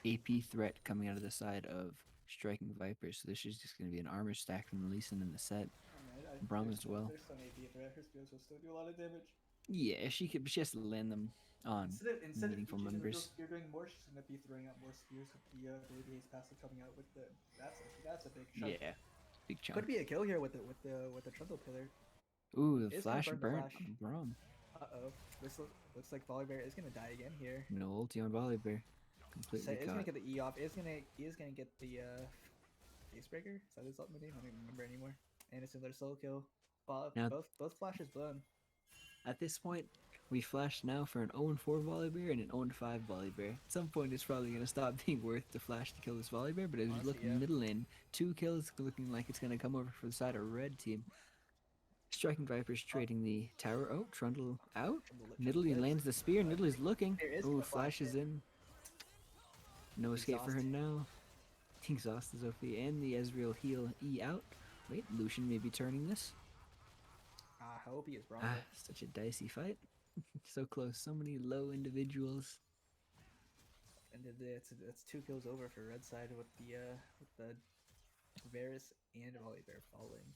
AP threat coming out of the side of striking Viper, so this is just going to be an armor stack from Lee Sin in the set. I Braum as well. There's still an AP threat. Her skills will still do a lot of damage. Yeah, she has to land them on Instead of meaningful each individual members. spear doing more, she's gonna be throwing out more spears with the Blade Haze passive coming out with the. That's a big chunk. Yeah, big chunk. Could be a kill here with the Trundle Pillar. Ooh, the It's gonna flash burn the burnt flash. on Braum. Uh-oh. This looks like Volibear is gonna die again here. No ulti on Volibear. So Completely it's gonna caught. get the E off. He is gonna get the Facebreaker. Is that his ultimate name? I don't even remember anymore. And it's another solo kill. Now- Both flashes blown. At this point, we flashed now for an 0-4 Volibear and an 0-5 Volibear. At some point, it's probably going to stop being worth the flash to kill this Volibear, but as we Honestly, look yeah. middle lane, 2 kills looking like it's going to come over for the side of red team. Striking Vipers trading the tower. Oh, Trundle out. Nidalee lives. lands the spear. Nidalee's looking. There is Oh, gonna flash flash is in. No escape for her Exhaust. now. Exhaust is OP, and the Ezreal heal E out. Wait, Lucian may be turning this. How OP is Braum? Ah, such a dicey fight. So close. So many low individuals. And it's 2 kills over for red side with the Varus and Volibear falling.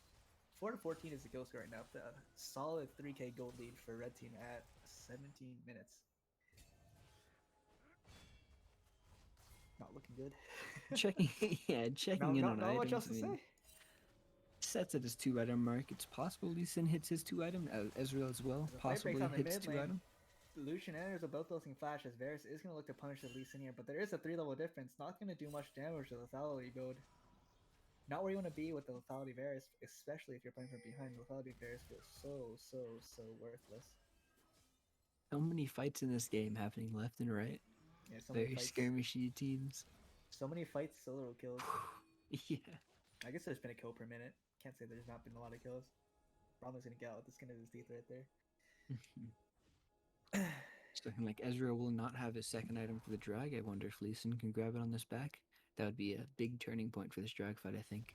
4-14 is the kill score right now. The solid 3k gold lead for red team at 17 minutes. Not looking good. Checking, yeah, checking in on not much items. else to say. Sets at his 2-item mark. It's possible Lee Sin hits his 2-item. Ezreal as well. The fight breaks Possibly on the hits mid lane. 2-item. Lucian and Ezreal are both losing flashes. Varus is going to look to punish the Lee Sin here, but there is a 3-level difference. Not going to do much damage to the lethality build. Not where you want to be with the lethality Varus, especially if you're playing from behind. Lethality Varus feels so worthless. So many fights in this game happening left and right. Yeah, so many Very fights. skirmishy teams. So many fights, solo kills. Yeah. I guess there's been a kill per minute. Can't say there's not been a lot of kills. Brahma's gonna get out with the skin of his teeth right there. It's looking like Ezreal will not have his second item for the drag. I wonder if Lee Sin can grab it on this back. That would be a big turning point for this drag fight, I think.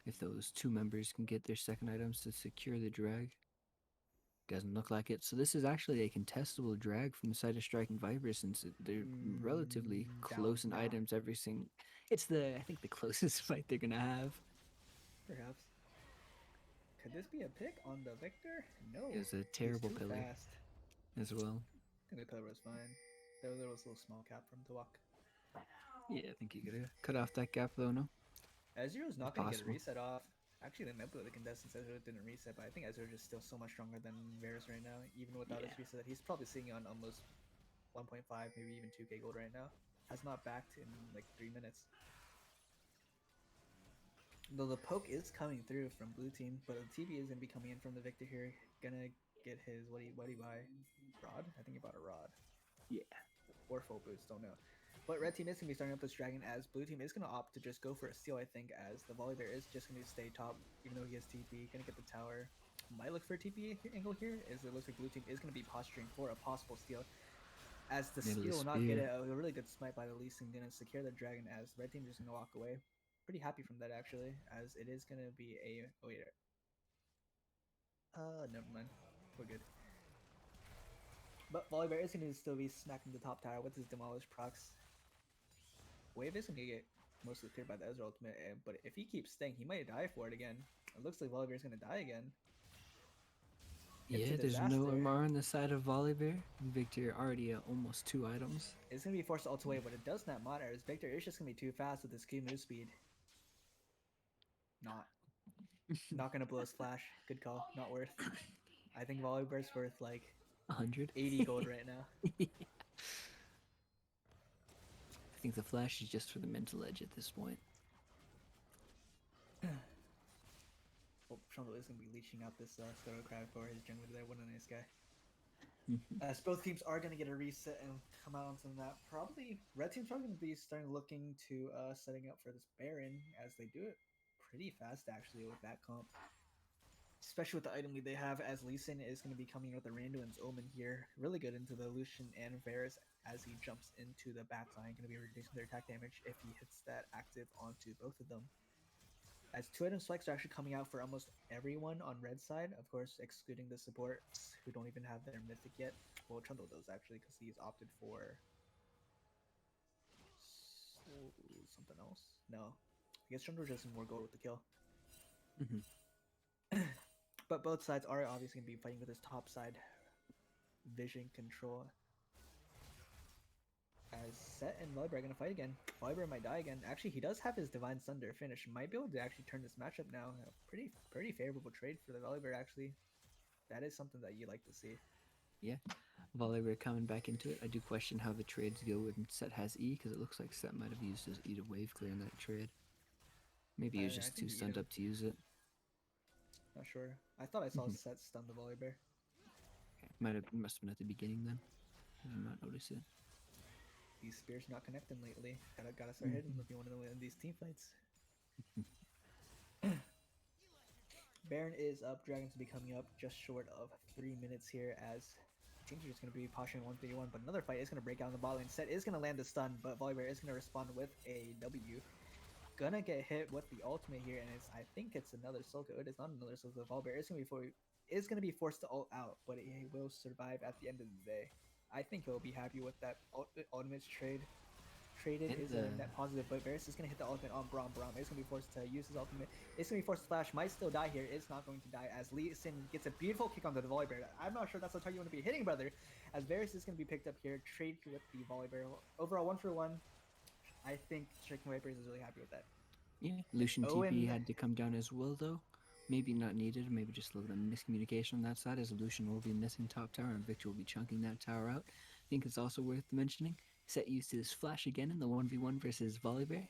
If those 2 members can get their second items to secure the drag. Doesn't look like it. So this is actually a contestable drag from the side of Striking Vipers, since they're relatively close in down. items every single. It's I think the closest fight they're gonna have. Perhaps. Could this be a pick on the Victor? No. It was a he's terrible too pillar fast. as well. I think the pillar was fine. There was a little small cap for him to walk. Yeah, I think you could have cut off that gap though, no? Ezreal's not gonna get a Possible. reset off. Actually, the map of the contestants, Ezreal didn't reset, but I think Ezreal is still so much stronger than Varus right now. Even without his Yeah. reset, he's probably sitting on almost 1.5, maybe even 2k gold right now. Has not backed in like 3 minutes. Though the poke is coming through from blue team, but the TB is gonna be coming in from the Victor here. Gonna get his what do you buy? Rod? I think he bought a rod. Yeah. Or full boots, don't know. But red team is gonna be starting up this dragon as blue team is gonna opt to just go for a steal, I think, as the Volibear is just gonna stay top, even though he has TP, gonna get the tower. Might look for a TP angle here, as it looks like blue team is gonna be posturing for a possible steal. As the Middle steal will not get spear. a really good smite by the Lee Sin, gonna secure the dragon as red team just gonna walk away. Pretty happy from that actually, as it is gonna be a wait. Never mind. We're good. But Volibear is gonna still be smacking the top tower with his demolish procs. Wave is gonna get mostly cleared by the Ezreal ultimate, but if he keeps staying, he might die for it again. It looks like Volibear is gonna die again. It's Yeah, a there's no disaster. MR on the side of Volibear. Victor already almost 2 items. It's gonna be forced to ult away, but it does not matter, as Victor is just gonna be too fast with his Q move speed. Not gonna blow his flash. Good call. Not worth. I think Volibear's worth like 100. 80 gold right now. I think the flash is just for the mental edge at this point. Well, Trundle is gonna be leeching out this Starro Crab for his jungler there. What a nice guy. As both teams are going to get a reset and come out onto the map. Probably, red team's probably going to be starting looking to setting up for this Baron, as they do it pretty fast actually with that comp. Especially with the item lead they have, as Lee Sin is going to be coming with the Randuin's Omen here. Really good into the Lucian and Varus as he jumps into the backline. Going to be reducing their attack damage if he hits that active onto both of them. As 2-item spikes are actually coming out for almost everyone on red side, of course, excluding the supports who don't even have their mythic yet. Well, Trundle does actually, because he's opted for something else. No, I guess Chandra just more gold with the kill. Mhm. But both sides are obviously gonna be fighting with this top side vision control. As Set and Volibear are gonna fight again. Volibear might die again. Actually, he does have his Divine Thunder finish. Might be able to actually turn this matchup now. A pretty favorable trade for the Volibear actually. That is something that you like to see. Yeah. Volibear coming back into it. I do question how the trades go when Set has E, because it looks like Set might have used his E to wave clear in that trade. Maybe he was I just think too he stunned even- up to use it. Not sure. I thought I saw Mhm. Set stun the Volibear. Must have been at the beginning then. I did not notice it. These spears not connecting lately. Gotta start hitting them if you want to win these team fights. Baron is up. Dragons will be coming up just short of 3 minutes here as teams are just going to be posturing 131. But another fight is going to break out in the bot lane. Set is going to land the stun, but Volibear is going to respond with a W. Gonna get hit with the ultimate here, and I think it's another Silco. It is not another Silco. Volibear is going to be forced to ult out, but he will survive at the end of the day. I think he'll be happy with that ultimate trade. Traded And is a net positive, but Varus is going to hit the ultimate on Braum. Braum is going to be forced to use his ultimate. It's going to be forced to flash. Might still die here. It's not going to die as Lee Sin gets a beautiful kick onto the Volibear. I'm not sure that's the target you want to be hitting, brother. As Varus is going to be picked up here. Trade with the Volibear. Overall, 1-for-1. I think Stricken Vipers is really happy with that. yeah, Lucian TP Owen, had to come down as well though. Maybe not needed, maybe just a little bit of miscommunication on that side, as Lucian will be missing top tower and Victor will be chunking that tower out. I think it's also worth mentioning. Set used his flash again in the 1v1 versus Volibear.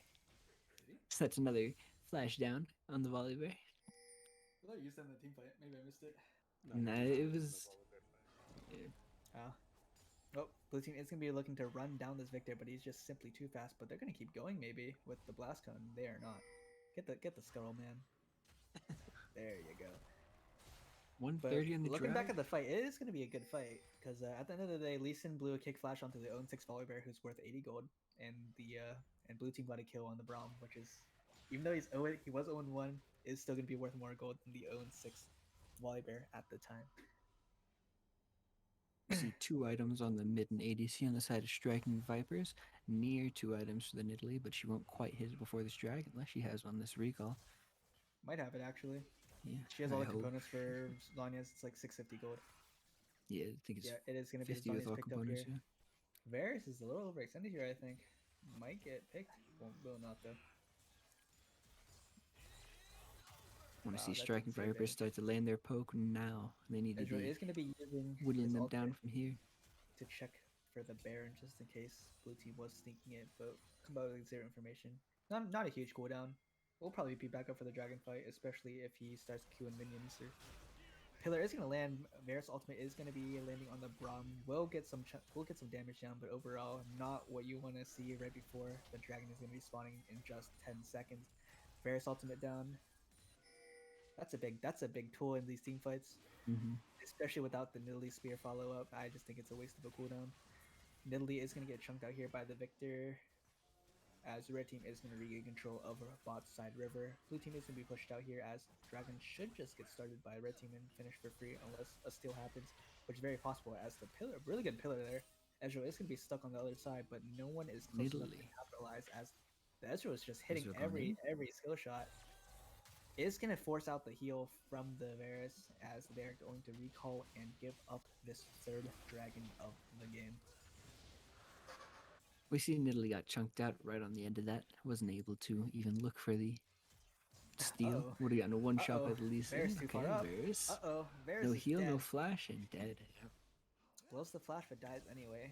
So that's another flash down on the Volibear. I thought you used that in the team fight. Maybe I missed it. No, Nah, he just it did in the was. Volibear fight. Yeah. Oh, Blue team is going to be looking to run down this Victor, but he's just simply too fast. But they're going to keep going maybe with the Blast Cone. They are not. Get the Scuttle, man. There you go. 130 on the looking back drag. at the fight, it is going to be a good fight because at the end of the day, Lee Sin blew a kick flash onto the own 6 Volibear, who's worth 80 gold, and and Blue team got a kill on the Braum, which is, even though he was 0-1, is still going to be worth more gold than the own 6 Volibear at the time. We see 2 items on the mid and ADC on the side of Striking Vipers. Near 2 items for the Nidalee, but she won't quite hit it before this drag unless she has on this recall. Might have it actually. Yeah, She has all I the hope. components for Zanya's. It's like 650 gold. Yeah, I think it's Yeah, it is going to be 50 with Zanya's all picked up components. here. Yeah. Varus is a little overextended here, I think. Might get picked. Will not though. Want to Wow, see that Striking didn't save Vipers it. start to land their poke now. They need to Ezreal be is going to be using whittling his them down ultimate from here. to check for the Baron just in case Blue team was sneaking it, but come out with 0 information. Not a huge cooldown. We'll probably be back up for the dragon fight, especially if he starts queuing minions. Or Pillar is going to land. Varus ultimate is going to be landing on the Braum. We'll get some damage down, but overall not what you want to see right before the dragon is going to be spawning in just 10 seconds. Varus ultimate down. That's a big tool in these team fights, Hmm. especially without the Nidalee spear follow up. I just think it's a waste of a cooldown. Nidalee is going to get chunked out here by the Victor, as the red team is going to regain control of bot side river. Blue team is going to be pushed out here as Dragon should just get started by red team and finish for free unless a steal happens, which is very possible as the pillar, really good pillar there. Ezreal is going to be stuck on the other side, but no one is close enough to Nidalee. capitalize as the Ezreal is just hitting Ezreal going in. every skill shot. Is going to force out the heal from the Varus as they're going to recall and give up this 3rd dragon of the game. We see Nidalee got chunked out right on the end of that. Wasn't able to even look for the steal. Uh-oh. Would have gotten a one shot by Uh-oh. the Lee Varus Sin. too Okay, far up. Varus. Uh-oh. Varus No is heal, dead. no flash, and dead. Wills the flash but dies anyway.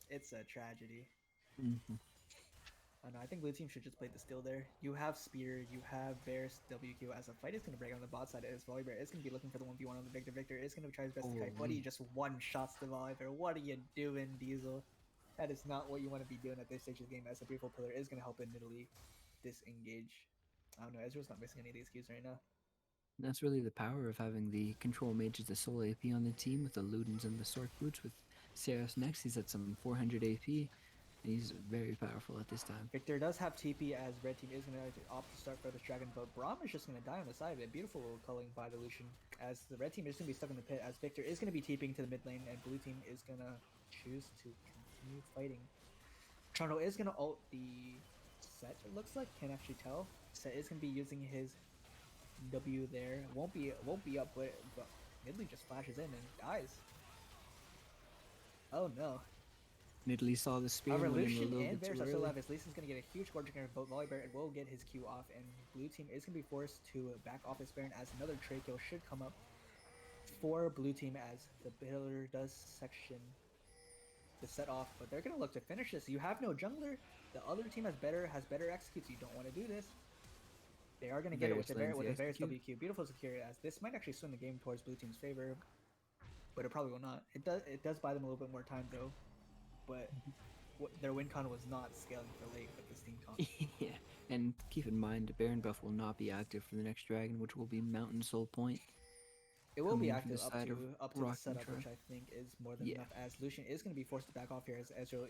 It's a tragedy. Mm-hmm. Oh no, I think blue team should just play the steal there. You have Spear, you have Varus WQ as a fight is going to break on the bot side as Volibear is going to be looking for the 1v1 on the Victor. Victor is going to try his best to kite. What are you just one-shots the Volibear? What are you doing, Diesel? That is not what you want to be doing at this stage of the game, as a beautiful pillar is going to help in Italy disengage. I don't know, Ezreal's not missing any of these Qs right now. That's really the power of having the control mage as the sole AP on the team with the Ludens and the Sork Boots. With Seros next, he's at some 400 AP. And he's very powerful at this time. Victor does have TP as red team is going to opt to start for this dragon, but Braum is just going to die on the side of it. Beautiful culling by the Lucian as the red team is going to be stuck in the pit as Victor is going to be TPing to the mid lane and blue team is going to choose to continue fighting. Toronto is gonna ult the set. It looks like can't actually tell. Set is gonna be using his W there. Won't be up, but Midley just flashes in and dies. Oh no. Italy saw the spear However, and went in a Lucian little and bit too Varus are still early. alive. As Lee's gonna get a huge gorge and both Volibear and will get his Q off, and blue team is gonna be forced to back off this Baron as another trade kill should come up for blue team as the builder does section the set off, but they're gonna look to finish this. You have no jungler. The other team has better executes. You don't want to do this. They are gonna get it with Varus the lands the Varus execute. WQ. Beautiful secure as this might actually swing the game towards blue team's favor, but it probably will not. It does buy them a little bit more time though, but their win con was not scaling for late with this team comp. Yeah, and keep in mind, the Baron buff will not be active for the next dragon, which will be Mountain Soul Point. It will Coming be in from the active side of up to the Rocking setup, Tribe. which I think is more than Yeah. enough. As Lucian is going to be forced to back off here as Ezreal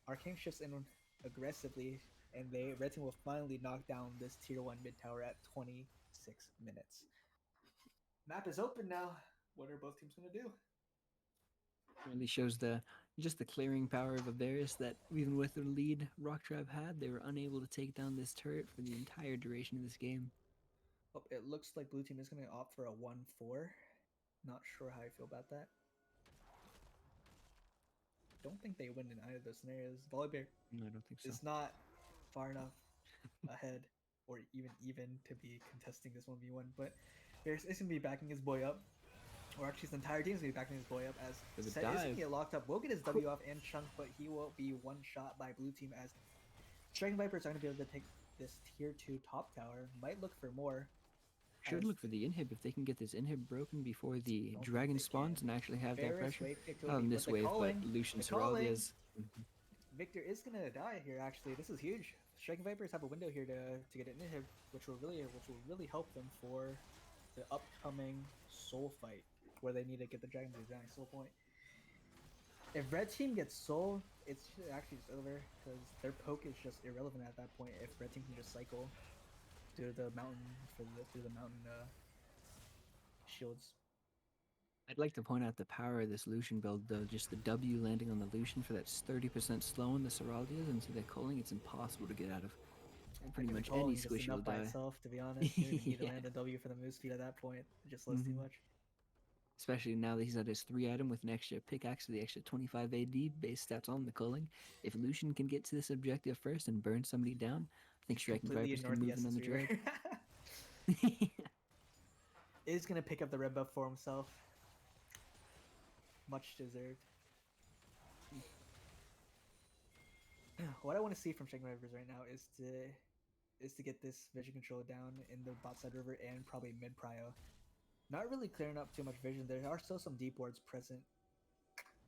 Arcane shifts in aggressively, and Red team will finally knock down this tier 1 mid tower at 26 minutes. Map is open now. What are both teams going to do? Really shows the clearing power of a Varus that even with the lead Rock Tribe had, they were unable to take down this turret for the entire duration of this game. Oh, it looks like blue team is going to opt for a 1-4. Not sure how I feel about that. Don't think they win in either of those scenarios. Volibear No, I don't think so. is not far enough ahead or even to be contesting this 1v1, but Varus is going to be backing his boy up. Or actually, his entire team is going to be backing his boy up as For the Set is going to dive. get locked up. Will get his W off and chunk, but he will be one shot by blue team as Striking Vipers are going to be able to take this tier 2 top tower. Might look for more. Should as look for the inhib if they can get this inhib broken before the Don't think dragon they spawns can. and actually have that Varus, pressure. wait, Victor, Not on but this the wave, calling, but Lucian the calling. Serraldia's. Victor is going to die here. Actually, this is huge. Striking Vipers have a window here to get an inhib, which will really help them for the upcoming soul fight where they need to get the dragon to the giant soul point. If red team gets soul, it's actually just over because their poke is just irrelevant at that point. If red team can just cycle through the mountain through the mountain shields. I'd like to point out the power of this Lucian build, though. Just the W landing on the Lucian for that 30% slow in the Serraldias, and so that calling it's impossible to get out of. And pretty I think much the any calling is just squish will enough by die. itself, to be honest. You don't even need to Yeah. land a W for the move speed at that point. It just slows too Mhm. much. Especially now that he's at his 3 item with an extra pickaxe for the extra 25 AD base stats on the culling. If Lucian can get to this objective first and burn somebody down, I think Striking Completely Vipers can ignored the move in on Essence the Reaver. drag. Is gonna pick up the red buff for himself. Much deserved. What I want to see from Striking Vipers right now is to get this vision control down in the bot side river and probably mid prio. Not really clearing up too much vision. There are still some deep wards present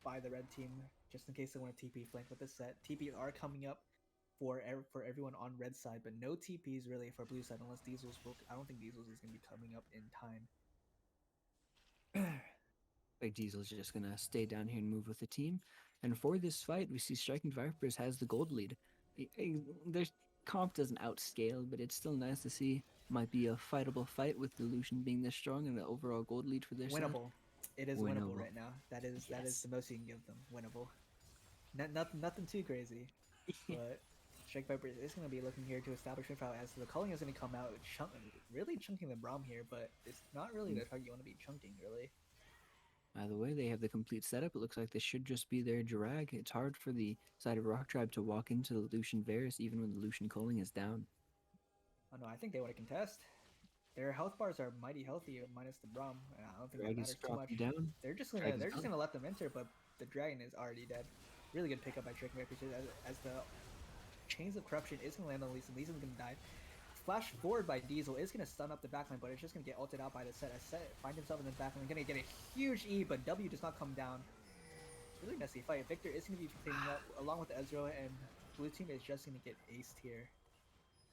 by the red team, just in case they want to TP flank with this set. TPs are coming up for everyone on red side, but no TPs really for blue side unless Diesel's will. I don't think Diesel's is going to be coming up in time. Like Diesel's just gonna stay down here and move with the team. And for this fight, we see Striking Vipers has the gold lead. Their comp doesn't outscale, but it's still nice to see. Might be a fightable fight with the Lucian being this strong and the overall gold lead for their side. Winnable. It is winnable right now. That is Yes. the most you can give them. Winnable. Nothing too crazy, but Strike Viper is going to be looking here to establish mid as the calling is going to come out, really chunking the Braum here, but it's not really the target you want to be chunking, really. Either way, they have the complete setup. It looks like this should just be their drag. It's hard for the side of Rock Tribe to walk into the Lucian Varus even when the Lucian calling is down. Oh no, I think they want to contest. Their health bars are mighty healthy minus the Braum. I don't think Drag that is matters too much. dropping down. They're just Drag is gonna done. let them enter, but the dragon is already dead. Really good pickup by Striking Viper as the Chains of Corruption is gonna land on Lee Sin. Lee Sin's gonna die. Flash forward by Diesel is going to stun up the backline, but it's just going to get ulted out by the set. As Set finds himself in the backline, going to get a huge E, but W does not come down. It's a really messy fight. Victor is going to be cleaning up along with Ezreal, and blue team is just going to get aced here.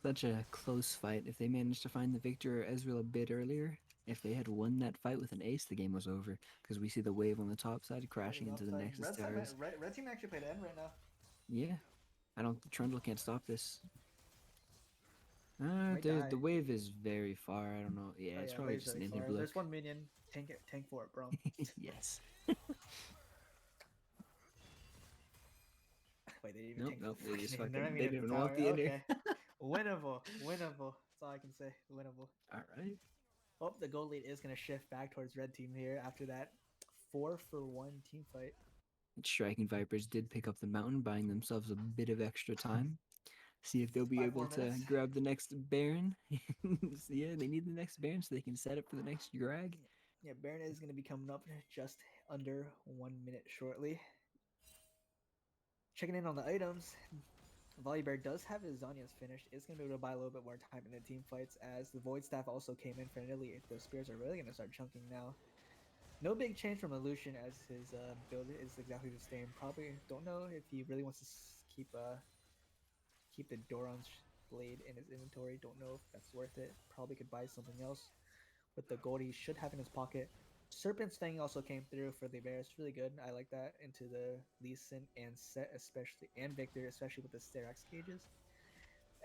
Such a close fight. If they managed to find the victor or Ezreal a bit earlier, if they had won that fight with an ace, the game was over. Because we see the wave on the top side crashing into the Nexus towers. Red team actually played end right now. Yeah. Trundle can't stop this. Might die. The wave is very far. I don't know. Yeah, Oh, it's yeah, probably waves just an really far. inhib look. There's one minion. Tank for it, bro. Yes. Wait, they didn't even Nope, take nope. the They just fucking. They're fucking. not They even at didn't the want tower. the inner. Okay, winnable, winnable. That's all I can say. Winnable. All right. Oh, the goal lead is gonna shift back towards red team here after that 4-for-1 team fight. Striking Vipers did pick up the mountain, buying themselves a bit of extra time. See if they'll be 5 able more to minutes. grab the next Baron. So, yeah, they need the next Baron so they can set up for the next drag. Yeah, Baron is gonna be coming up just under 1 minute shortly. Checking in on the items, Volibear does have his Zonias finished. It's going to be able to buy a little bit more time in the team fights as the Void Staff also came in friendly. Those spears are really going to start chunking now. No big change from Illusion as his build is exactly the same. Probably don't know if he really wants to keep the Doran's blade in his inventory. Don't know if that's worth it. Probably could buy something else with the gold he should have in his pocket. Serpent's Fang also came through for the Bears. Really good. I like that into the Lee Sin and Set especially, and Victor, especially with the Sterak's cages.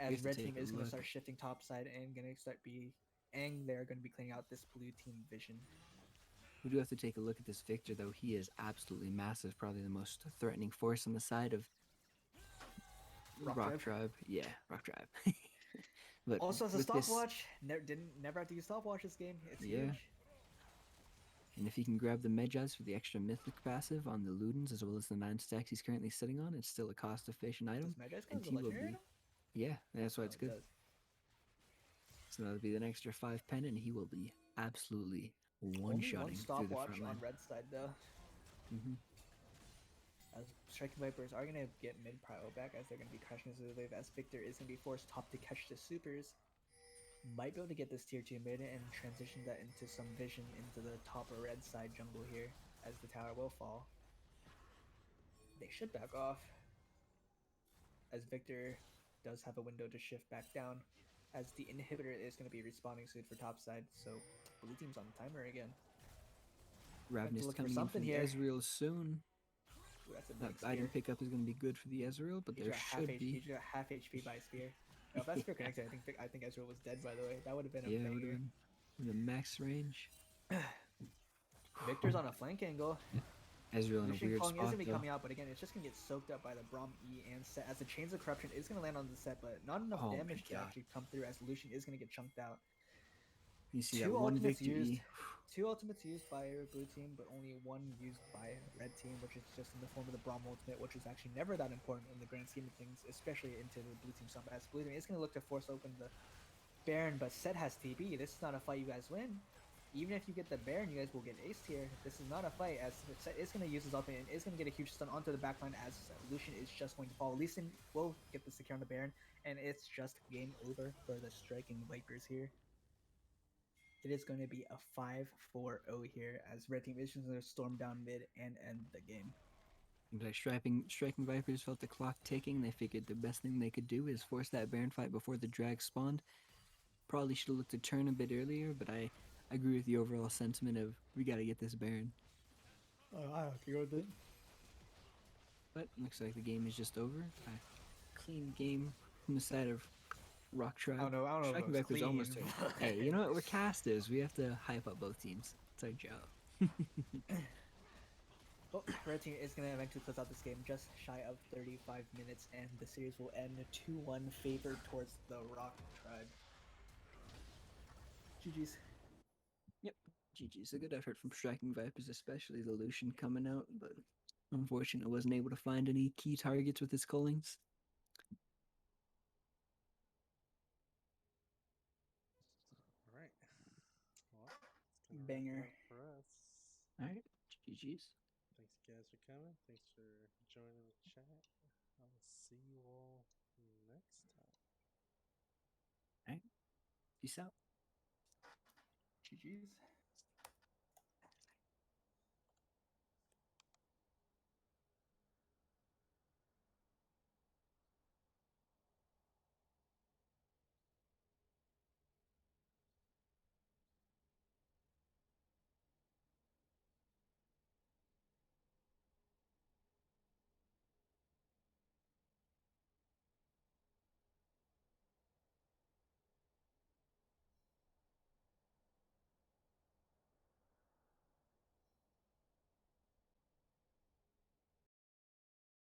We As have to red take team a is going to look. start shifting top side and going to start be, and they're going to be cleaning out this blue team vision. We do have to take a look at this Victor, though. He is absolutely massive. Probably the most threatening force on the side of Rock Tribe. Yeah, Rock Tribe. But Also, as a with this, stopwatch, never have to use stopwatch this game. It's yeah. huge. And if he can grab the Medjais for the extra mythic passive on the Ludens as well as the 9 stacks he's currently sitting on, it's still a cost-efficient item. Does Magi's And count as a he will legendary be, item? yeah, that's why Oh, it's it good. does. So that'll be an extra 5 pen, and he will be absolutely Only one one-shotting through the stopwatch front on line. red side though. Mm-hmm. As Striking Vipers are going to get mid prio back as they're going to be crashing into the wave as Victor is going to be forced top to catch the supers. Might be able to get this tier 2 mid and transition that into some vision into the top or red side jungle here as the tower will fall. They should back off as Victor does have a window to shift back down as the inhibitor is going to be respawning soon for top side, so blue team's on the timer again. Ravenous look for coming in something from here. Ezreal soon. Ooh, that's a That big item spear. pickup is going to be good for the Ezreal, but He there got half should HP. be. He got half HP by spear. Oh, if that spear connected, I think Ezreal was dead. By the way, that would have been a Yeah, it would have banger. been in the max range. Victor's on a flank angle. Ezreal in a Lucian weird Kong is spot, gonna be though. coming out, but again, it's just gonna get soaked up by the Braum E and Set as the Chains of Corruption is gonna land on the Set, but not enough Oh my damage to God. actually come through as Lucian is gonna get chunked out. You see that Two one ultimates used. victory. Two ultimates used by blue team, but only one used by red team, which is just in the form of the Braum ultimate, which is actually never that important in the grand scheme of things, especially into the blue team stomp. As blue team is going to look to force open the Baron, but Set has TB. This is not a fight you guys win. Even if you get the Baron, you guys will get aced here. This is not a fight as Set is going to use his ultimate and is going to get a huge stun onto the backline as Lucian is just going to fall. Lee Sin will get the secure on the Baron, and it's just game over for the Striking Vipers here. It is going to be a 5-4-0 here as Red Team is going to storm down mid and end the game. Like striking Vipers felt the clock ticking. They figured the best thing they could do is force that Baron fight before the drag spawned. Probably should have looked to turn a bit earlier, but I agree with the overall sentiment of we got to get this Baron. I agree with it. But looks like the game is just over. A clean game from the side of Rock Tribe. I don't know Striking if it was Vipers almost. clean, Hey, you know what? We're casters. We have to hype up both teams. It's our job. Well, Red Team is going to eventually close out this game just shy of 35 minutes, and the series will end 2-1 favored towards the Rock Tribe. GG's. Yep. GG's. A good effort from Striking Vipers, especially the Lucian coming out, but unfortunately wasn't able to find any key targets with his cullings. All right. Well, it's gonna wrap Banger. it up for us. Alright. GG's. Thanks, you guys, for coming. Thanks for joining the chat. I will see you all next time. Alright. Peace out. GG's.